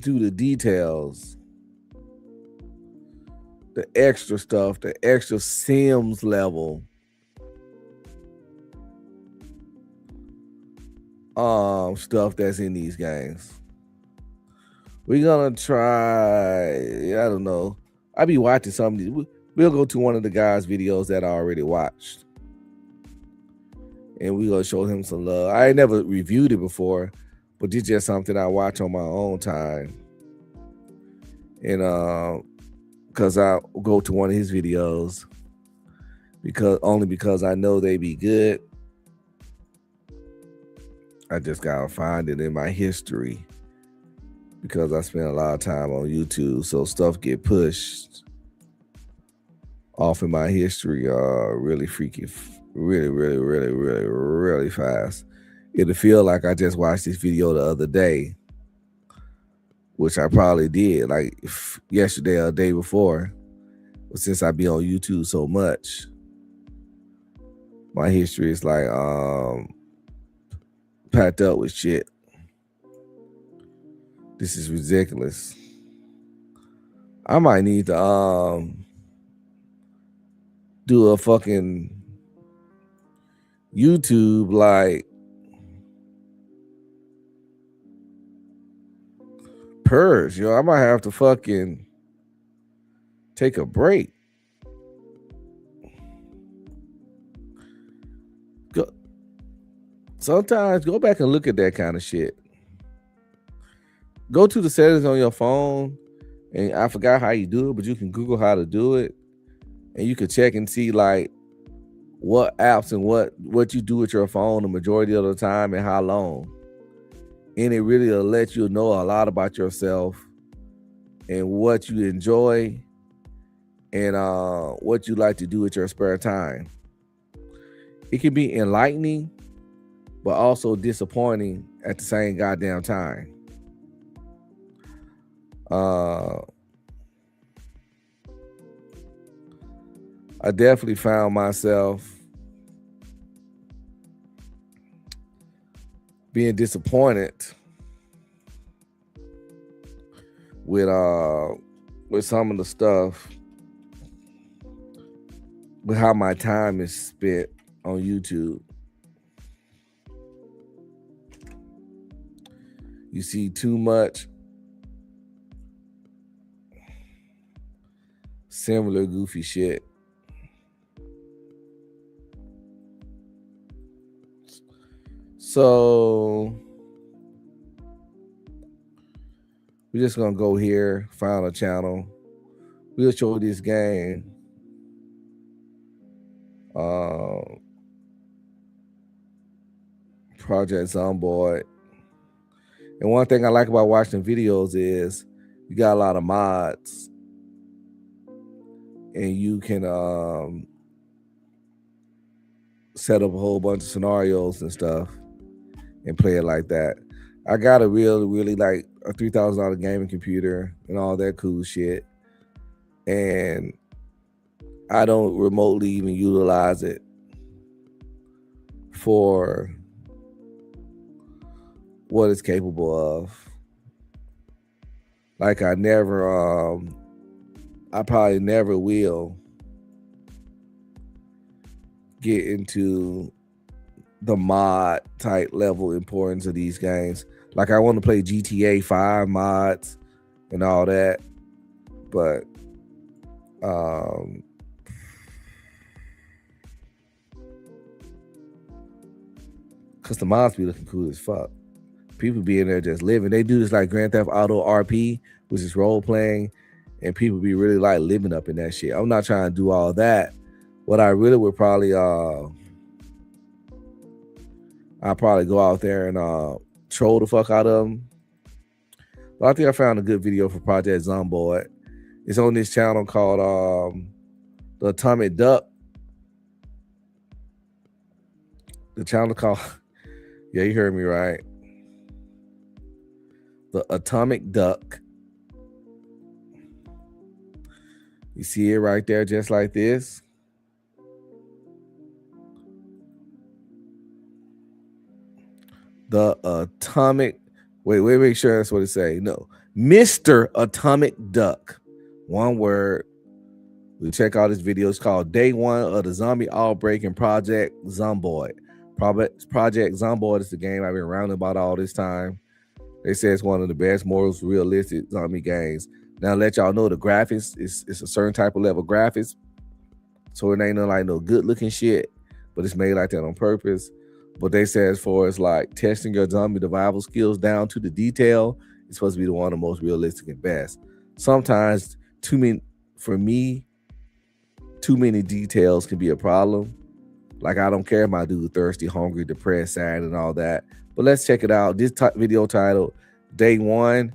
do the details, the extra stuff, the extra Sims level. Stuff that's in these games. We're gonna try. I don't know. I be watching some of these. We'll go to one of the guys' videos that I already watched, and we're gonna show him some love. I ain't never reviewed it before, but it's just something I watch on my own time, and because I go to one of his videos because I know they be good. I just gotta find it in my history because I spend a lot of time on YouTube, so stuff get pushed off in my history really freaky, really fast. It'll feel like I just watched this video the other day, which I probably did like yesterday or the day before. But since I be on YouTube so much, my history is like packed up with shit. This is ridiculous. I might need to do a fucking YouTube like purge. I might have to fucking take a break. Sometimes go back and look at that kind of shit. Go to the settings on your phone, and I forgot how you do it, but you can Google how to do it, and you can check and see like what apps and what you do with your phone the majority of the time and how long. And it really will let you know a lot about yourself and what you enjoy and what you like to do with your spare time. It can be enlightening, but also disappointing at the same goddamn time. I definitely found myself being disappointed with some of the stuff, with how my time is spent on YouTube. You see too much similar goofy shit. So we're just gonna go here, find a channel. We'll show this game. Project Zomboid. And one thing I like about watching videos is you got a lot of mods, and you can set up a whole bunch of scenarios and stuff and play it like that. I got a really like a $3,000 gaming computer and all that cool shit, and I don't remotely even utilize it for what it's capable of. Like I probably never will get into the mod type level importance of these games. Like I want to play GTA 5 mods and all that, but because the mods be looking cool as fuck. People be in there just living. They do this like Grand Theft Auto RP, which is role playing, and people be really like living up in that shit. I'm not trying to do all that. What I really would probably I'll probably go out there and troll the fuck out of them. But I think I found a good video for Project Zomboid. It's on this channel called The Atomic Duck. The channel called, yeah, you heard me right. The Atomic Duck. You see it right there, just like this. The Atomic, wait, make sure that's what it say. No, Mr. Atomic Duck. One word. We check out this video. It's called Day One of the Zombie Outbreak in Project Zomboid. Project Zomboid is the game I've been rounding about all this time. They say it's one of the best, most realistic zombie games. Now, let y'all know the graphics, it's a certain type of level of graphics. So it ain't like no good looking shit, but it's made like that on purpose. But they say as far as like testing your zombie survival skills down to the detail, it's supposed to be the one of the most realistic and best. Sometimes too many details can be a problem. Like I don't care if my dude thirsty, hungry, depressed, sad, and all that. But let's check it out. This video titled Day One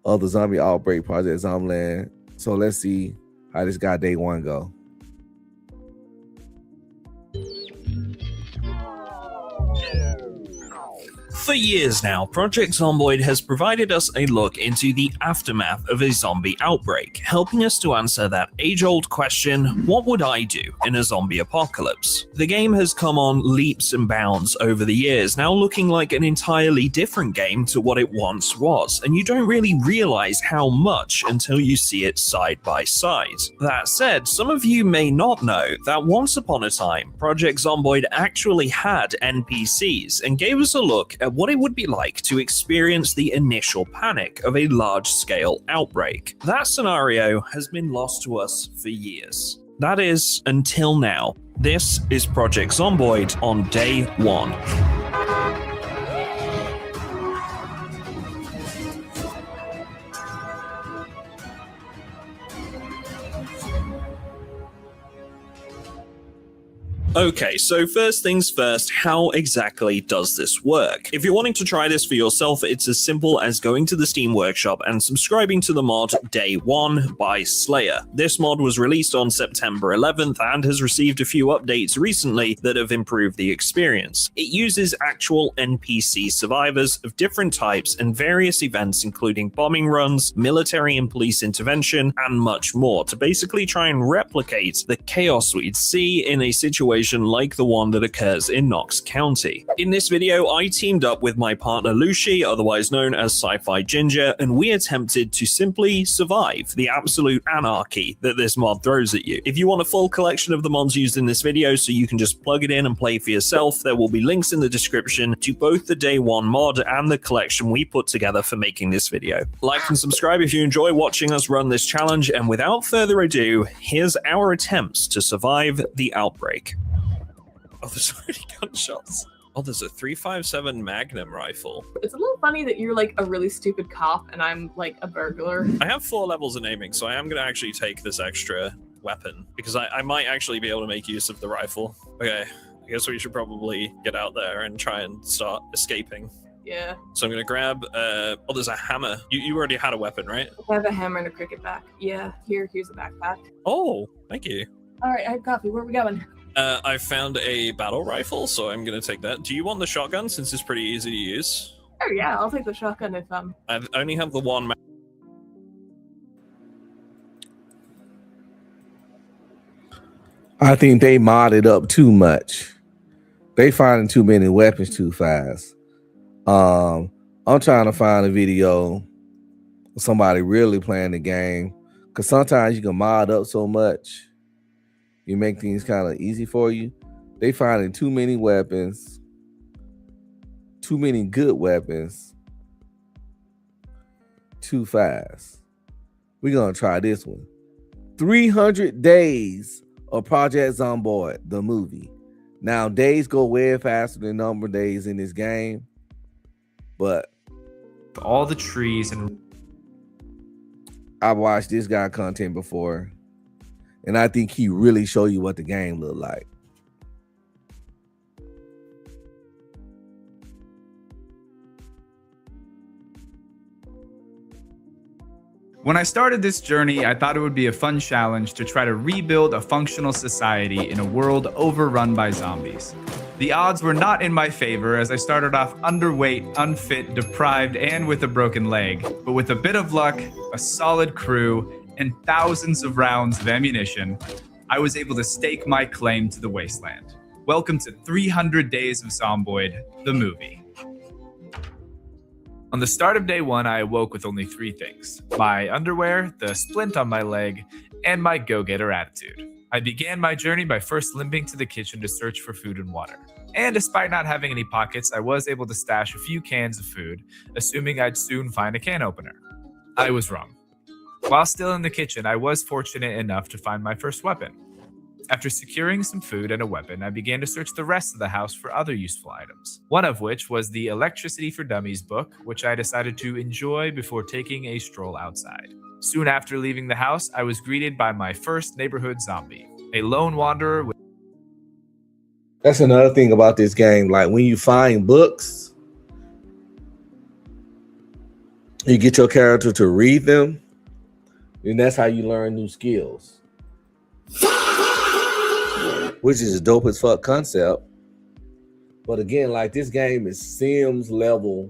of the Zombie Outbreak Project Zombland. So let's see how this guy Day One go. For years now, Project Zomboid has provided us a look into the aftermath of a zombie outbreak, helping us to answer that age-old question, what would I do in a zombie apocalypse? The game has come on leaps and bounds over the years, now looking like an entirely different game to what it once was, and you don't really realize how much until you see it side by side. That said, some of you may not know that once upon a time, Project Zomboid actually had NPCs and gave us a look at what it would be like to experience the initial panic of a large-scale outbreak. That scenario has been lost to us for years. That is, until now. This is Project Zomboid on day 1. Okay, so first things first, how exactly does this work? If you're wanting to try this for yourself, it's as simple as going to the Steam Workshop and subscribing to the mod Day 1 by Slayer. This mod was released on September 11th and has received a few updates recently that have improved the experience. It uses actual NPC survivors of different types and various events including bombing runs, military and police intervention, and much more to basically try and replicate the chaos we'd see in a situation like the one that occurs in Knox County. In this video, I teamed up with my partner Lucy, otherwise known as Sci-Fi Ginger, and we attempted to simply survive the absolute anarchy that this mod throws at you. If you want a full collection of the mods used in this video so you can just plug it in and play for yourself, there will be links in the description to both the Day 1 mod and the collection we put together for making this video. Like and subscribe if you enjoy watching us run this challenge, and without further ado, here's our attempts to survive the outbreak. Oh, there's already gunshots. Oh, there's a 3.57 Magnum rifle. It's a little funny that you're like a really stupid cop and I'm like a burglar. I have 4 levels in aiming, so I am going to actually take this extra weapon because I might actually be able to make use of the rifle. Okay, I guess we should probably get out there and try and start escaping. Yeah. So I'm going to grab, oh, there's a hammer. You already had a weapon, right? I have a hammer and a cricket bat. Yeah, here's a backpack. Oh, thank you. All right, I have coffee. Where are we going? I found a battle rifle, so I'm going to take that. Do you want the shotgun since it's pretty easy to use? Oh yeah, I'll take the shotgun if I only have the one. I think they modded up too much. They finding too many weapons too fast. I'm trying to find a video of somebody really playing the game, because sometimes you can mod up so much. You make things kind of easy for you. They finding too many weapons, too many good weapons, too fast. We're gonna try this one. 300 days of Project Zomboid, the movie. Now, days go way faster than number of days in this game, but all the trees and I've watched this guy content before. And I think he really show you what the game look like. When I started this journey, I thought it would be a fun challenge to try to rebuild a functional society in a world overrun by zombies. The odds were not in my favor as I started off underweight, unfit, deprived, and with a broken leg. But with a bit of luck, a solid crew, and thousands of rounds of ammunition, I was able to stake my claim to the wasteland. Welcome to 300 Days of Zomboid, the movie. On the start of day 1, I awoke with only 3 things: my underwear, the splint on my leg, and my go-getter attitude. I began my journey by first limping to the kitchen to search for food and water. And despite not having any pockets, I was able to stash a few cans of food, assuming I'd soon find a can opener. I was wrong. While still in the kitchen, I was fortunate enough to find my first weapon. After securing some food and a weapon, I began to search the rest of the house for other useful items, one of which was the Electricity for Dummies book, which I decided to enjoy before taking a stroll outside. Soon after leaving the house, I was greeted by my first neighborhood zombie, a lone wanderer with... That's another thing about this game. Like, when you find books, you get your character to read them, and that's how you learn new skills. Which is a dope as fuck concept. But again, like this game is Sims level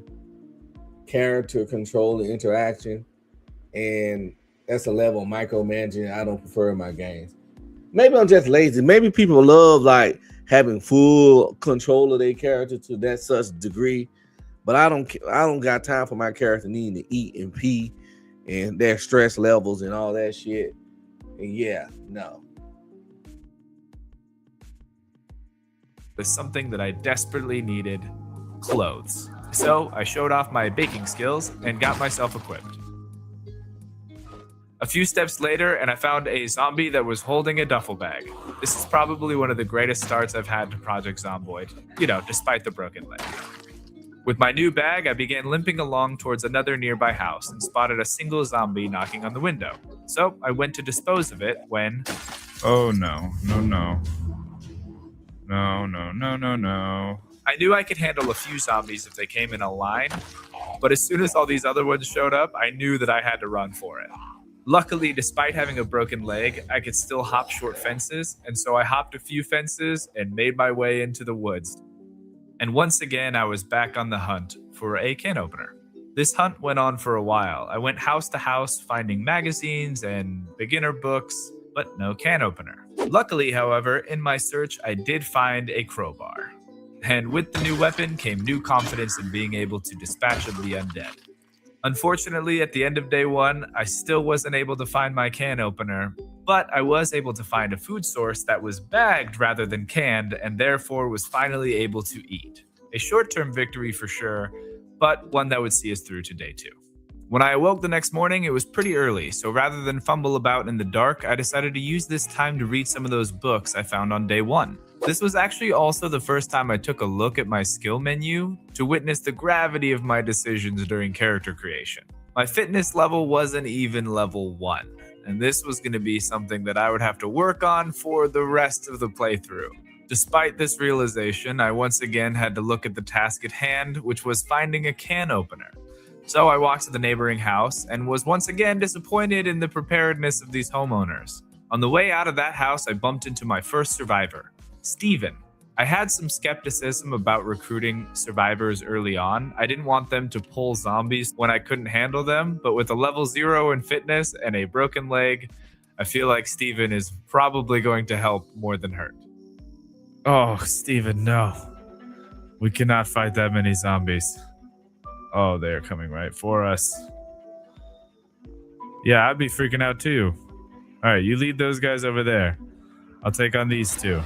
character control and interaction, and that's a level of micromanaging I don't prefer in my games. Maybe I'm just lazy. Maybe people love like having full control of their character to that such degree, but I don't got time for my character needing to eat and pee and their stress levels and all that shit. And yeah, no. Was something that I desperately needed: clothes. So I showed off my baking skills and got myself equipped. A few steps later, and I found a zombie that was holding a duffel bag. This is probably one of the greatest starts I've had to Project Zomboid, despite the broken leg. With my new bag, I began limping along towards another nearby house and spotted a single zombie knocking on the window. So I went to dispose of it when... Oh no. No. I knew I could handle a few zombies if they came in a line, but as soon as all these other ones showed up, I knew that I had to run for it. Luckily, despite having a broken leg, I could still hop short fences, and so I hopped a few fences and made my way into the woods. And once again, I was back on the hunt for a can opener. This hunt went on for a while. I went house to house finding magazines and beginner books, but no can opener. Luckily, however, in my search, I did find a crowbar. And with the new weapon came new confidence in being able to dispatch of the undead. Unfortunately, at the end of day one, I still wasn't able to find my can opener, but I was able to find a food source that was bagged rather than canned and therefore was finally able to eat. A short-term victory for sure, but one that would see us through to day 2. When I awoke the next morning, it was pretty early, so rather than fumble about in the dark, I decided to use this time to read some of those books I found on day 1. This was actually also the first time I took a look at my skill menu to witness the gravity of my decisions during character creation. My fitness level wasn't even level 1, and this was going to be something that I would have to work on for the rest of the playthrough. Despite this realization, I once again had to look at the task at hand, which was finding a can opener. So I walked to the neighboring house and was once again disappointed in the preparedness of these homeowners. On the way out of that house, I bumped into my first survivor, Steven. I had some skepticism about recruiting survivors early on. I didn't want them to pull zombies when I couldn't handle them, but with a level 0 in fitness and a broken leg, I feel like Steven is probably going to help more than hurt. Oh, Steven, no. We cannot fight that many zombies. Oh, they're coming right for us. Yeah, I'd be freaking out too. All right, you lead those guys over there. I'll take on these two.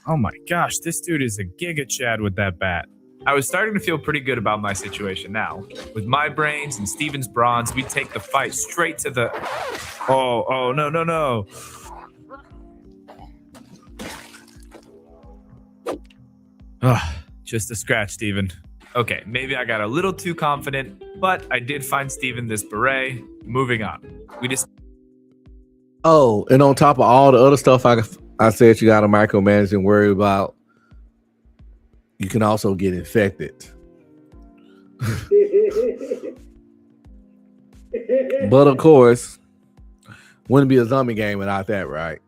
Oh my gosh, this dude is a Giga Chad with that bat. I was starting to feel pretty good about my situation now. With my brains and Steven's bronze, we'd take the fight straight to the... Oh, no. Just a scratch, Steven. Okay, maybe I got a little too confident, but I did find Steven this beret. Moving on. Oh, and on top of all the other stuff I said you got to micromanage and worry about, you can also get infected. But of course, wouldn't be a zombie game without that, right?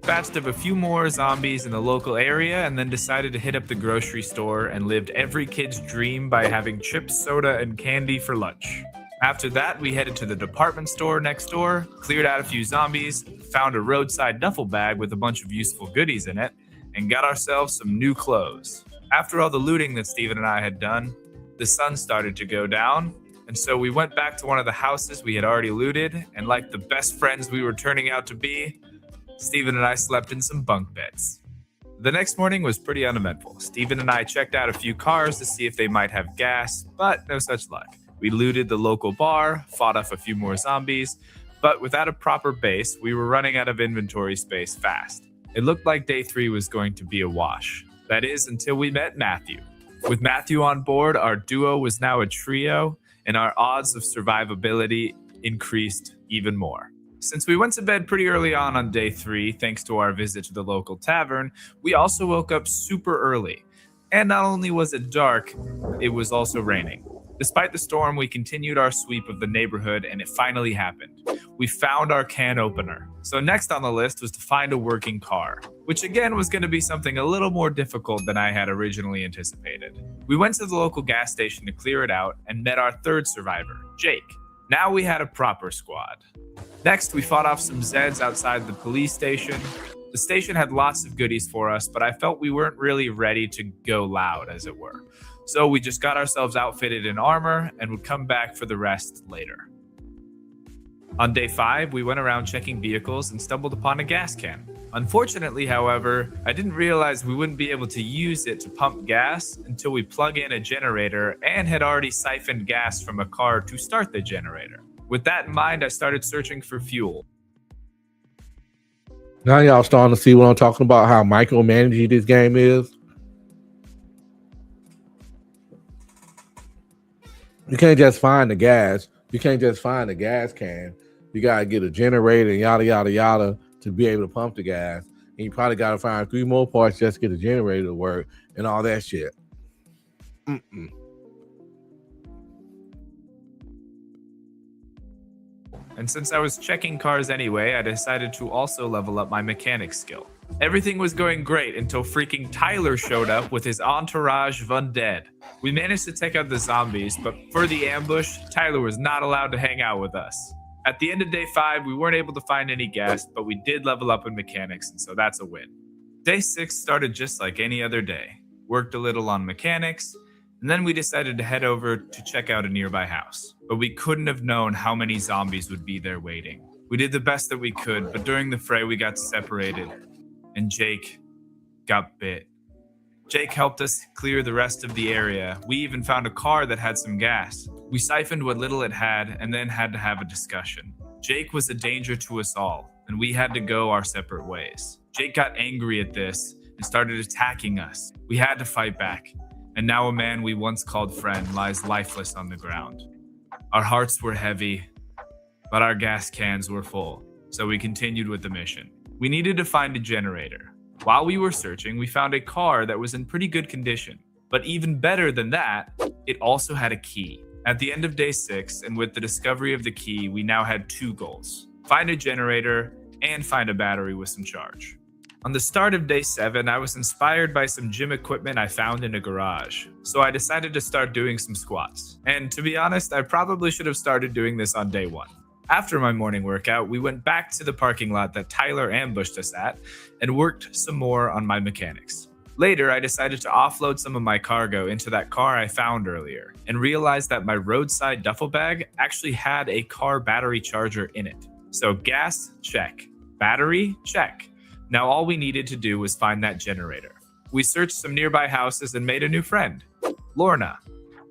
Dispatched of a few more zombies in the local area and then decided to hit up the grocery store and lived every kid's dream by having chips, soda, and candy for lunch. After that, we headed to the department store next door, cleared out a few zombies, found a roadside duffel bag with a bunch of useful goodies in it, and got ourselves some new clothes. After all the looting that Steven and I had done, the sun started to go down, and so we went back to one of the houses we had already looted, and like the best friends we were turning out to be, Steven and I slept in some bunk beds. The next morning was pretty uneventful. Steven and I checked out a few cars to see if they might have gas, but no such luck. We looted the local bar, fought off a few more zombies, but without a proper base, we were running out of inventory space fast. It looked like day 3 was going to be a wash. That is, until we met Matthew. With Matthew on board, our duo was now a trio, and our odds of survivability increased even more. Since we went to bed pretty early on day 3, thanks to our visit to the local tavern, we also woke up super early. And not only was it dark, it was also raining. Despite the storm, we continued our sweep of the neighborhood and it finally happened. We found our can opener. So next on the list was to find a working car, which again was going to be something a little more difficult than I had originally anticipated. We went to the local gas station to clear it out and met our third survivor, Jake. Now we had a proper squad. Next, we fought off some Zeds outside the police station. The station had lots of goodies for us, but I felt we weren't really ready to go loud, as it were. So we just got ourselves outfitted in armor and would come back for the rest later. On day 5, we went around checking vehicles and stumbled upon a gas can. Unfortunately, however, I didn't realize we wouldn't be able to use it to pump gas until we plug in a generator and had already siphoned gas from a car to start the generator. With that in mind, I started searching for fuel. Now y'all starting to see what I'm talking about, how micromanaging this game is. You can't just find the gas. You can't just find the gas can. You got to get a generator and yada, yada, yada to be able to pump the gas. And you probably got to find 3 more parts just to get the generator to work and all that shit. And since I was checking cars anyway, I decided to also level up my mechanic skill. Everything was going great until freaking Tyler showed up with his entourage of undead. We managed to take out the zombies, but for the ambush, Tyler was not allowed to hang out with us. At the end of day 5, we weren't able to find any gas, but we did level up in mechanics, and so that's a win. Day 6 started just like any other day. Worked a little on mechanics, and then we decided to head over to check out a nearby house. But we couldn't have known how many zombies would be there waiting. We did the best that we could, but during the fray we got separated, and Jake got bit. Jake helped us clear the rest of the area. We even found a car that had some gas. We siphoned what little it had and then had to have a discussion. Jake was a danger to us all, and we had to go our separate ways. Jake got angry at this and started attacking us. We had to fight back, and now a man we once called friend lies lifeless on the ground. Our hearts were heavy, but our gas cans were full, so we continued with the mission. We needed to find a generator. While we were searching, we found a car that was in pretty good condition. But even better than that, it also had a key. At the end of day 6, and with the discovery of the key, we now had 2 goals. Find a generator and find a battery with some charge. On the start of day 7, I was inspired by some gym equipment I found in a garage. So I decided to start doing some squats. And to be honest, I probably should have started doing this on day 1. After my morning workout, we went back to the parking lot that Tyler ambushed us at and worked some more on my mechanics. Later, I decided to offload some of my cargo into that car I found earlier and realized that my roadside duffel bag actually had a car battery charger in it. So gas, check. Battery, check. Now all we needed to do was find that generator. We searched some nearby houses and made a new friend, Lorna.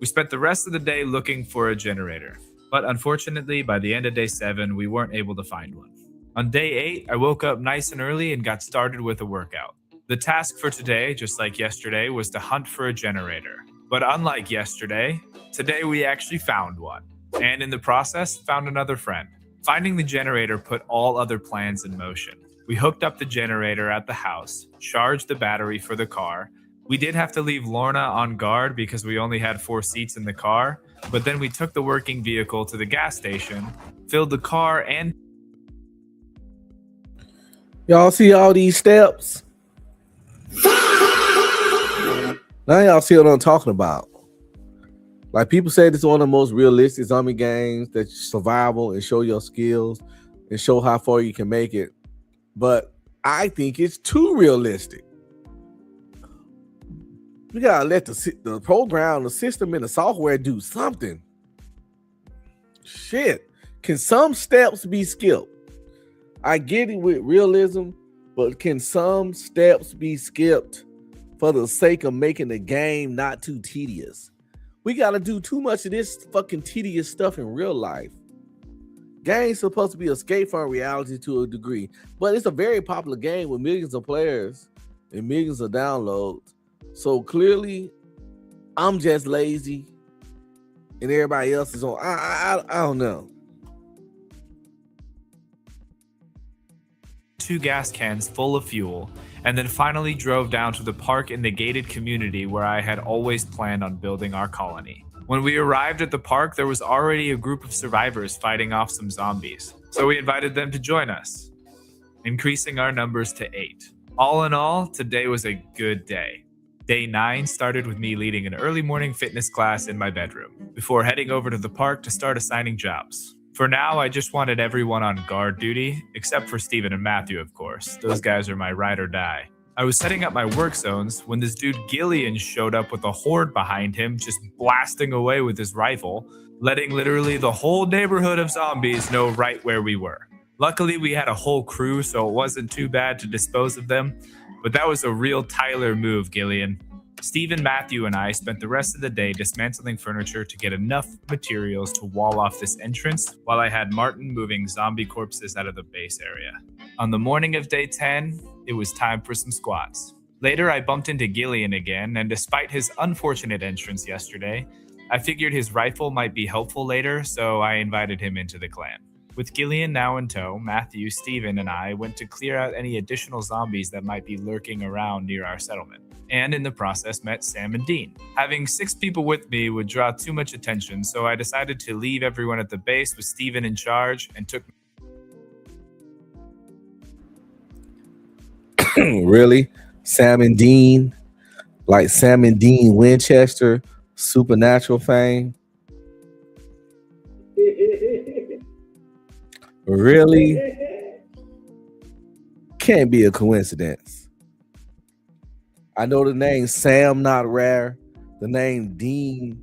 We spent the rest of the day looking for a generator. But unfortunately, by the end of day 7, we weren't able to find one. On day 8, I woke up nice and early and got started with a workout. The task for today, just like yesterday, was to hunt for a generator. But unlike yesterday, today we actually found one. And in the process, found another friend. Finding the generator put all other plans in motion. We hooked up the generator at the house, charged the battery for the car. We did have to leave Lorna on guard because we only had 4 seats in the car. But then we took the working vehicle to the gas station, filled the car, and... Y'all see all these steps? Now y'all see what I'm talking about. Like, people say this is one of the most realistic zombie games that survival and show your skills and show how far you can make it. But I think it's too realistic. We gotta let the program, the system, and the software do something. Shit. Can some steps be skipped? I get it with realism, but can some steps be skipped for the sake of making the game not too tedious? We gotta do too much of this fucking tedious stuff in real life. Game's supposed to be escape from reality to a degree, but it's a very popular game with millions of players and millions of downloads. So clearly, I'm just lazy, and everybody else is on. I don't know. 2 gas cans full of fuel, and then finally drove down to the park in the gated community where I had always planned on building our colony. When we arrived at the park, there was already a group of survivors fighting off some zombies, so we invited them to join us, increasing our numbers to 8. All in all, today was a good day. Day 9 started with me leading an early morning fitness class in my bedroom, before heading over to the park to start assigning jobs. For now, I just wanted everyone on guard duty, except for Steven and Matthew, of course. Those guys are my ride or die. I was setting up my work zones when this dude Gillian showed up with a horde behind him, just blasting away with his rifle, letting literally the whole neighborhood of zombies know right where we were. Luckily, we had a whole crew, so it wasn't too bad to dispose of them, but that was a real Tyler move, Gillian. Steven, Matthew, and I spent the rest of the day dismantling furniture to get enough materials to wall off this entrance, while I had Martin moving zombie corpses out of the base area. On the morning of day 10, it was time for some squats. Later, I bumped into Gillian again, and despite his unfortunate entrance yesterday, I figured his rifle might be helpful later, so I invited him into the clan. With Gillian now in tow, Matthew, Steven, and I went to clear out any additional zombies that might be lurking around near our settlement, and in the process met Sam and Dean. Having 6 people with me would draw too much attention, so I decided to leave everyone at the base with Steven in charge and took... Really? Sam and Dean? Like Sam and Dean Winchester, Supernatural fame? Really? Can't be a coincidence. I know the name Sam not rare. The name Dean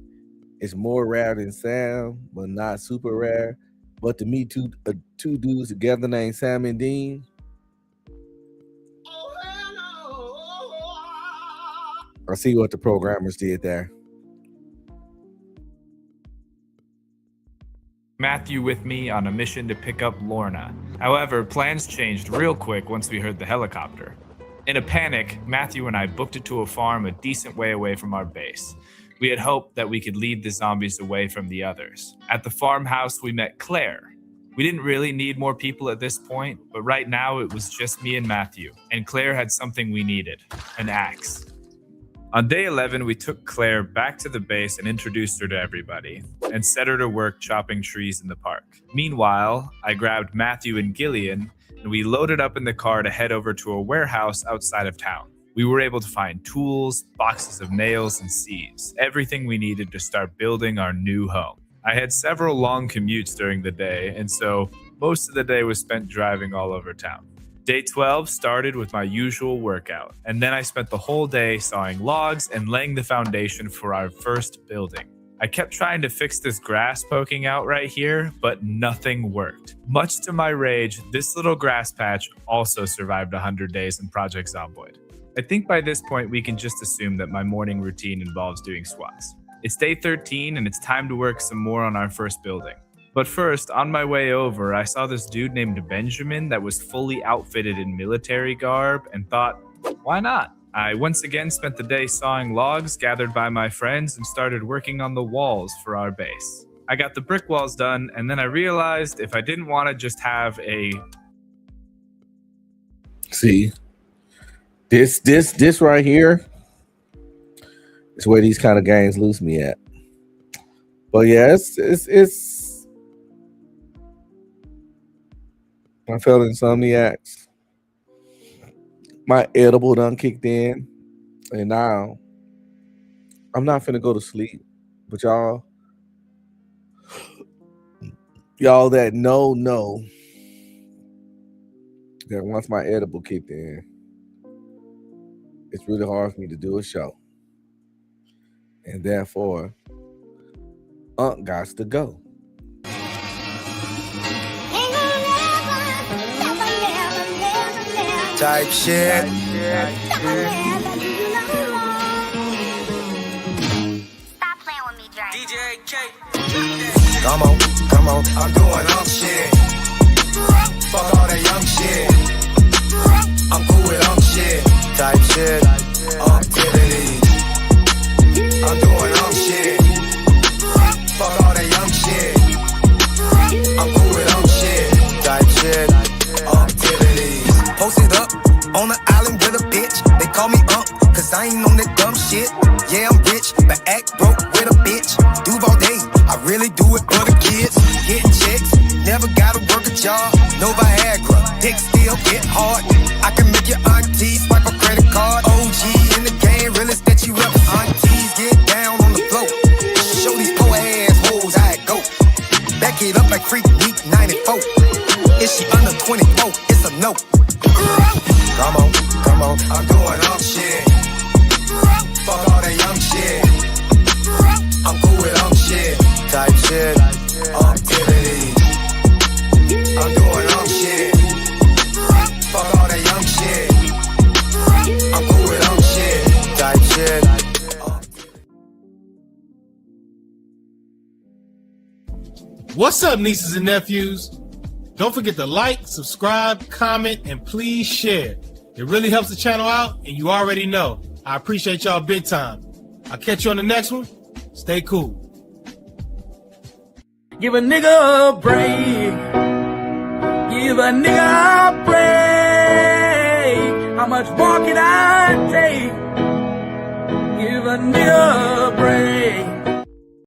is more rare than Sam, but not super rare. But to meet two dudes together named Sam and Dean, I see what the programmers did there. Matthew with me on a mission to pick up Lorna. However, plans changed real quick once we heard the helicopter. In a panic, Matthew and I booked it to a farm a decent way away from our base. We had hoped that we could lead the zombies away from the others. At the farmhouse, we met Claire. We didn't really need more people at this point, but right now it was just me and Matthew, and Claire had something we needed, an axe. On day 11, we took Claire back to the base and introduced her to everybody, and set her to work chopping trees in the park. Meanwhile, I grabbed Matthew and Gillian, and we loaded up in the car to head over to a warehouse outside of town. We were able to find tools, boxes of nails, and sieves, everything we needed to start building our new home. I had several long commutes during the day, and so most of the day was spent driving all over town. Day 12 started with my usual workout, and then I spent the whole day sawing logs and laying the foundation for our first building. I kept trying to fix this grass poking out right here, but nothing worked. Much to my rage, this little grass patch also survived 100 days in Project Zomboid. I think by this point we can just assume that my morning routine involves doing squats. It's day 13 and it's time to work some more on our first building. But first, on my way over, I saw this dude named Benjamin that was fully outfitted in military garb and thought, why not? I once again spent the day sawing logs gathered by my friends and started working on the walls for our base. I got the brick walls done, and then I realized if I didn't want to just have a... See, this right here is where these kind of games lose me at. But yeah, it's I felt Insomniacs. My edible done kicked in, and now I'm not finna go to sleep. But y'all that know that once my edible kicked in, it's really hard for me to do a show, and therefore, gots to go. Type shit. Stop playing with me, Drake. DJ K. Come on, I'm doing shit. Fuck all that young shit. I'm cool with shit. Type shit. Activities. I'm doing shit. Fuck all that young shit. I'm cool with shit. Type shit. Activities. really do it for the kids. Getting checks, never gotta work a job. No Viagra, dick still get hard. I can make your auntie swipe a credit card. OG in the game, realest that you ever. Aunties get down on the floor. Show these poor ass hoes how it go. Back it up like Freak Week 94. Is she under 24? It's a no. Come on, come on, I'm doing all shit. Fuck all that young shit. I'm cool with shit. Type shit. Activities. I'm doing shit. Fuck all that young shit. I'm cool with shit. Type shit. What's up, nieces and nephews? Don't forget to like, subscribe, comment, and please share. It really helps the channel out, and you already know. I appreciate y'all big time. I'll catch you on the next one. Stay cool. Give a nigga a break. Give a nigga a break. How much more can I take? Give a nigga a break.